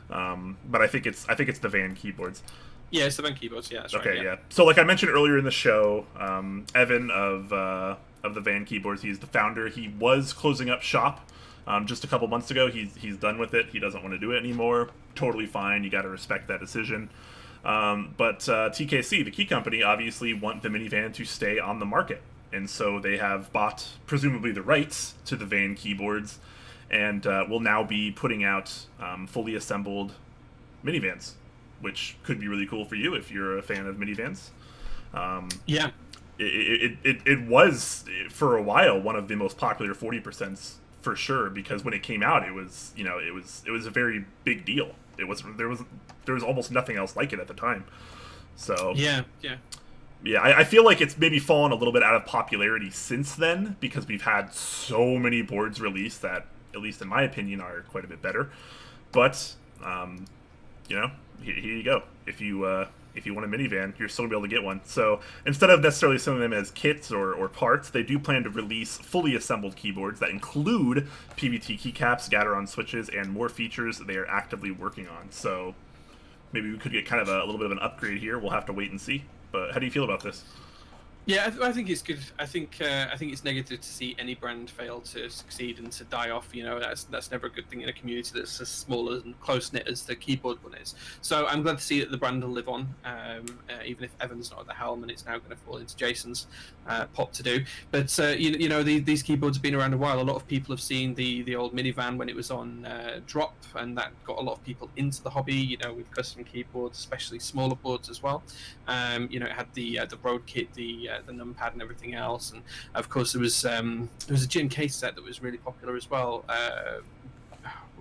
but I think it's the Van keyboards. Yeah, it's the Van keyboards. Yeah, that's right. Okay, yeah. So like I mentioned earlier in the show, Evan of the Van keyboards, he's the founder. He was closing up shop. Just a couple months ago, he's done with it. He doesn't want to do it anymore. Totally fine. You got to respect that decision. But TKC, the Key Company, obviously want the Minivan to stay on the market, and so they have bought presumably the rights to the Van keyboards, and will now be putting out fully assembled minivans, which could be really cool for you if you're a fan of minivans. Yeah, it was for a while one of the most popular 40%s. For sure, because when it came out, it was a very big deal. There was almost nothing else like it at the time. So yeah. I feel like it's maybe fallen a little bit out of popularity since then, because we've had so many boards released that, at least in my opinion, are quite a bit better. But here you go. If you want a minivan, you're still going to be able to get one. So instead of necessarily selling them as kits or parts, they do plan to release fully assembled keyboards that include PBT keycaps, Gateron switches, and more features they are actively working on. So maybe we could get kind of a little bit of an upgrade here. We'll have to wait and see. But how do you feel about this? Yeah, I think it's good. I think it's negative to see any brand fail to succeed and to die off. That's never a good thing in a community that's as small and close knit as the keyboard one is. So I'm glad to see that the brand will live on, even if Evan's not at the helm, and it's now going to fall into Jason's pot to do. But these keyboards have been around a while. A lot of people have seen the old Minivan when it was on drop, and that got a lot of people into the hobby. With custom keyboards, especially smaller boards as well. It had the road kit, the numpad and everything else, and of course there was a GMK set that was really popular as well.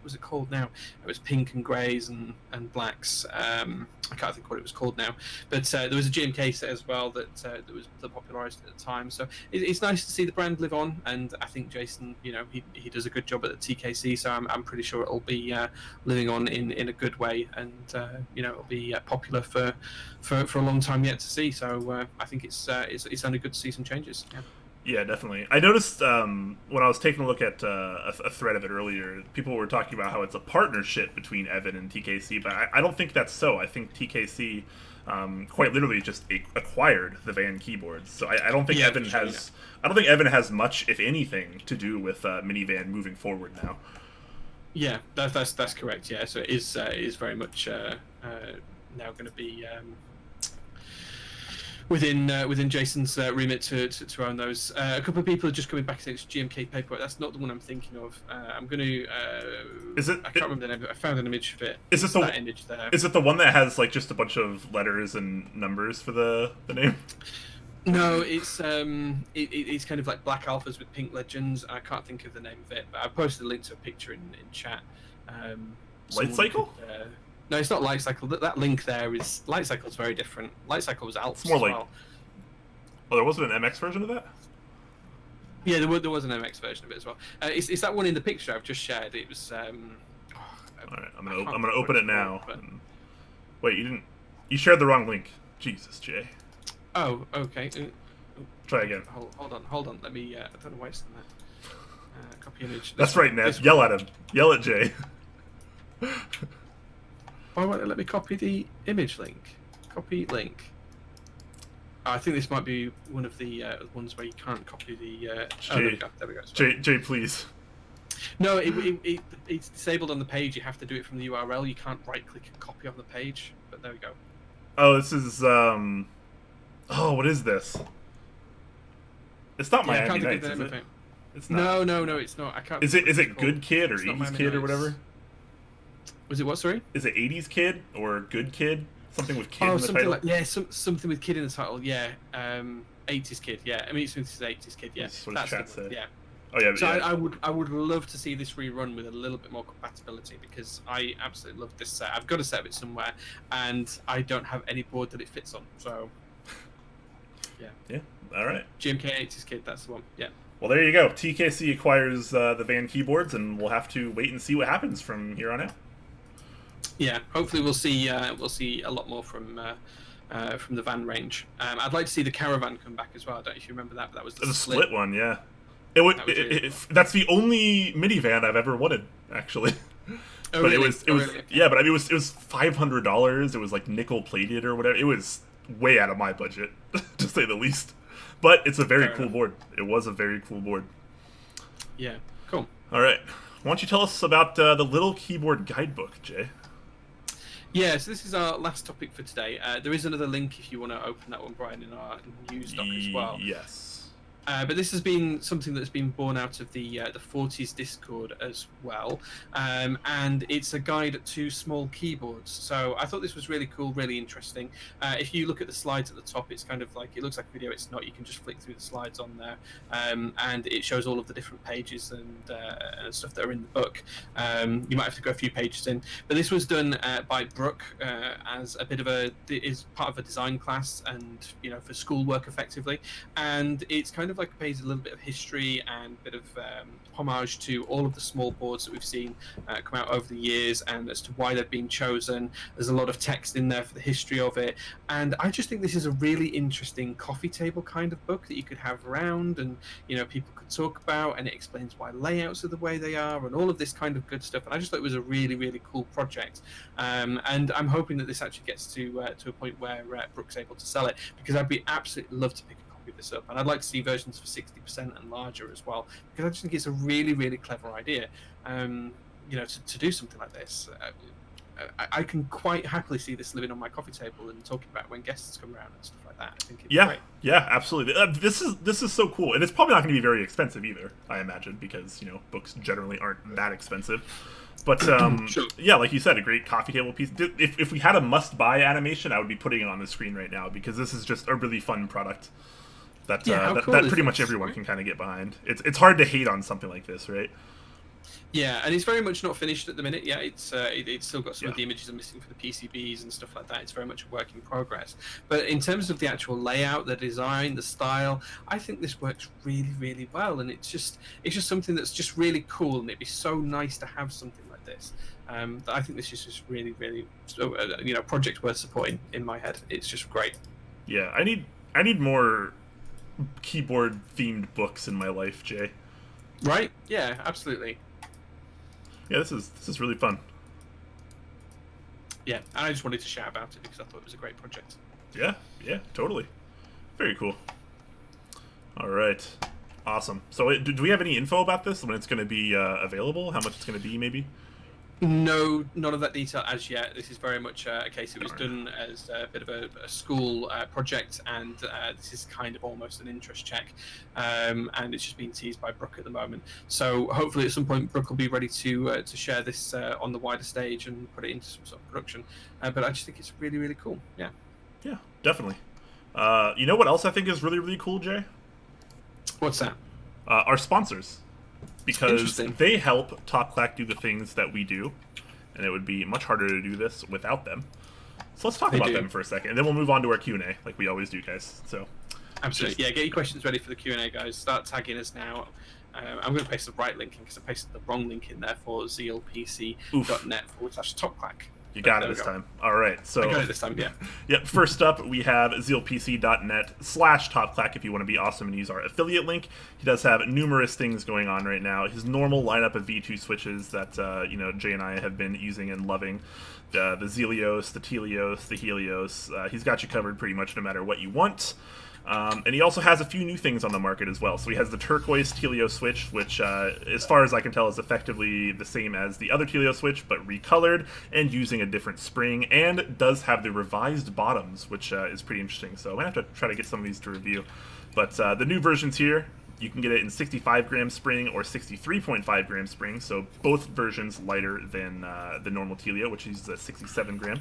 was it called now? It was pink and greys and blacks. I can't think what it was called now, but there was a GMK set as well that was popularised at the time. So it's nice to see the brand live on, and I think Jason, he does a good job at the TKC. So I'm pretty sure it'll be living on in a good way, and it'll be popular for a long time yet to see. So I think it's only good to see some changes. Yeah. Yeah, definitely. I noticed when I was taking a look at a thread of it earlier, people were talking about how it's a partnership between Evan and TKC, but I don't think that's so. I think TKC quite literally just acquired the Van keyboards. So I don't think Evan has. I don't think Evan has much, if anything, to do with Minivan moving forward now. Yeah, that's correct. Yeah, so it is very much now going to be. Within Jason's remit to own those. A couple of people are just coming back to this GMK paperwork. That's not the one I'm thinking of. I'm going to. Is it? I can't remember the name. But I found an image of it. Is it that image there? Is it the one that has like just a bunch of letters and numbers for the name? No, it's it's kind of like black alphas with pink legends. I can't think of the name of it, but I posted a link to a picture in chat. Light Cycle? No, it's not Light Cycle. That link there is Light Cycle is very different. Light Cycle was Alps. It's more as like. well. Oh, there wasn't an MX version of that. Yeah, there was an MX version of it as well. It's that one in the picture I've just shared. It was. All right, I'm gonna open it now. But... Wait, you shared the wrong link. Jesus, Jay. Oh, okay. Try again. Hold on. Let me. I don't know why it's done that. Copy image. That's right, Ned. Yell at him. Yell at Jay. Why won't it let me copy the image link? Copy link. I think this might be one of the ones where you can't copy the. Jay, there we go. Jay, please. No, it's disabled on the page. You have to do it from the URL. You can't right-click and copy on the page. But there we go. Oh, this is Oh, what is this? It's not Miami Nights, is it? It's not. No, it's not. I can't. Is it Good Kid or 80s Kid or whatever? Was it what? Sorry. Is it 80s Kid or Good Kid? Something with kid in the title. Something with kid in the title. Yeah. 80s Kid. Yeah. I mean, it's 80s Kid. Yeah. That's what the chat said. Yeah. Oh yeah. So yeah. I would love to see this rerun with a little bit more compatibility, because I absolutely love this set. I've got a set of it somewhere, and I don't have any board that it fits on. So. Yeah. Yeah. All right. GMK 80s Kid. That's the one. Yeah. Well, there you go. TKC acquires the Van keyboards, and we'll have to wait and see what happens from here on out. Yeah, hopefully we'll see a lot more from the van range. I'd like to see the Caravan come back as well. I don't know if you remember that, but that was the split one. Yeah, that's the only minivan I've ever wanted, actually. Oh, but really? it was really? Okay. Yeah, but I mean it was $500. It was like nickel plated or whatever. It was way out of my budget, to say the least. But it's a very cool board. It was a very cool board. Yeah, cool. All right, why don't you tell us about the Little Keyboard Guidebook, Jay? Yeah, so this is our last topic for today. There is another link if you want to open that one, Brian, in our news doc as well. Yes. But this has been something that's been born out of the 40s Discord as well, and it's a guide to small keyboards. So I thought this was really cool, really interesting. If you look at the slides at the top, it's kind of like, it looks like a video. It's not. You can just flick through the slides on there, and it shows all of the different pages and stuff that are in the book. You might have to go a few pages in, but this was done by Brooke as a bit of is part of a design class, and for schoolwork effectively, and it's kind of like pays a little bit of history and a bit of homage to all of the small boards that we've seen come out over the years, and as to why they've been chosen. There's a lot of text in there for the history of it, and I just think this is a really interesting coffee table kind of book that you could have around, and people could talk about, and it explains why layouts are the way they are and all of this kind of good stuff. And I just thought it was a really, really cool project, and I'm hoping that this actually gets to a point where Brooke's able to sell it, because I'd be absolutely love to pick this up, and I'd like to see versions for 60% and larger as well, because I just think it's a really, really clever idea. To do something like this, I can quite happily see this living on my coffee table and talking about when guests come around and stuff like that. I think it's great. Yeah, absolutely. This is so cool, and it's probably not going to be very expensive either, I imagine, because books generally aren't that expensive. But sure. Yeah, like you said, a great coffee table piece. If we had a must-buy animation, I would be putting it on the screen right now, because this is just a really fun product that cool that pretty much everyone can kind of get behind. It's hard to hate on something like this, right? Yeah, and it's very much not finished at the minute. Yeah, it's still got some of Yeah. the images are missing for the PCBs and stuff like that. It's very much a work in progress. But in terms of the actual layout, the design, the style, I think this works really, really well. And it's just something that's just really cool. And it'd be so nice to have something like this. I think this is just really, really, project worth supporting in my head. It's just great. Yeah, I need more keyboard themed books in my life, Jay. Right? Yeah, absolutely. Yeah, this is really fun. Yeah, and I just wanted to shout about it because I thought it was a great project. Yeah, totally. Very cool. All right, awesome. So, do we have any info about this? When it's going to be available? How much it's going to be, maybe? No, none of that detail as yet. This is very much a case it was done as a bit of a school project, and this is kind of almost an interest check, and it's just being teased by Brooke at the moment. So hopefully at some point Brooke will be ready to share this on the wider stage and put it into some sort of production. But I just think it's really, really cool. Yeah. Yeah, definitely. You know what else I think is really, really cool, Jay? What's that? Our sponsors. Because they help Top Clack do the things that we do, and it would be much harder to do this without them. So let's talk about them for a second, and then we'll move on to our Q&A, like we always do, guys. So, absolutely, yeah. Get your questions ready for the Q&A, guys. Start tagging us now. I'm going to paste the right link in because I pasted the wrong link in there for zealpc.net/TopClack. You got it this time. All right. So I got it this time, yeah. Yep. First up, we have zealpc.net/TopClack if you want to be awesome and use our affiliate link. He does have numerous things going on right now. His normal lineup of V2 switches that Jay and I have been using and loving. The Zelios, the Telios, the Helios. He's got you covered pretty much no matter what you want. And he also has a few new things on the market as well. So he has the turquoise Telio switch, which, as far as I can tell, is effectively the same as the other Telio switch, but recolored and using a different spring, and does have the revised bottoms, which is pretty interesting. So I'm going to have to try to get some of these to review. But the new versions here, you can get it in 65-gram spring or 63.5-gram spring, so both versions lighter than the normal Telio, which is 67-gram.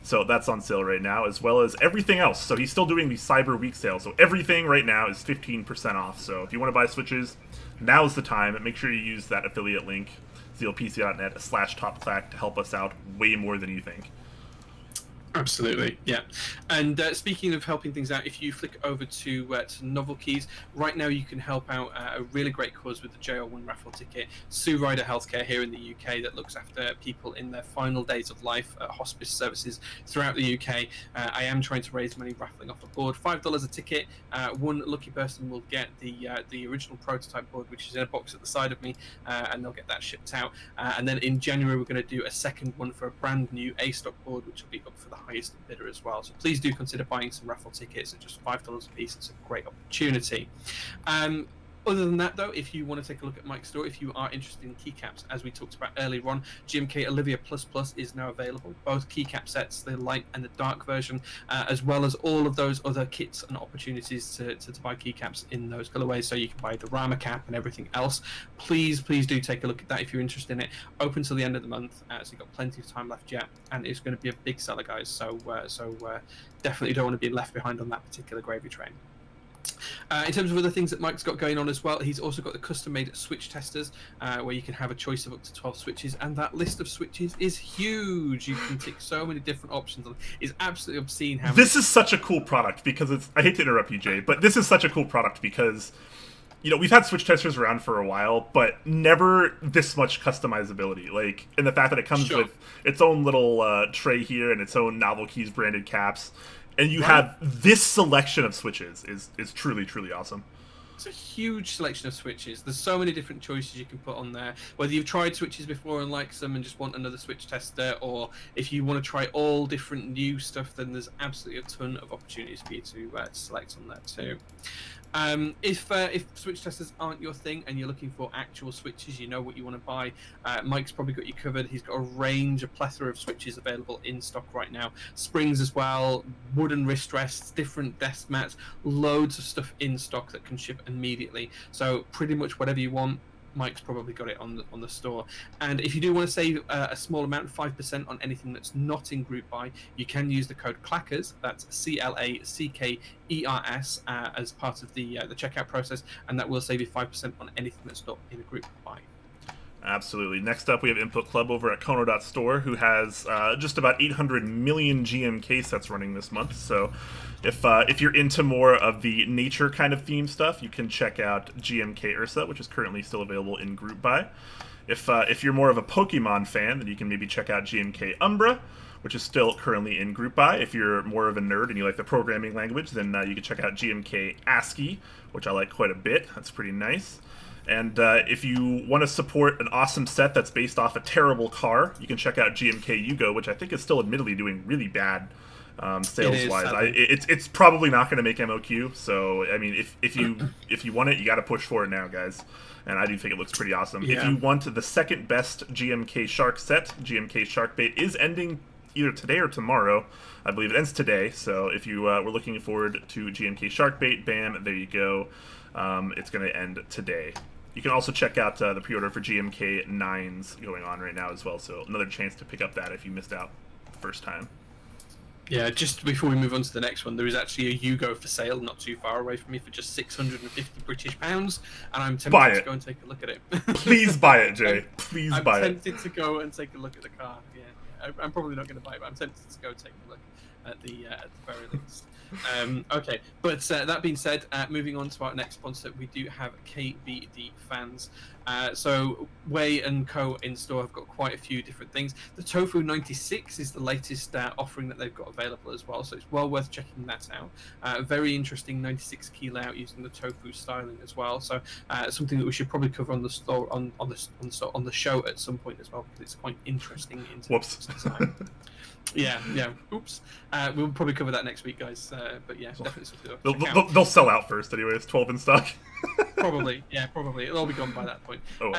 So that's on sale right now, as well as everything else. So he's still doing the Cyber Week sale, so everything right now is 15% off. So if you want to buy switches, now's the time. Make sure you use that affiliate link, zealpc.net/TopClack, to help us out way more than you think. Absolutely, yeah. And speaking of helping things out, if you flick over to Novel Keys, right now you can help out a really great cause with the JL1 raffle ticket. Sue Ryder Healthcare here in the UK that looks after people in their final days of life, hospice services throughout the UK. I am trying to raise money raffling off a board, $5 a ticket. One lucky person will get the original prototype board, which is in a box at the side of me, and they'll get that shipped out. And then in January we're going to do a second one for a brand new A-stock board, which will be up for the highest bidder as well. So please do consider buying some raffle tickets at just $5 a piece. It's a great opportunity. Other than that, though, if you want to take a look at Mike's store, if you are interested in keycaps, as we talked about earlier on, GMK Olivia Plus Plus is now available. Both keycap sets, the light and the dark version, as well as all of those other kits and opportunities to buy keycaps in those colorways. So you can buy the Rama cap and everything else. Please do take a look at that if you're interested in it. Open till the end of the month, so you've got plenty of time left yet, and it's going to be a big seller, guys. So definitely don't want to be left behind on that particular gravy train. In terms of other things that Mike's got going on as well, he's also got the custom-made switch testers, where you can have a choice of up to 12 switches, and that list of switches is huge. You can tick so many different options. It's absolutely obscene how this is such a cool product because it's... I hate to interrupt you, Jay, but this is such a cool product because, we've had switch testers around for a while, but never this much customizability. Like, and the fact that it comes with its own little tray here and its own Novel Keys branded caps. And you have this selection of switches is truly, truly awesome. It's a huge selection of switches. There's so many different choices you can put on there. Whether you've tried switches before and like them and just want another switch tester, or if you want to try all different new stuff, then there's absolutely a ton of opportunities for you to select on there too. If switch testers aren't your thing and you're looking for actual switches, you know what you want to buy, Mike's probably got you covered. He's got a plethora of switches available in stock right now. Springs as well, wooden wrist rests, different desk mats, loads of stuff in stock that can ship immediately. So pretty much whatever you want, Mike's probably got it on the store. And if you do want to save a small amount, 5% on anything that's not in group buy, you can use the code CLACKERS, that's CLACKERS, as part of the checkout process, and that will save you 5% on anything that's not in a group buy. Absolutely. Next up, we have Input Club over at Kono.store, who has just about 800 million GMK sets running this month. So if you're into more of the nature kind of theme stuff, you can check out GMK Ursa, which is currently still available in group buy. If you're more of a Pokemon fan, then you can maybe check out GMK Umbra, which is still currently in group buy. If you're more of a nerd and you like the programming language, then you can check out GMK ASCII, which I like quite a bit. That's pretty nice. And if you want to support an awesome set that's based off a terrible car, you can check out GMK Yugo, which I think is still admittedly doing really bad sales-wise. It's probably not going to make MOQ, so I mean, if you want it, you got to push for it now, guys. And I do think it looks pretty awesome. Yeah. If you want the second best GMK Shark set, GMK Sharkbait is ending either today or tomorrow. I believe it ends today, so if you were looking forward to GMK Sharkbait, bam, there you go. It's going to end today. You can also check out the pre-order for GMK 9s going on right now as well, so another chance to pick up that if you missed out the first time. Yeah, just before we move on to the next one, there is actually a Yugo for sale not too far away from me for just £650 British, and I'm tempted to go and take a look at it. Please buy it, Jay. Please buy it. I'm tempted to go and take a look at the car. Yeah, I'm probably not going to buy it, but I'm tempted to go take a look at the very least. Okay, but that being said, moving on to our next sponsor, we do have KBDfans. So Way & Co. in store have got quite a few different things. The Tofu 96 is the latest offering that they've got available as well, so it's well worth checking that out. Very interesting 96 key layout using the Tofu styling as well, so something that we should probably cover on the store on the show at some point as well, because it's quite interesting in terms of design. Yeah. Oops. We'll probably cover that next week, guys. But yeah, definitely something they'll sell out first anyway. It's 12 in stock. Probably. It'll all be gone by that point. Oh.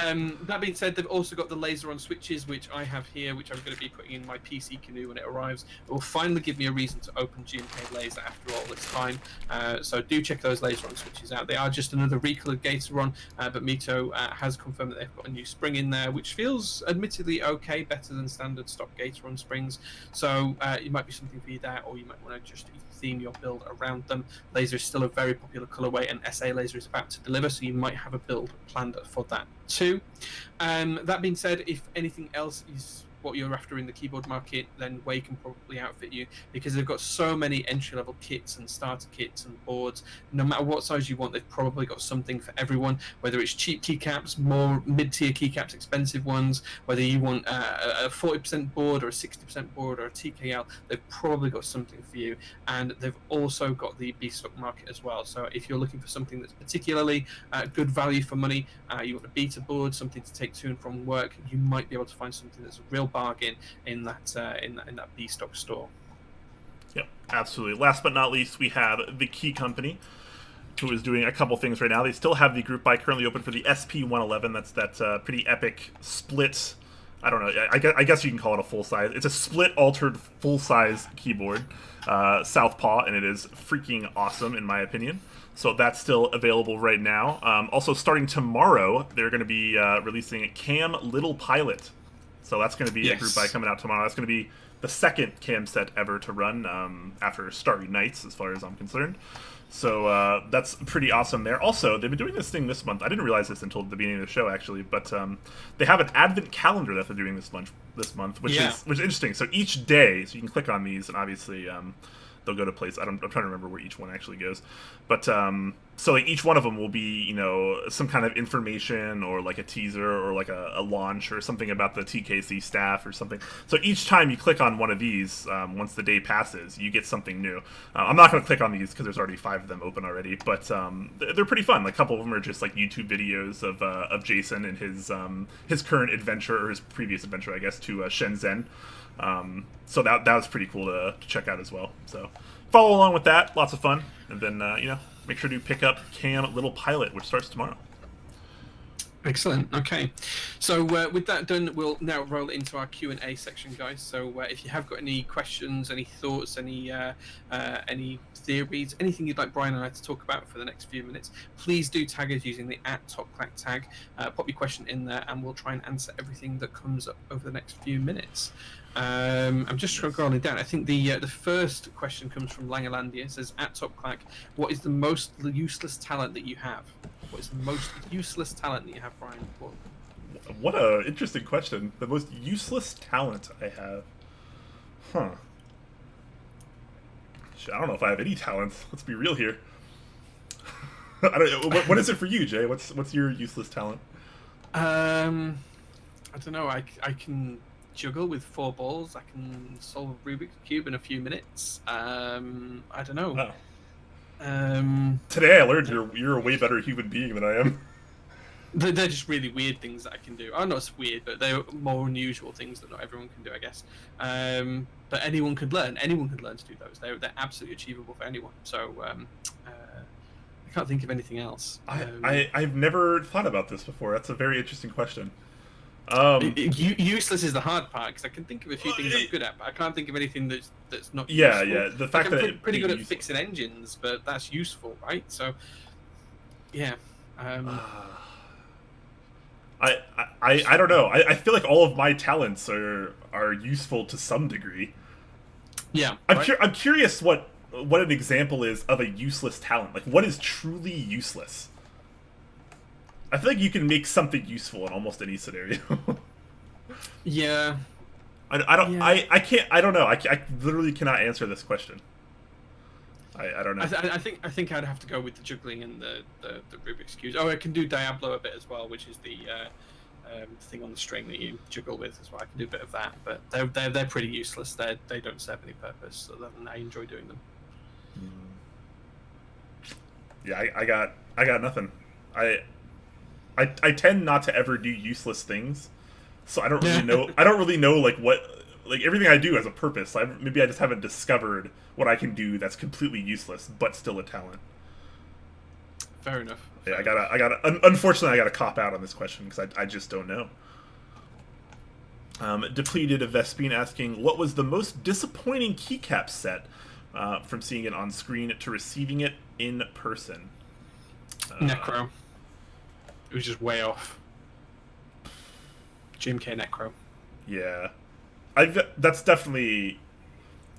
That being said, they've also got the laser on switches, which I have here, which I'm going to be putting in my PC canoe when it arrives. It will finally give me a reason to open GMK laser after all this time. So do check those laser on switches out. They are just another recolored Gatoron, but Mito has confirmed that they've got a new spring in there, which feels admittedly okay, better than standard stock Gatoron springs. So it might be something for you there, or you might want to just theme your build around them. Laser is still a very popular colorway, and SA Laser is about to deliver, so you might have a build planned for that too. That being said, if anything else is what you're after in the keyboard market, then Way can probably outfit you, because they've got so many entry-level kits and starter kits and boards. No matter what size you want, they've probably got something for everyone, whether it's cheap keycaps, more mid-tier keycaps, expensive ones, whether you want a 40% board or a 60% board or a TKL, they've probably got something for you. And they've also got the B-stock market as well, so if you're looking for something that's particularly good value for money, you want a beta board, something to take to and from work, you might be able to find something that's a real bargain in that B-stock store. Yep, absolutely. Last but not least, we have the Key Company, who is doing a couple things right now. They still have the group buy currently open for the SP111. That's that pretty epic split. I don't know. I guess you can call it a full size. It's a split altered full size keyboard, Southpaw, and it is freaking awesome in my opinion. So that's still available right now. Also, starting tomorrow, they're going to be releasing Cam Little Pilot. So that's going to be a group buy coming out tomorrow. That's going to be the second Cam set ever to run after Starry Nights, as far as I'm concerned. So that's pretty awesome there. Also, they've been doing this thing this month. I didn't realize this until the beginning of the show, actually, but they have an advent calendar that they're doing this month, which is interesting. So each day, so you can click on these, and obviously they'll go to place. I'm trying to remember where each one actually goes, but so like each one of them will be, some kind of information or like a teaser or like a launch or something about the TKC staff or something. So each time you click on one of these, once the day passes, you get something new. I'm not going to click on these because there's already 5 of them open already, but they're pretty fun. Like a couple of them are just like YouTube videos of Jason and his current adventure, or his previous adventure, I guess, to Shenzhen. So that was pretty cool to check out as well. So follow along with that, lots of fun, and then make sure to pick up Cam Little Pilot, which starts tomorrow. Excellent. Okay, so with that done, we'll now roll into our Q&A section, guys. So if you have got any questions, any thoughts, any theories, anything you'd like Brian and I to talk about for the next few minutes, please do tag us using the @TopClack tag. Pop your question in there, and we'll try and answer everything that comes up over the next few minutes. I'm just scrolling down. I think the first question comes from Langalandia. It says, @TopClack, what is the most useless talent that you have? What is the most useless talent that you have, Brian? What a interesting question. The most useless talent I have. Huh. Shit, I don't know if I have any talents. Let's be real here. I don't know. What is it for you, Jay? What's your useless talent? I don't know. I can juggle with 4 balls. I can solve a Rubik's Cube in a few minutes. I don't know. Oh. Today I learned you're a way better human being than I am. They're just really weird things that I can do. Oh, not weird, but they're more unusual things that not everyone can do, I guess. But anyone could learn. Anyone could learn to do those. They're absolutely achievable for anyone. So I can't think of anything else. I've never thought about this before. That's a very interesting question. Useless is the hard part because I can think of a few things I'm good at, but I can't think of anything that's not. Yeah, useful. yeah. The fact I'm that pretty good at fixing engines, but that's useful, right? So, yeah. I don't know. I feel like all of my talents are useful to some degree. Yeah. I'm curious what an example is of a useless talent. Like, what is truly useless? I feel like you can make something useful in almost any scenario. Yeah. I don't. Yeah. I can't. I don't know. I literally cannot answer this question. I don't know. I think I'd have to go with the juggling and the Rubik's Cube. Oh, I can do Diablo a bit as well, which is the thing on the string that you juggle with as well. I can do a bit of that, but they're pretty useless. They don't serve any purpose other than I enjoy doing them. Yeah, I got nothing. I tend not to ever do useless things, so I don't really know. I don't really know like everything I do has a purpose. Maybe I just haven't discovered what I can do that's completely useless but still a talent. Fair enough. Yeah, I gotta. Unfortunately, I gotta cop out on this question because I just don't know. Depleted of Vespine asking, what was the most disappointing keycap set from seeing it on screen to receiving it in person? Necro. It was just way off. GMK Necro. Yeah. That's definitely...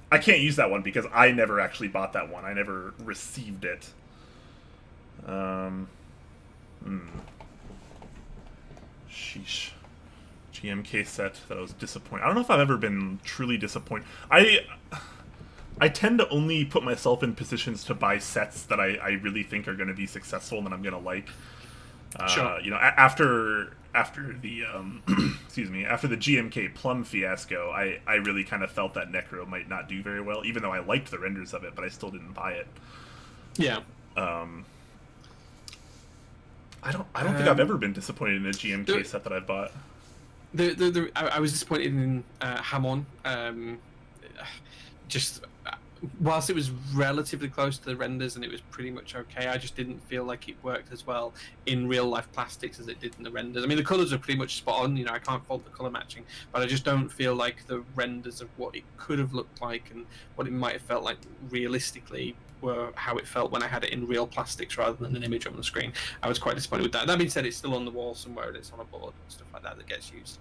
I can't use that one because I never actually bought that one. I never received it. Sheesh. GMK set that I was disappointed. I don't know if I've ever been truly disappointed. I tend to only put myself in positions to buy sets that I really think are going to be successful and that I'm going to like. Sure. You know, after the excuse me, after the GMK Plum fiasco, I really kind of felt that Necro might not do very well, even though I liked the renders of it, but I still didn't buy it. Yeah. I don't think I've ever been disappointed in a GMK set that I bought. I was disappointed in Hamon. Just whilst it was relatively close to the renders and it was pretty much okay, I just didn't feel like it worked as well in real life plastics as it did in the renders. I mean, the colours are pretty much spot on, you know, I can't fault the colour matching, but I just don't feel like the renders of what it could have looked like and what it might have felt like realistically were how it felt when I had it in real plastics rather than an image on the screen. I was quite disappointed with that. That being said, it's still on the wall somewhere and it's on a board and stuff like that gets used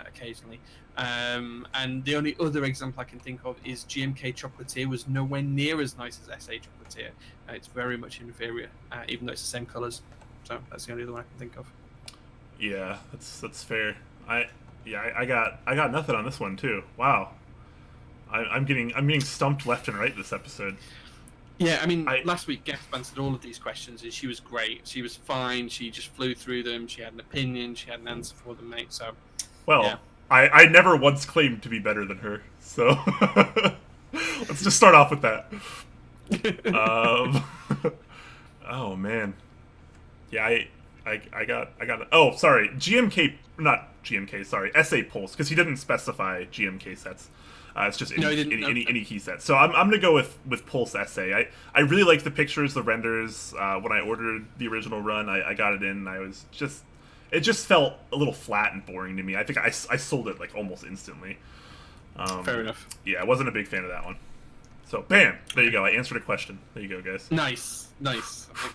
occasionally. And the only other example I can think of is GMK Chocolatier was nowhere near as nice as SA Chocolatier. It's very much inferior, even though it's the same colours. So that's the only other one I can think of. Yeah, that's fair. I got nothing on this one too. Wow, I'm getting stumped left and right this episode. Yeah, I mean, last week Gasp answered all of these questions, and she was great. She was fine. She just flew through them. She had an opinion. She had an answer for them, mate. So, well, yeah. I never once claimed to be better than her. So let's just start off with that. Oh man, yeah, I got. Oh, sorry, GMK, not GMK. Sorry, SA Pulse, because he didn't specify GMK sets. It's just any key set. So I'm gonna go with Pulse SA. I really liked the pictures, the renders. When I ordered the original run, I got it in. And it just felt a little flat and boring to me. I think I sold it like almost instantly. Fair enough. Yeah, I wasn't a big fan of that one. So bam, there you go. I answered a question. There you go, guys. Nice.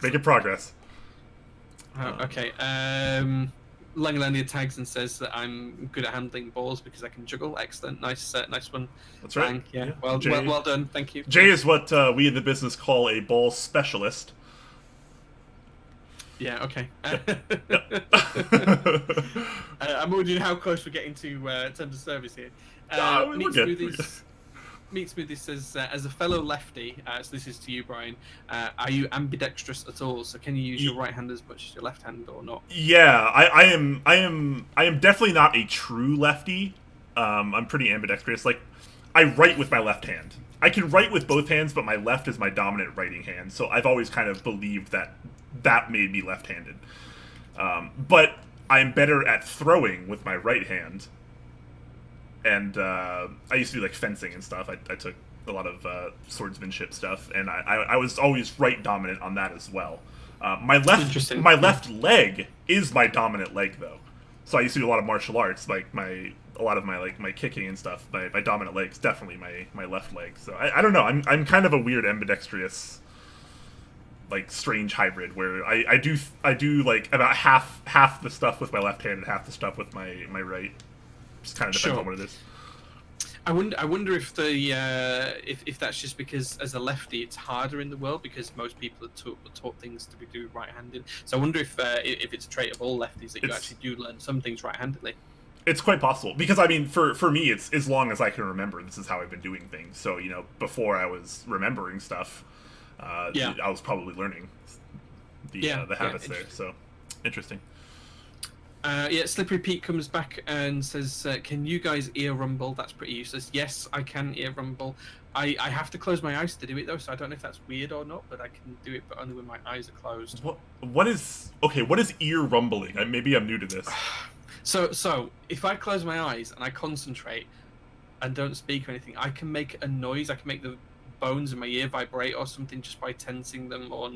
Making progress. Okay. Langalandia tags and says that I'm good at handling balls because I can juggle. Excellent, nice one. That's right. Bang. Yeah, well done. Thank you. Jay is what we in the business call a ball specialist. Yeah, okay. Yep. I'm wondering how close we're getting to terms of service here. We're good. Meat Smoothie says, as a fellow lefty, so this is to you, Brian, are you ambidextrous at all? So can you use your right hand as much as your left hand or not? Yeah, I am definitely not a true lefty. I'm pretty ambidextrous. Like, I write with my left hand. I can write with both hands, but my left is my dominant writing hand. So I've always kind of believed that that made me left-handed. But I'm better at throwing with my right hand. And I used to do like fencing and stuff. I took a lot of swordsmanship stuff, and I was always right dominant on that as well. My left leg is my dominant leg though. So I used to do a lot of martial arts, like a lot of my kicking and stuff. My dominant leg's definitely my left leg. So I don't know. I'm kind of a weird ambidextrous, like strange hybrid where I do like about half the stuff with my left hand and half the stuff with my right. Just kind of depends on what it is. I wonder if the if that's just because as a lefty it's harder in the world because most people are taught things to be do right-handed. So I wonder if it's a trait of all lefties that you actually do learn some things right-handedly. It's quite possible because I mean, for me, it's as long as I can remember. This is how I've been doing things. So before I was remembering stuff, I was probably learning the habits there. So interesting. Slippery Pete comes back and says, can you guys ear rumble? That's pretty useless. Yes, I can ear rumble. I have to close my eyes to do it though, so I don't know if that's weird or not, but I can do it, but only when my eyes are closed. What is ear rumbling? Maybe I'm new to this. So if I close my eyes and I concentrate and don't speak or anything, I can make a noise. I can make the bones in my ear vibrate or something just by tensing them or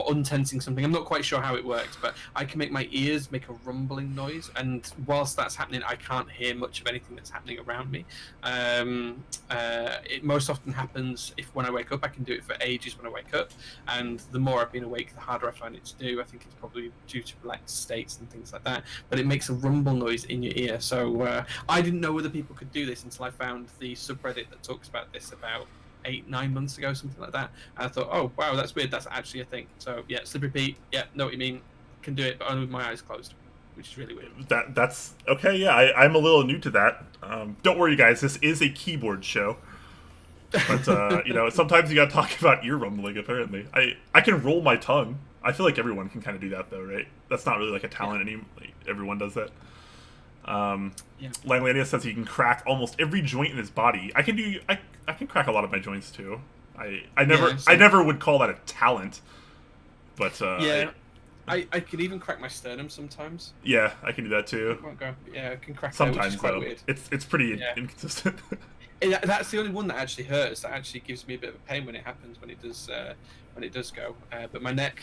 untensing something. I'm not quite sure how it works, but I can make my ears make a rumbling noise, and whilst that's happening I can't hear much of anything that's happening around me. It most often happens when I wake up. I can do it for ages when I wake up, and the more I've been awake the harder I find it to do. I think it's probably due to relaxed states and things like that, but it makes a rumble noise in your ear. So I didn't know other people could do this until I found the subreddit that talks about this about 8-9 months ago, something like that, and I thought, oh wow, that's weird, that's actually a thing. So yeah, Slippery Pete, know what you mean, can do it, but only with my eyes closed, which is really weird. That's okay. Yeah, I'm a little new to that. Don't worry guys, this is a keyboard show, but sometimes you gotta talk about ear rumbling. Apparently I can roll my tongue. I feel like everyone can kind of do that though, right? That's not really like a talent anymore. Like, everyone does that. Langlania says he can crack almost every joint in his body. I can crack a lot of my joints too. I never would call that a talent, but I can even crack my sternum sometimes. Yeah, I can do that too. I can crack sometimes that, which is quite though. weird. It's pretty inconsistent. That's the only one that actually hurts. That actually gives me a bit of a pain when it happens, when it does go. But my neck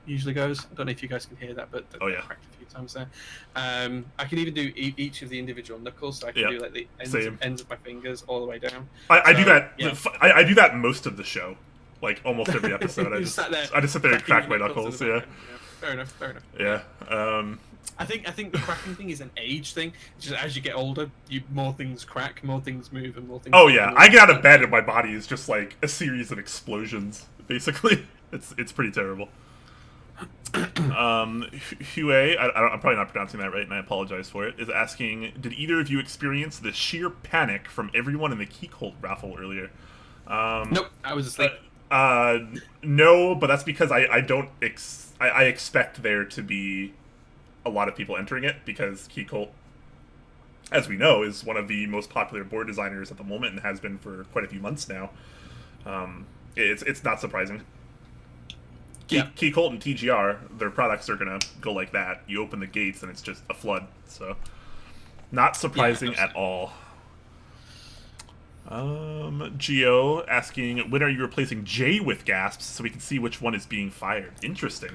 usually goes. I don't know if you guys can hear that, but cracked a few times there. I can even do each of the individual knuckles, so I can do like the ends of my fingers all the way down. I do that. Yeah. I do that most of the show, like almost every episode. I just sit there and crack my knuckles. Yeah. Fair enough. Yeah. I think the cracking thing is an age thing. It's just as you get older, more things crack, more things move, and more things. Oh yeah, I get out of bed and my body is just like a series of explosions. Basically, it's pretty terrible. Hue, I'm probably not pronouncing that right, and I apologize for it, is asking, did either of you experience the sheer panic from everyone in the Key Cult raffle earlier? Nope, I was asleep. No, but that's because I expect there to be a lot of people entering it, because Key Cult, as we know, is one of the most popular board designers at the moment and has been for quite a few months now. It's not surprising. Key Cult and TGR, their products are gonna go like that. You open the gates and it's just a flood. So, not surprising at all. Geo asking, when are you replacing J with gasps so we can see which one is being fired? Interesting.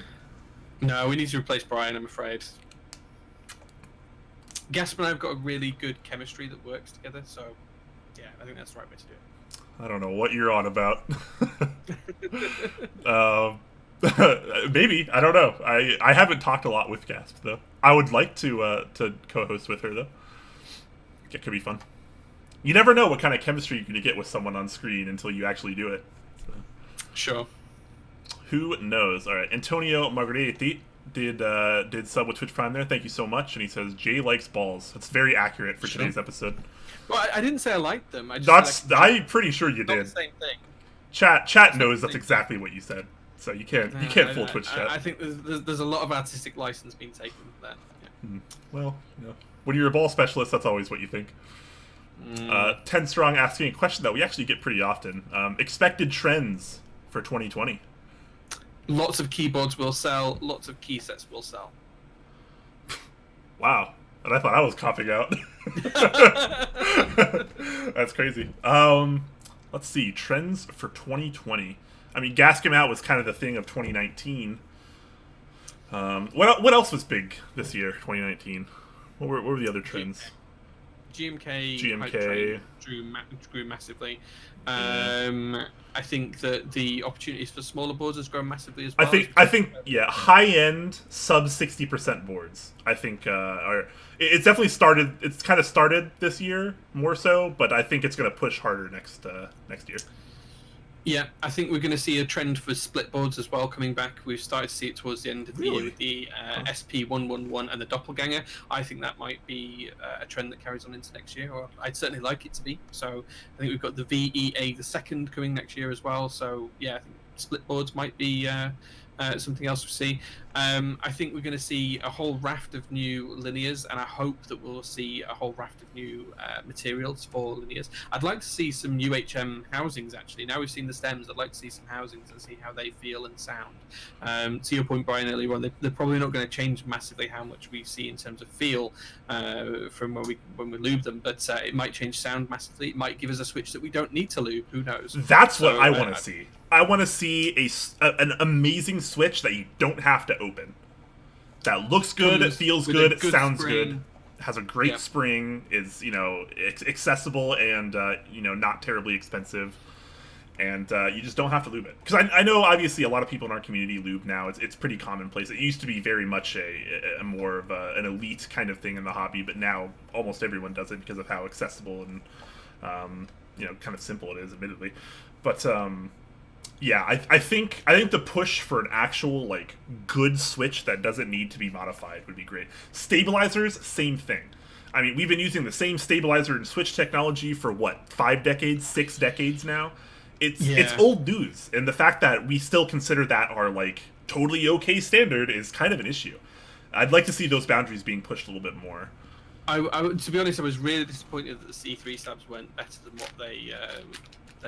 No, we need to replace Brian, I'm afraid. Gasp and I have got a really good chemistry that works together, so yeah, I think that's the right way to do it. I don't know what you're on about. Maybe, I don't know. I haven't talked a lot with Gasp though. I would like to co-host with her though. It could be fun. You never know what kind of chemistry you're gonna get with someone on screen until you actually do it. So. Sure. Who knows? All right, Antonio Margheriti did sub with Twitch Prime there. Thank you so much. And he says Jay likes balls. That's very accurate for today's episode. Well, I didn't say I liked them. I just I'm pretty sure you did. The same thing. Chat knows that's exactly what you said. So you can't fool Twitch chat. I think there's a lot of artistic license being taken there. Yeah. Well, when you're a ball specialist, that's always what you think. 10 Strong asking a question that we actually get pretty often. Expected trends for 2020. Lots of keyboards will sell. Lots of key sets will sell. Wow. And I thought I was copping out. That's crazy. Let's see. Trends for 2020. I mean, gas come out was kind of the thing of 2019. What else was big this year, 2019? What were the other trends? GMK grew massively. I think that the opportunities for smaller boards has grown massively as well. I think high end sub 60% boards. I think it's definitely started. It's kind of started this year more so, but I think it's going to push harder next year. Yeah, I think we're going to see a trend for split boards as well coming back. We've started to see it towards the end of the year with the SP111 and the Doppelganger. I think that might be a trend that carries on into next year, or I'd certainly like it to be. So I think we've got the VEA the second coming next year as well. So yeah, I think split boards might be something else we see. I think we're going to see a whole raft of new linears, and I hope that we'll see a whole raft of new materials for linears. I'd like to see some UHM housings, actually. Now we've seen the stems, I'd like to see some housings and see how they feel and sound. To your point, Brian, earlier on, they're probably not going to change massively how much we see in terms of feel from when we lube them, but it might change sound massively. It might give us a switch that we don't need to lube. Who knows? That's what I want to see. I want to see an amazing switch that you don't have to open. That looks good, feels good, sounds good, has a great spring, is accessible and not terribly expensive, and you just don't have to lube it. Because I know obviously a lot of people in our community lube now. It's pretty commonplace. It used to be very much a more of an elite kind of thing in the hobby, but now almost everyone does it because of how accessible and kind of simple it is, admittedly. But yeah, I think the push for an actual good switch that doesn't need to be modified would be great. Stabilizers, same thing. I mean, we've been using the same stabilizer and switch technology for 5 decades, 6 decades now. It's old news, and the fact that we still consider that our totally okay standard is kind of an issue. I'd like to see those boundaries being pushed a little bit more. To be honest, I was really disappointed that the C3 slabs weren't better than what they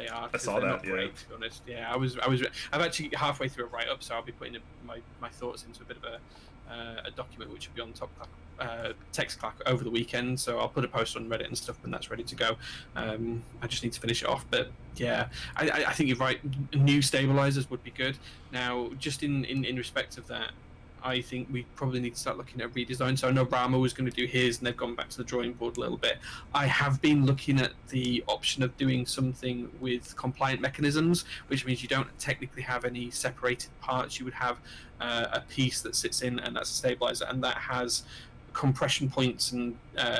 are. I saw that. Great, to be honest. Yeah, I'm actually halfway through a write-up, so I'll be putting my thoughts into a bit of a document which will be on top text Clack over the weekend. So I'll put a post on Reddit and stuff when that's ready to go. I just need to finish it off, but yeah, I think you're right. New stabilizers would be good. Now, just in respect of that, I think we probably need to start looking at redesign. So I know Rama was going to do his, and they've gone back to the drawing board a little bit. I have been looking at the option of doing something with compliant mechanisms, which means you don't technically have any separated parts. You would have a piece that sits in, and that's a stabilizer, and that has compression points and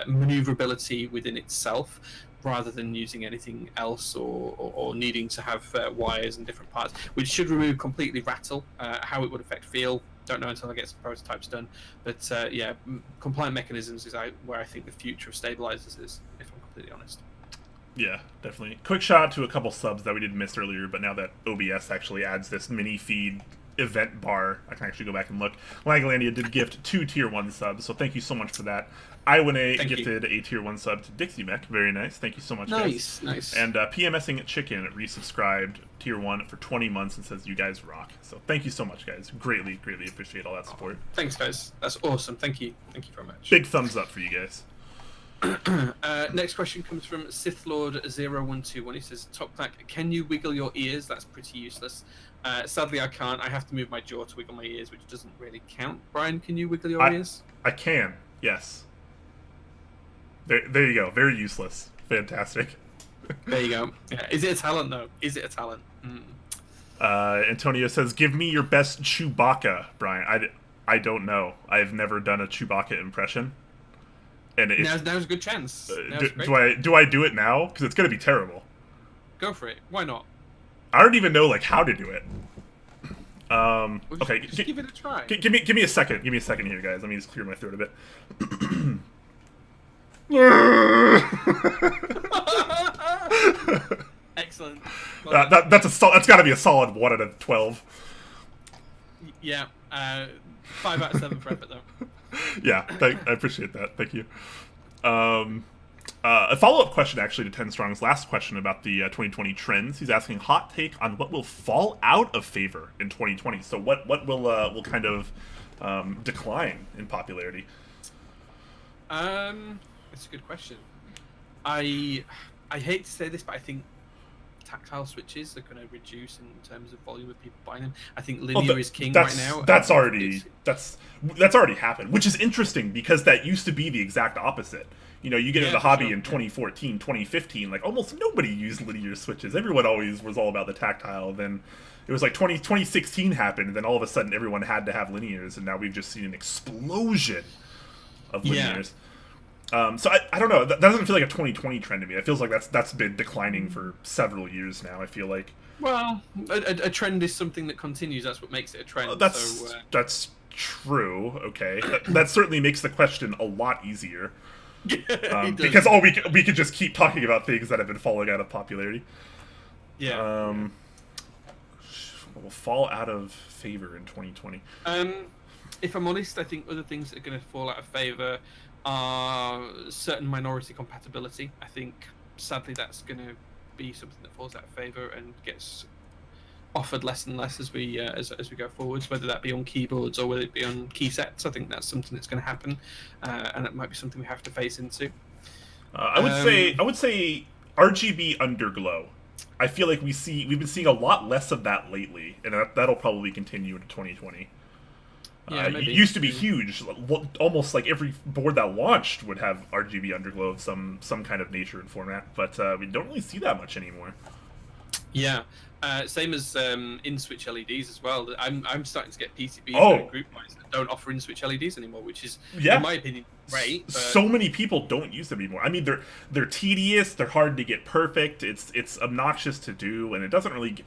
maneuverability within itself, rather than using anything else or needing to have wires and different parts, which should remove completely rattle. How it would affect feel, don't know until I get some prototypes done. But yeah, compliant mechanisms is where I think the future of stabilizers is, if I'm completely honest. Yeah, definitely. Quick shout out to a couple subs that we did miss earlier, but now that OBS actually adds this mini feed event bar, I can actually go back and look. Langlandia did gift 2 tier 1 subs, so thank you so much for that. Iwane gifted a tier 1 sub to Dixie Mech. Very nice. Thank you so much, guys. Nice. And PMSing Chicken resubscribed tier 1 for 20 months and says, you guys rock. So thank you so much, guys. Greatly appreciate all that support. Thanks, guys. That's awesome. Thank you very much. Big thumbs up for you guys. Next question comes from SithLord0121. He says, Top Clack, can you wiggle your ears? That's pretty useless. Sadly, I can't. I have to move my jaw to wiggle my ears, which doesn't really count. Brian, can you wiggle your ears? I can, yes. There you go. Very useless. Fantastic. There you go. Yeah. Is it a talent, though? Is it a talent? Antonio says, give me your best Chewbacca, Brian. I don't know. I've never done a Chewbacca impression. And now's a good chance. Do I do it now? Because it's going to be terrible. Go for it. Why not? I don't even know how to do it. Okay, just give it a try. Give me a second. Give me a second here, guys. Let me just clear my throat a bit. Excellent. That's got to be a solid 1 out of 12. Yeah, 5 out of 7 for effort though. Yeah, I appreciate that. Thank you. A follow-up question, actually, to 10 Strong's last question about the 2020 trends. He's asking hot take on what will fall out of favor in 2020. So what will kind of decline in popularity? It's a good question. I hate to say this, but I think tactile switches are going to reduce in terms of volume of people buying them. I think linear is king right now. That's already happened, which is interesting because that used to be the exact opposite. You know, you get into the hobby in 2014, 2015, like almost nobody used linear switches. Everyone always was all about the tactile. Then it was like 2016 happened, and then all of a sudden everyone had to have linears, and now we've just seen an explosion of linears. So I don't know. That doesn't feel like a 2020 trend to me. It feels like that's been declining for several years now. I feel like. Well, a trend is something that continues. That's what makes it a trend. That's true. Okay, that certainly makes the question a lot easier. Because we could just keep talking about things that have been falling out of popularity. Yeah. Will fall out of favor in 2020. If I'm honest, I think other things that are going to fall out of favor are certain minority compatibility. I think sadly that's going to be something that falls out of favor and gets offered less and less as we as we go forwards, whether that be on keyboards or whether it be on key sets. I think that's something that's going to happen, and it might be something we have to face into. I would say RGB underglow. I feel like we've been seeing a lot less of that lately, and that'll probably continue into 2020. Yeah, it used to be huge. Almost like every board that launched would have RGB underglow of some kind of nature and format, but we don't really see that much anymore. Yeah. Same as in-switch LEDs as well. I'm starting to get PCBs group-wise that don't offer in-switch LEDs anymore, which is, in my opinion, great. But... So many people don't use them anymore. I mean, they're tedious. They're hard to get perfect. It's obnoxious to do, and it doesn't really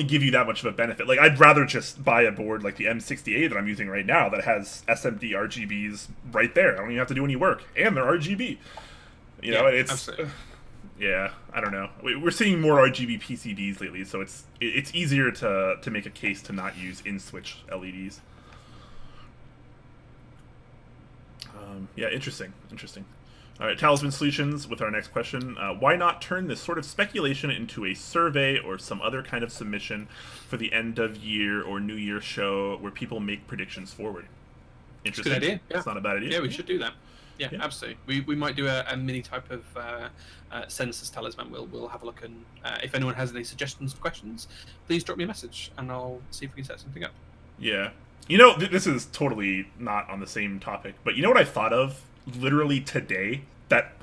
give you that much of a benefit. Like, I'd rather just buy a board like the M68 that I'm using right now that has SMD RGBs right there. I don't even have to do any work, and they're RGB. You know, it's. Absolutely. Yeah, I don't know. We're seeing more RGB PCBs lately, so it's easier to make a case to not use in-switch LEDs. Yeah, interesting. All right, Talisman Solutions with our next question. Why not turn this sort of speculation into a survey or some other kind of submission for the end of year or New Year show where people make predictions forward? Interesting. Good idea. Yeah. It's not a bad idea. Yeah, we should do that. Yeah, absolutely. We might do a mini type of census talisman. We'll have a look, and if anyone has any suggestions or questions, please drop me a message, and I'll see if we can set something up. Yeah. You know, this is totally not on the same topic, but you know what I thought of literally today that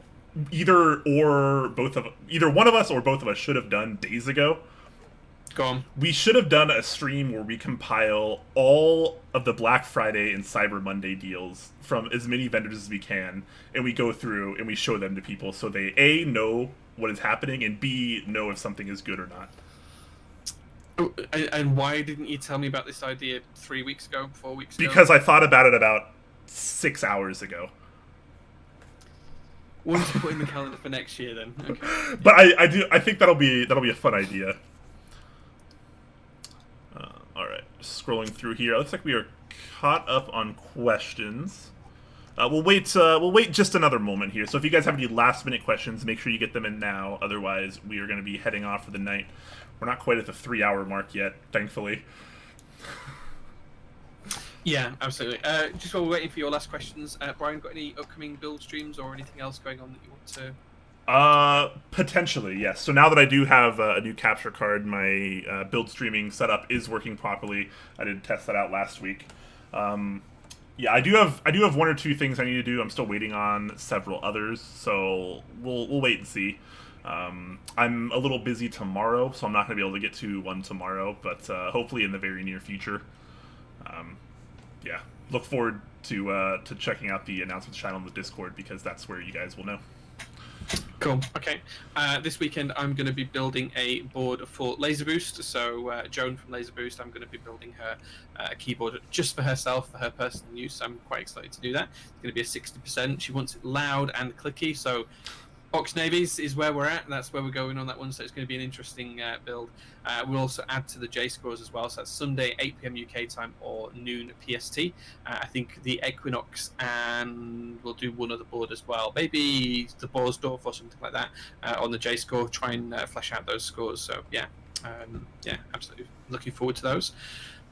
either one of us or both of us should have done days ago? Go on. We should have done a stream where we compile all of the Black Friday and Cyber Monday deals from as many vendors as we can, and we go through and we show them to people so they A, know what is happening, and B, know if something is good or not. Oh, and why didn't you tell me about this idea 3 weeks ago, 4 weeks ago? Because I thought about it about 6 hours ago. We'll just put in the calendar for next year then. Okay. But I think that'll be a fun idea. All right, scrolling through here. It looks like we are caught up on questions. We'll wait just another moment here. So if you guys have any last-minute questions, make sure you get them in now. Otherwise, we are going to be heading off for the night. We're not quite at the 3-hour mark yet, thankfully. Yeah, absolutely. Just while we're waiting for your last questions, Brian, got any upcoming build streams or anything else going on that you want to... Potentially, yes. So now that I do have a new capture card, my build streaming setup is working properly. I did test that out last week. Yeah, I do have 1 or 2 things I need to do. I'm still waiting on several others, so we'll wait and see. I'm a little busy tomorrow, so I'm not going to be able to get to one tomorrow, but hopefully in the very near future. Yeah, look forward to checking out the announcements channel in the Discord, because that's where you guys will know. Cool. Okay. This weekend, I'm going to be building a board for Laser Boost. So Joan from Laser Boost, I'm going to be building her a keyboard just for herself, for her personal use. I'm quite excited to do that. It's going to be a 60%. She wants it loud and clicky. So Ox Navies is where we're at. That's where we're going on that one. So it's going to be an interesting build. We'll also add to the J scores as well. So that's Sunday, 8 p.m. UK time or noon PST. I think the Equinox, and we'll do one other board as well. Maybe the Borsdorf or something like that on the J score. Try and flesh out those scores. So yeah, absolutely looking forward to those.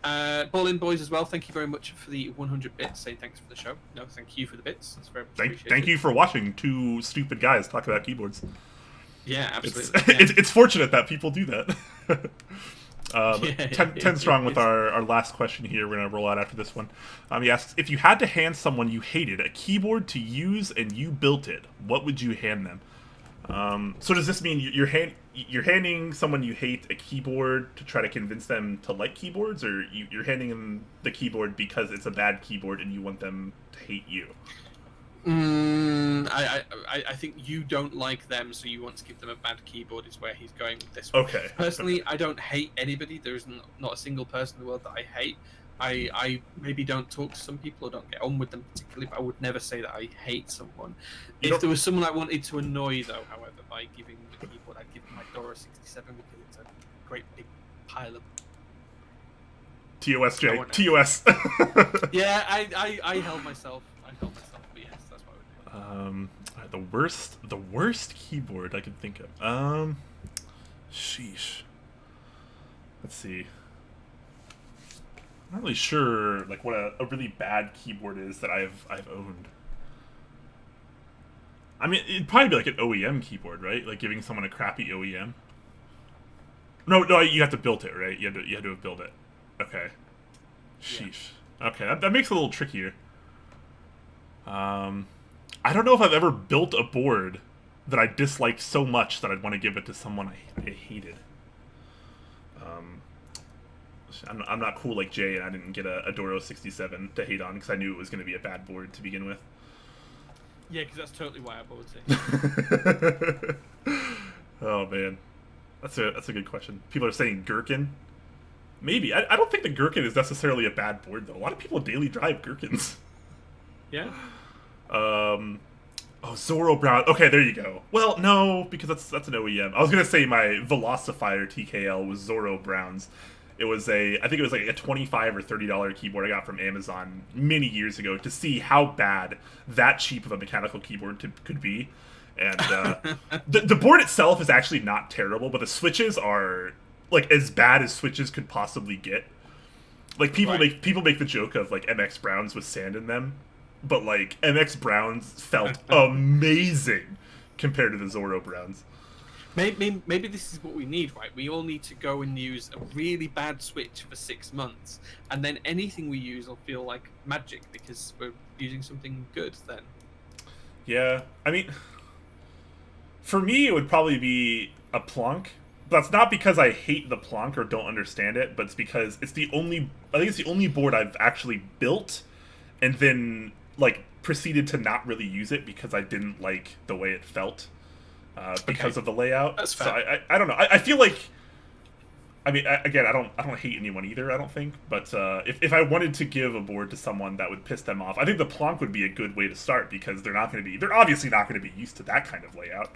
Ball in, boys, as well. Thank you very much for the 100 bits. Saying thanks for the show. No, thank you for the bits. That's very much appreciated. Thank you for watching two stupid guys talk about keyboards. Yeah, absolutely. It's fortunate that people do that. 10 strong with our last question here. We're going to roll out after this one. He asks, if you had to hand someone you hated a keyboard to use and you built it, what would you hand them? So does this mean you're handing someone you hate a keyboard to try to convince them to like keyboards, or you're handing them the keyboard because it's a bad keyboard and you want them to hate you? I think you don't like them, so you want to give them a bad keyboard is where he's going with this one. Okay. Personally, I don't hate anybody. There's not a single person in the world that I hate. I maybe don't talk to some people or don't get on with them particularly, but I would never say that I hate someone. If there was someone I wanted to annoy, though, however, by giving the keyboard, I'd give them my Dora 67 because it's a great big pile of TOSJ. TOS. Yeah, I held myself. But yes, that's what I would do. The worst keyboard I can think of. Sheesh. Let's see. I'm not really sure like what a really bad keyboard is that I've owned. I mean, it'd probably be like an OEM keyboard, right? Like giving someone a crappy OEM. No, you have to build it, right? You had to build it. Okay. Sheesh. Yeah. Okay, that makes it a little trickier. I don't know if I've ever built a board that I disliked so much that I'd want to give it to someone I hated. I'm not cool like Jay, and I didn't get a Doro 67 to hate on because I knew it was going to be a bad board to begin with. Yeah, because that's totally why I bought it. Oh man, that's a good question. People are saying Gherkin. Maybe I don't think the Gherkin is necessarily a bad board though. A lot of people daily drive Gherkins. Yeah. Oh, Zorro Brown. Okay, there you go. Well, no, because that's an OEM. I was gonna say my Velocifier TKL was Zorro Brown's. It was I think it was like a $25 or $30 keyboard I got from Amazon many years ago to see how bad that cheap of a mechanical keyboard could be. And the board itself is actually not terrible, but the switches are like as bad as switches could possibly get. Like people make the joke of like MX Browns with sand in them, but like MX Browns felt amazing compared to the Zorro Browns. Maybe this is what we need, right? We all need to go and use a really bad switch for 6 months, and then anything we use will feel like magic because we're using something good then. Yeah, I mean, for me it would probably be a Plonk. That's not because I hate the Plonk or don't understand it, but it's because I think it's the only board I've actually built and then like proceeded to not really use it because I didn't like the way it felt. Because of the layout. That's fair. So I don't know. I feel like, I mean, again, I don't hate anyone either. I don't think, but if I wanted to give a board to someone that would piss them off, I think the Plonk would be a good way to start because they're obviously not going to be used to that kind of layout.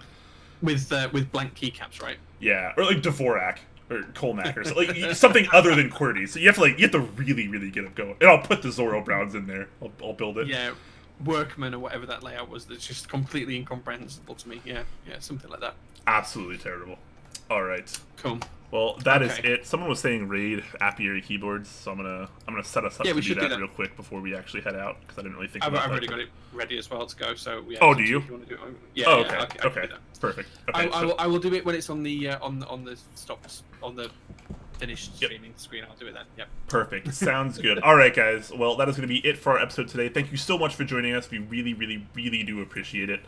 With blank keycaps, right? Yeah, or like Dvorak or Kolmak or something, like something other than QWERTY. So you have to really get them going. And I'll put the Zorro Browns in there. I'll build it. Yeah. Workman or whatever that layout was that's just completely incomprehensible to me. Yeah, something like that. Absolutely terrible. All right. Cool. Well, that is it. Someone was saying raid apiary keyboards, so I'm gonna set us up to do that real quick before we actually head out because I didn't really think about that. I've already got it ready as well to go. So yeah. Oh, do you? If you want to do it, yeah. Oh, okay. Okay. Perfect. Okay, I will do it when it's on the stops on the finished streaming screen. I'll do it then. Yep. Perfect. Sounds good. All right, guys. Well, that is going to be it for our episode today. Thank you so much for joining us. We really do appreciate it.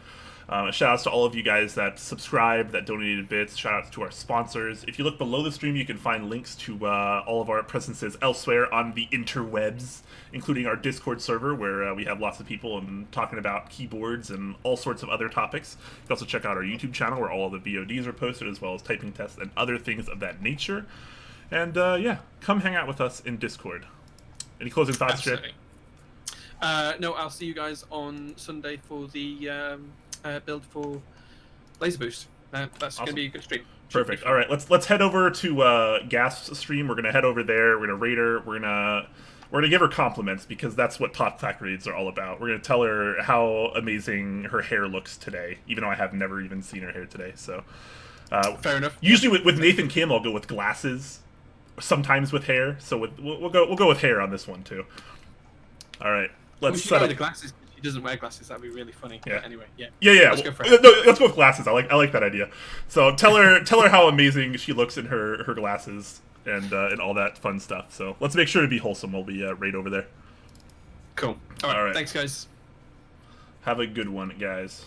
Shout outs to all of you guys that subscribed, that donated bits. Shout outs to our sponsors. If you look below the stream, you can find links to all of our presences elsewhere on the interwebs, including our Discord server, where we have lots of people and talking about keyboards and all sorts of other topics. You can also check out our YouTube channel, where all of the VODs are posted, as well as typing tests and other things of that nature. And yeah, come hang out with us in Discord. Any closing thoughts, Jay? No, I'll see you guys on Sunday for the build for Laser Boost. That's Awesome. going to be a good stream. Perfect. All right, let's head over to Gas's stream. We're gonna head over there. We're gonna rate her. We're gonna give her compliments, because that's what top Clack raids are all about. We're gonna tell her how amazing her hair looks today, even though I have never even seen her hair today. So fair enough. Usually with Nathan Kim, I'll go with glasses. Sometimes with hair. So we'll go with hair on this one too. All right. Let's set up the glasses. She doesn't wear glasses. That'd be really funny. Yeah. But anyway, yeah. Yeah. Let's go for No, let's go with glasses. I like that idea. So tell her how amazing she looks in her glasses and all that fun stuff. So let's make sure to be wholesome while we raid over there. Cool. All right. Thanks, guys. Have a good one, guys.